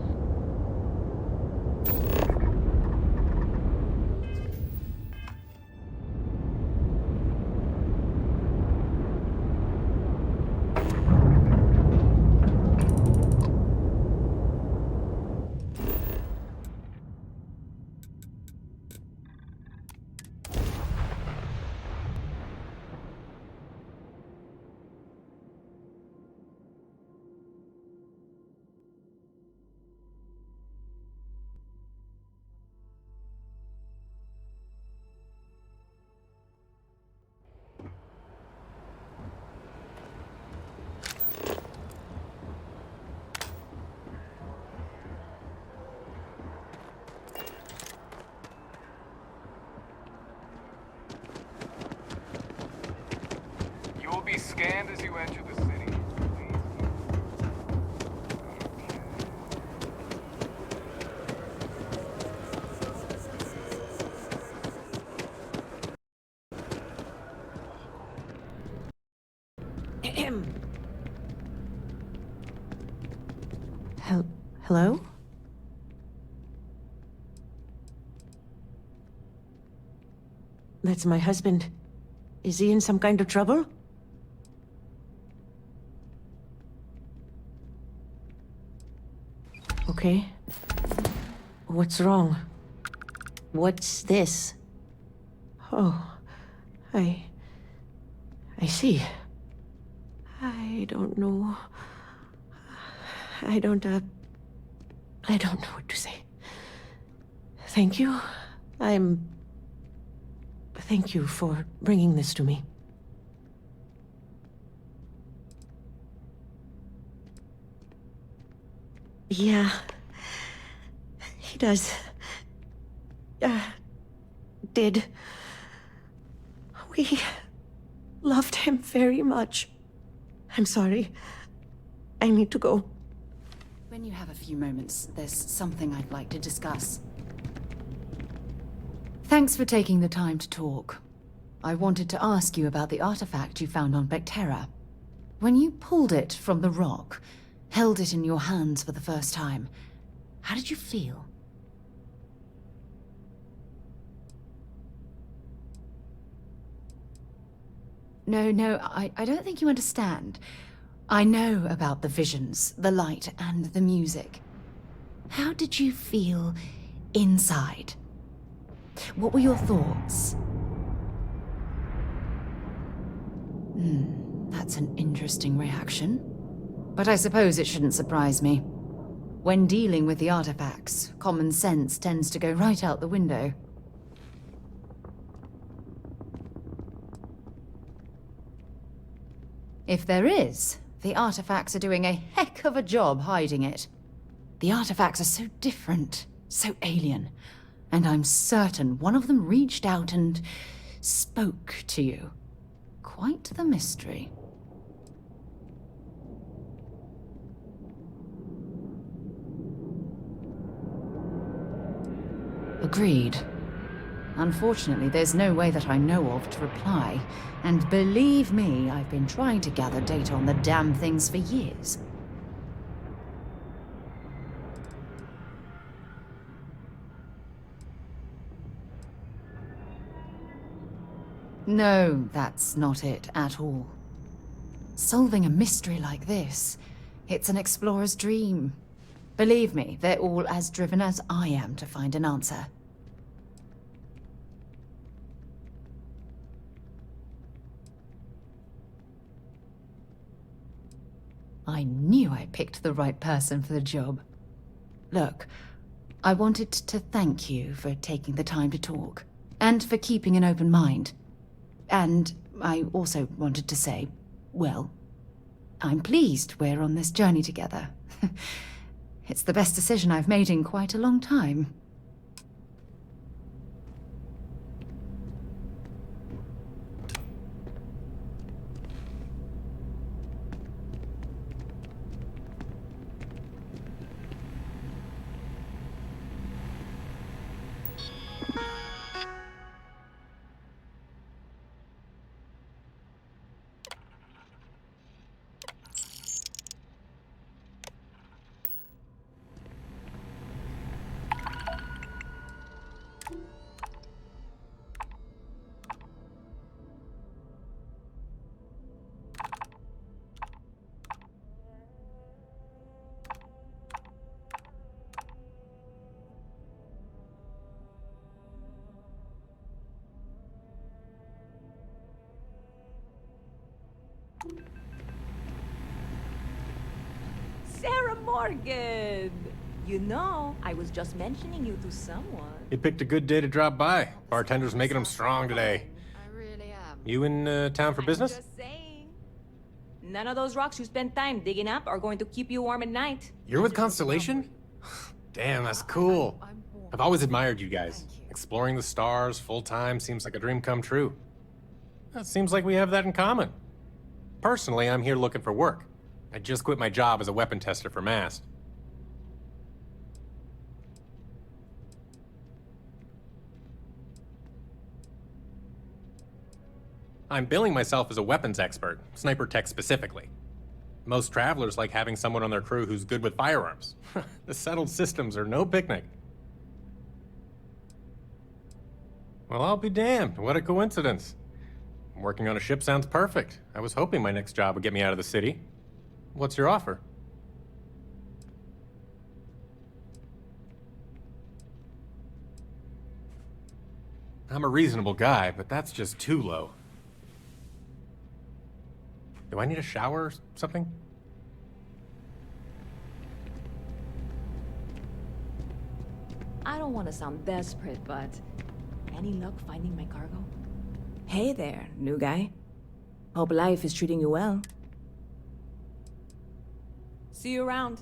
You will be scanned as you enter the city. Hello? That's my husband. Is he in some kind of trouble? Okay. What's wrong? What's this? Oh, I see. I don't know. I don't know what to say. Thank you. Thank you for bringing this to me. Yeah, he does. Did. We loved him very much. I'm sorry. I need to go. When you have a few moments, there's something I'd like to discuss. Thanks for taking the time to talk. I wanted to ask you about the artifact you found on Bactera. When you pulled it from the rock, held it in your hands for the first time, how did you feel? No, I don't think you understand. I know about the visions, the light, and the music. How did you feel inside? What were your thoughts? That's an interesting reaction. But I suppose it shouldn't surprise me. When dealing with the artifacts, common sense tends to go right out the window. If there is, the artifacts are doing a heck of a job hiding it. The artifacts are so different, so alien, and I'm certain one of them reached out and spoke to you. Quite the mystery. Agreed. Unfortunately, there's no way that I know of to reply, and believe me, I've been trying to gather data on the damn things for years. No, that's not it at all. Solving a mystery like this, it's an explorer's dream. Believe me, they're all as driven as I am to find an answer. I knew I picked the right person for the job. Look, I wanted to thank you for taking the time to talk, and for keeping an open mind. And I also wanted to say, well, I'm pleased we're on this journey together. It's the best decision I've made in quite a long time. Sarah Morgan! You know, I was just mentioning you to someone. You picked a good day to drop by. Bartender's making them strong today. I really am. You in town for business? Just saying. None of those rocks you spent time digging up are going to keep you warm at night. You're with Constellation? Damn, that's cool. I've always admired you guys. Exploring the stars full-time seems like a dream come true. It seems like we have that in common. Personally, I'm here looking for work. I just quit my job as a weapon tester for Mast. I'm billing myself as a weapons expert, sniper tech specifically. Most travelers like having someone on their crew who's good with firearms. The settled systems are no picnic. Well, I'll be damned. What a coincidence. Working on a ship sounds perfect. I was hoping my next job would get me out of the city. What's your offer? I'm a reasonable guy, but that's just too low. Do I need a shower or something? I don't want to sound desperate, but any luck finding my cargo? Hey there, new guy. Hope life is treating you well. See you around.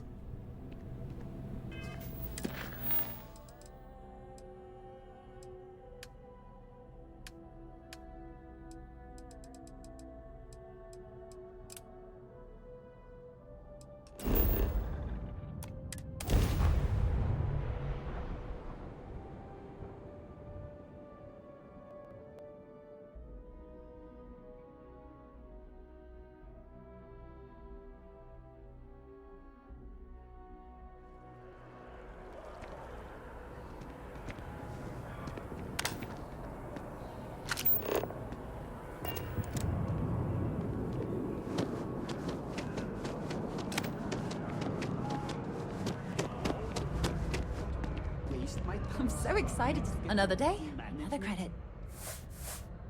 I'm so excited. Another day, another credit.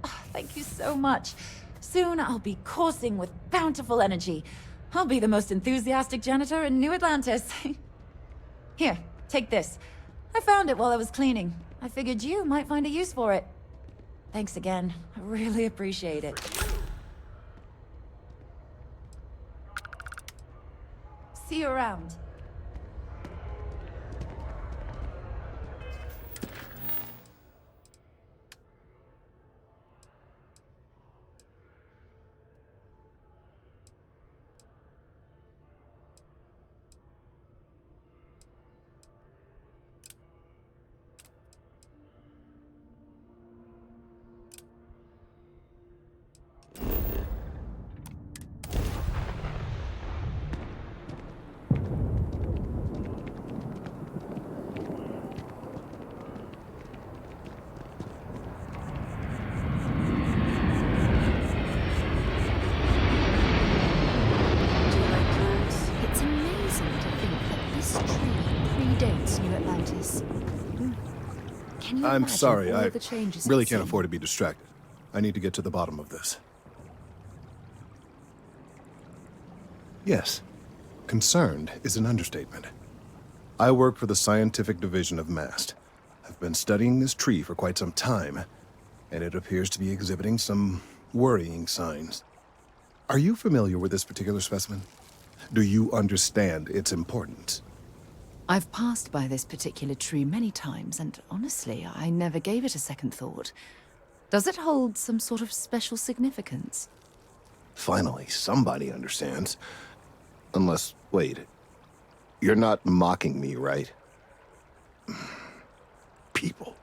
Oh, thank you so much. Soon I'll be coursing with bountiful energy. I'll be the most enthusiastic janitor in New Atlantis. Here, take this. I found it while I was cleaning. I figured you might find a use for it. Thanks again. I really appreciate it. See you around. It's amazing to think that this tree predates New Atlantis. Can you I'm imagine sorry, all I the changes really it's can't seen? afford to be distracted. I need to get to the bottom of this. Yes, concerned is an understatement. I work for the scientific division of MAST. I've been studying this tree for quite some time, and it appears to be exhibiting some worrying signs. Are you familiar with this particular specimen? Do you understand its importance? I've passed by this particular tree many times, and honestly, I never gave it a second thought. Does it hold some sort of special significance? Finally, somebody understands. Unless, wait, you're not mocking me, right? People.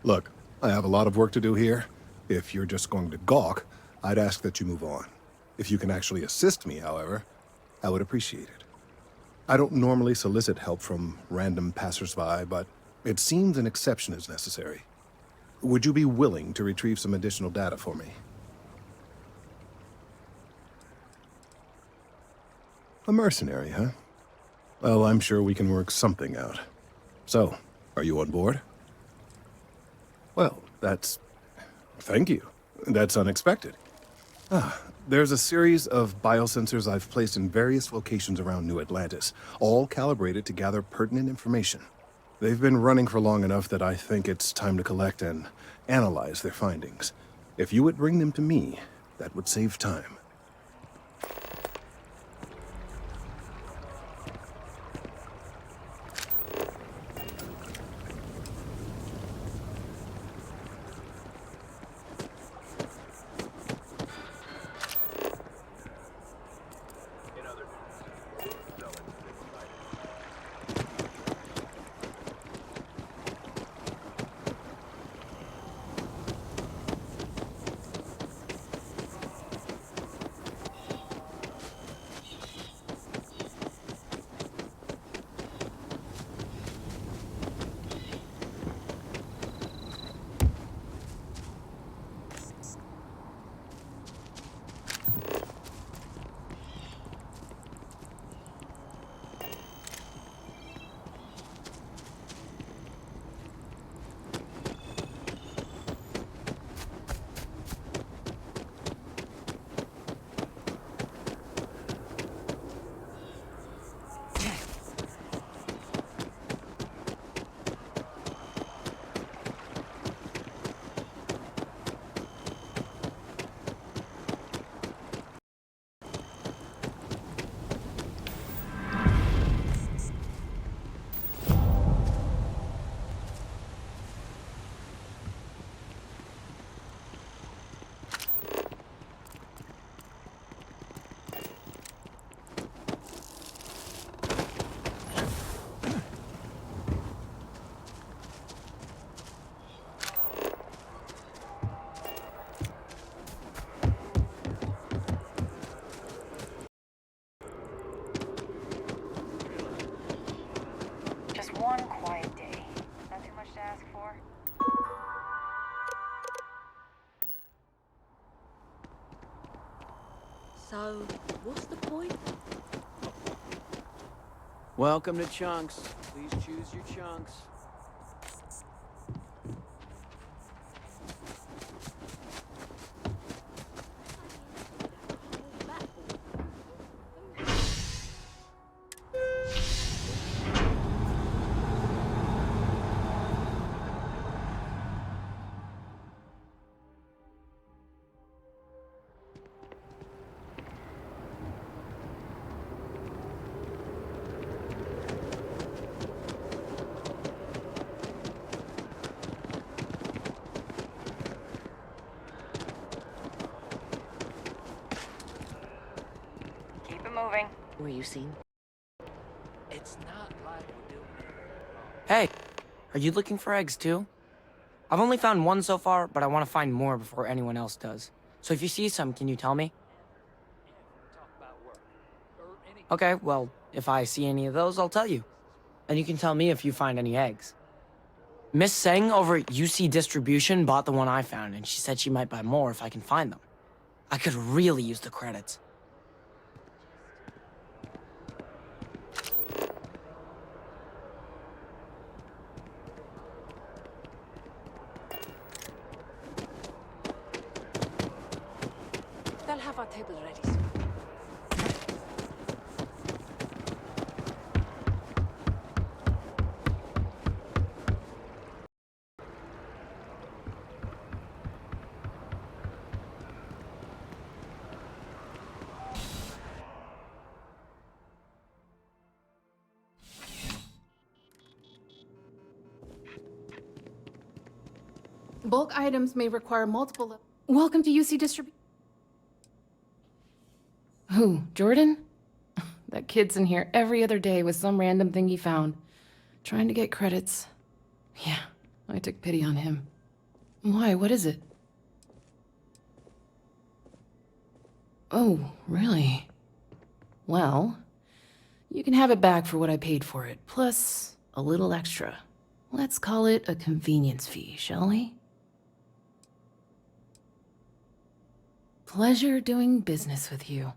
Look, I have a lot of work to do here. If you're just going to gawk, I'd ask that you move on. If you can actually assist me, however, I would appreciate it. I don't normally solicit help from random passersby, but it seems an exception is necessary. Would you be willing to retrieve some additional data for me? A mercenary, huh? Well, I'm sure we can work something out. So, are you on board? Well, thank you. That's unexpected. There's a series of biosensors I've placed in various locations around New Atlantis, all calibrated to gather pertinent information. They've been running for long enough that I think it's time to collect and analyze their findings. If you would bring them to me, that would save time. Just one quiet day. Not too much to ask for. So, what's the point? Welcome to Chunks. Please choose your chunks. Were you seen? It's not like we're doing it. Hey, are you looking for eggs too? I've only found one so far, but I want to find more before anyone else does. So if you see some, can you tell me? Okay, well, if I see any of those, I'll tell you. And you can tell me if you find any eggs. Miss Seng over at UC Distribution bought the one I found, and she said she might buy more if I can find them. I could really use the credits. They'll have our table ready soon. Bulk items may require multiple... Welcome to UC Distribution. Who, Jordan? That kid's in here every other day with some random thing he found. Trying to get credits. Yeah, I took pity on him. Why, what is it? Oh, really? Well, you can have it back for what I paid for it, plus a little extra. Let's call it a convenience fee, shall we? Pleasure doing business with you.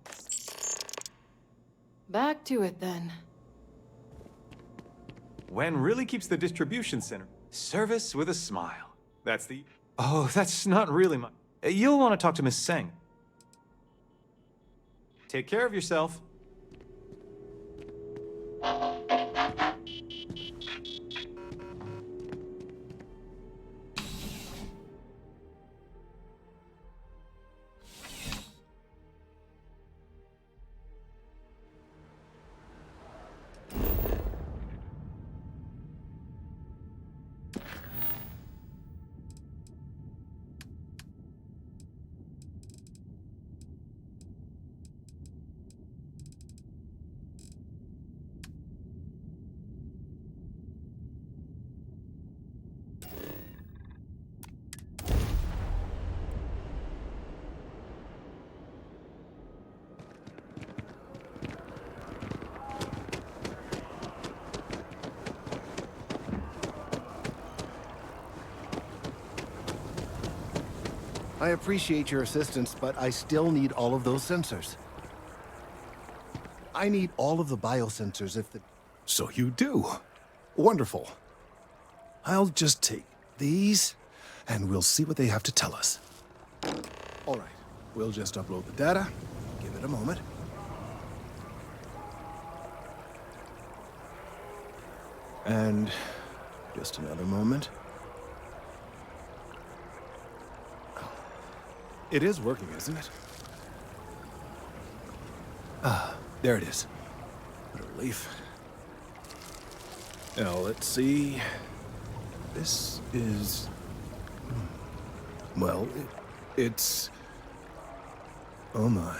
Back to it, then. Wen really keeps the distribution center. Service with a smile. That's the... Oh, that's not really my... You'll want to talk to Miss Seng. Take care of yourself. I appreciate your assistance, but I still need all of those sensors. I need all of the biosensors if the... So you do. Wonderful. I'll just take these, and we'll see what they have to tell us. All right, we'll just upload the data. Give it a moment. And just another moment. It is working, isn't it? Ah, there it is. What a relief. Now, let's see. This is... Well, it's... Oh my.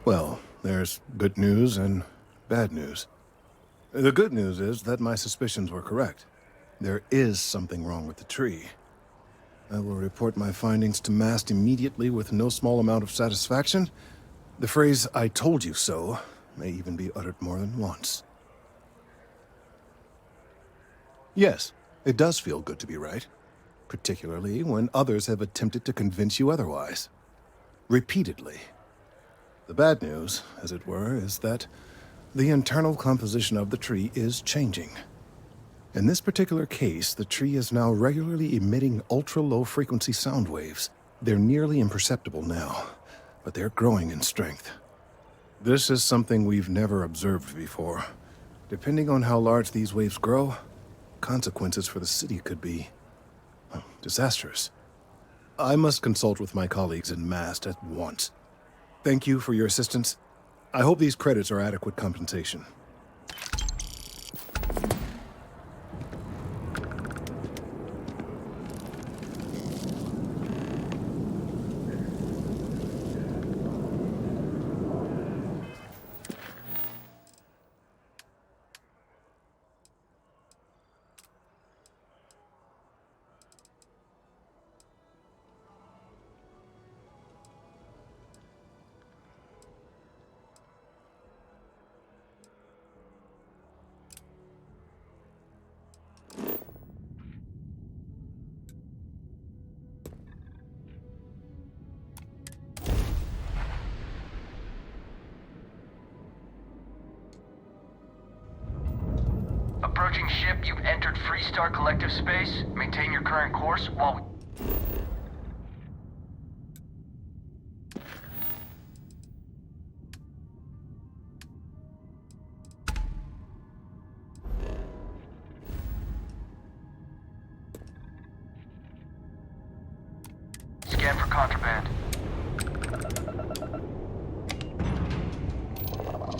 Well, there's good news and bad news. The good news is that my suspicions were correct. There is something wrong with the tree. I will report my findings to MAST immediately with no small amount of satisfaction. The phrase, "I told you so," may even be uttered more than once. Yes, it does feel good to be right, particularly when others have attempted to convince you otherwise. Repeatedly. The bad news, as it were, is that the internal composition of the tree is changing. In this particular case, the tree is now regularly emitting ultra-low frequency sound waves. They're nearly imperceptible now, but they're growing in strength. This is something we've never observed before. Depending on how large these waves grow, consequences for the city could be disastrous. I must consult with my colleagues in MAST at once. Thank you for your assistance. I hope these credits are adequate compensation. Approaching ship, you've entered Freestar Collective space. Maintain your current course while we... Scan for contraband.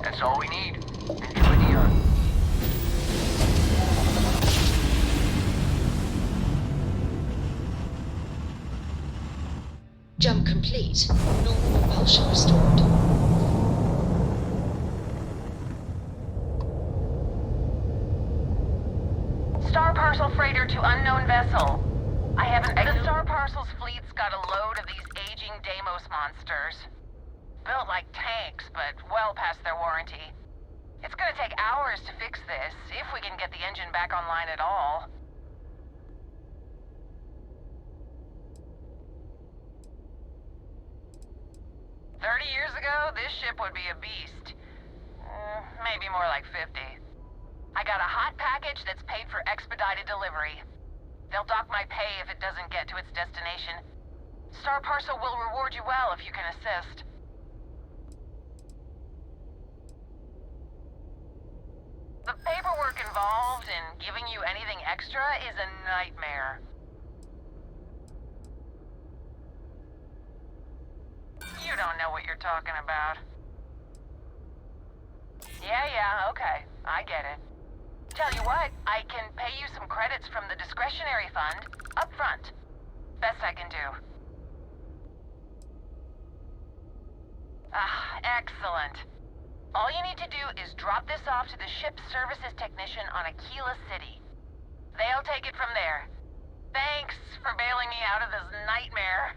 That's all we need. Enjoy the yacht. Jump complete. Normal propulsion restored. Star Parcel freighter to unknown vessel. I haven't... The Star Parcel's fleet's got a load of these aging Deimos monsters. Built like tanks, but well past their warranty. It's gonna take hours to fix this, if we can get the engine back online at all. $30 years ago, this ship would be a beast. Maybe more like 50. I got a hot package that's paid for expedited delivery. They'll dock my pay if it doesn't get to its destination. Star Parcel will reward you well if you can assist. The paperwork involved in giving you anything extra is a nightmare. You don't know what you're talking about. Yeah, okay. I get it. Tell you what, I can pay you some credits from the discretionary fund up front. Best I can do. Excellent. All you need to do is drop this off to the ship's services technician on Aquila City. They'll take it from there. Thanks for bailing me out of this nightmare.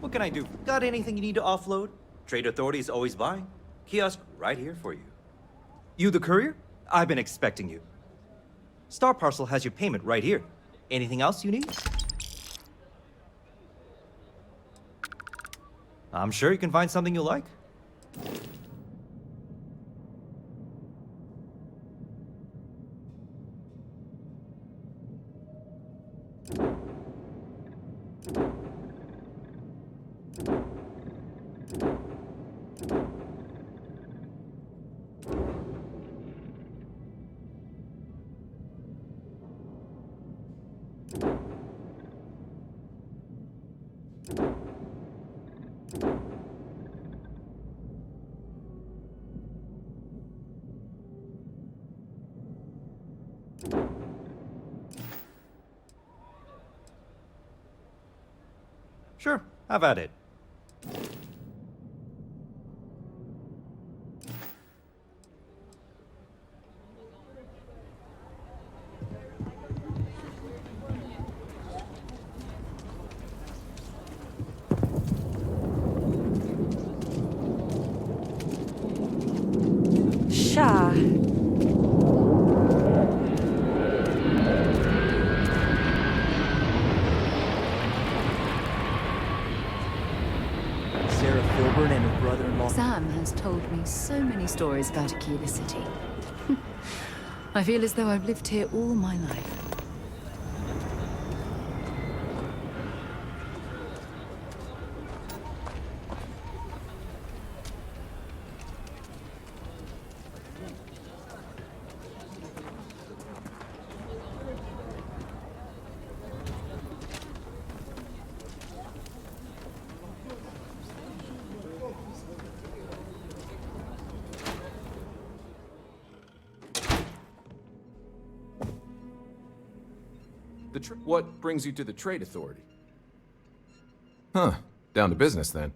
What can I do? Got anything you need to offload? Trade Authority's always buying. Kiosk right here for you. You the courier? I've been expecting you. Star Parcel has your payment right here. Anything else you need? I'm sure you can find something you like. Sure, have at it. Sha. Sarah Filburn and her brother-in-law. Sam has told me so many stories about Aquila City. I feel as though I've lived here all my life. What brings you to the Trade Authority? Huh. Down to business, then.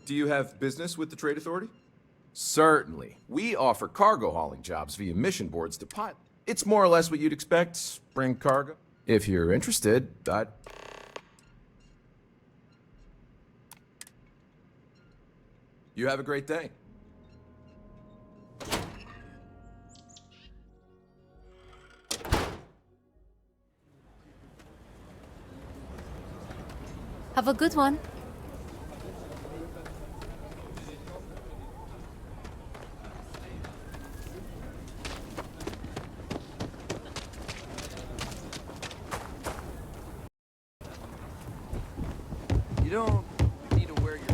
Do you have business with the Trade Authority? Certainly. We offer cargo hauling jobs via mission boards to pilot. It's more or less what you'd expect, spring cargo. If you're interested, You have a great day. Have a good one. You don't need to wear your...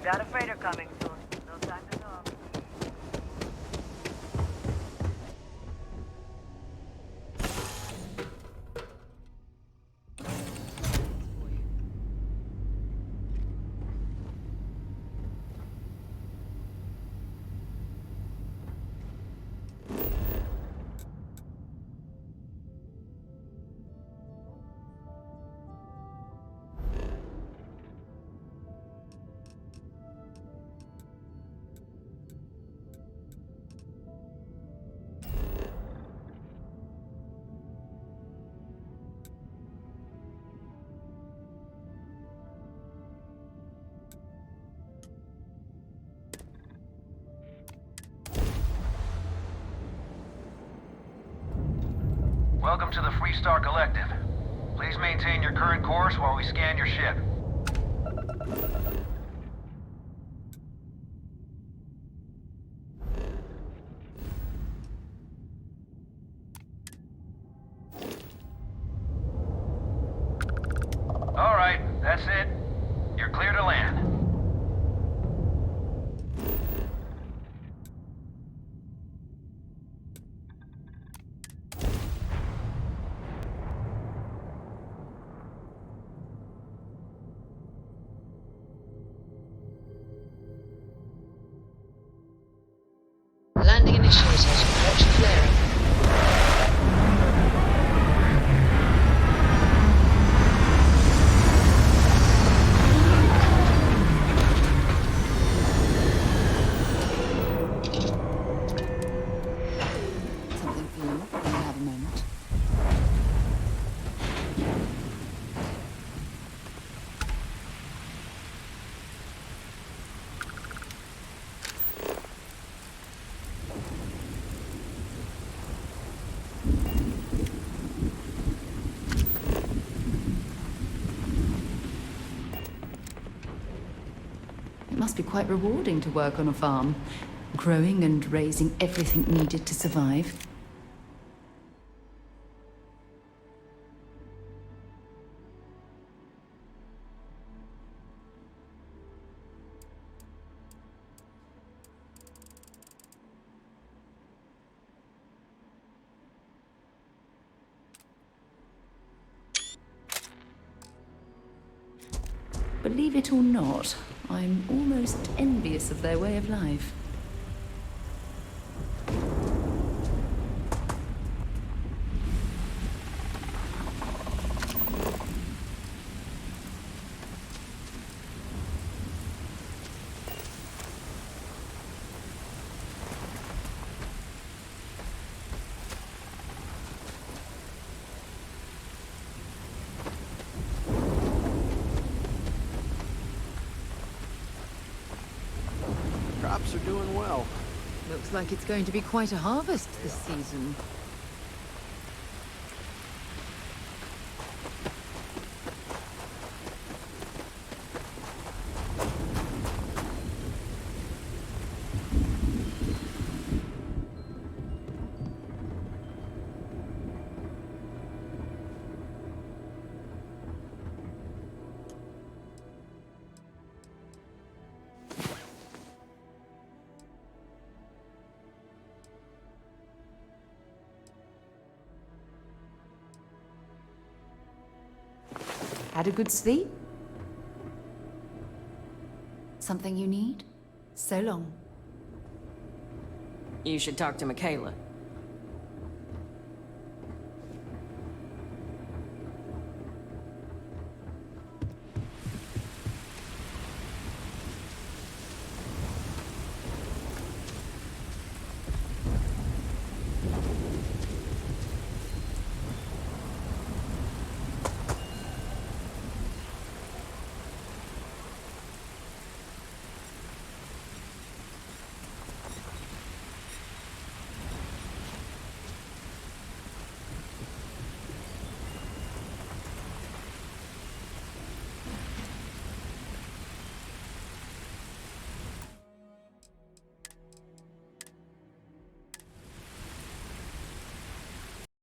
Got a freighter coming soon. No time to talk. Welcome to the Freestar Collective. Please maintain your current course while we scan your ship. All right, that's it. You're clear to land. must be quite rewarding to work on a farm, growing and raising everything needed to survive. Believe it or not, I'm almost envious of their way of life. Crops are doing well. Looks like it's going to be quite a harvest this season. Had a good sleep? Something you need? So long. You should talk to Michaela.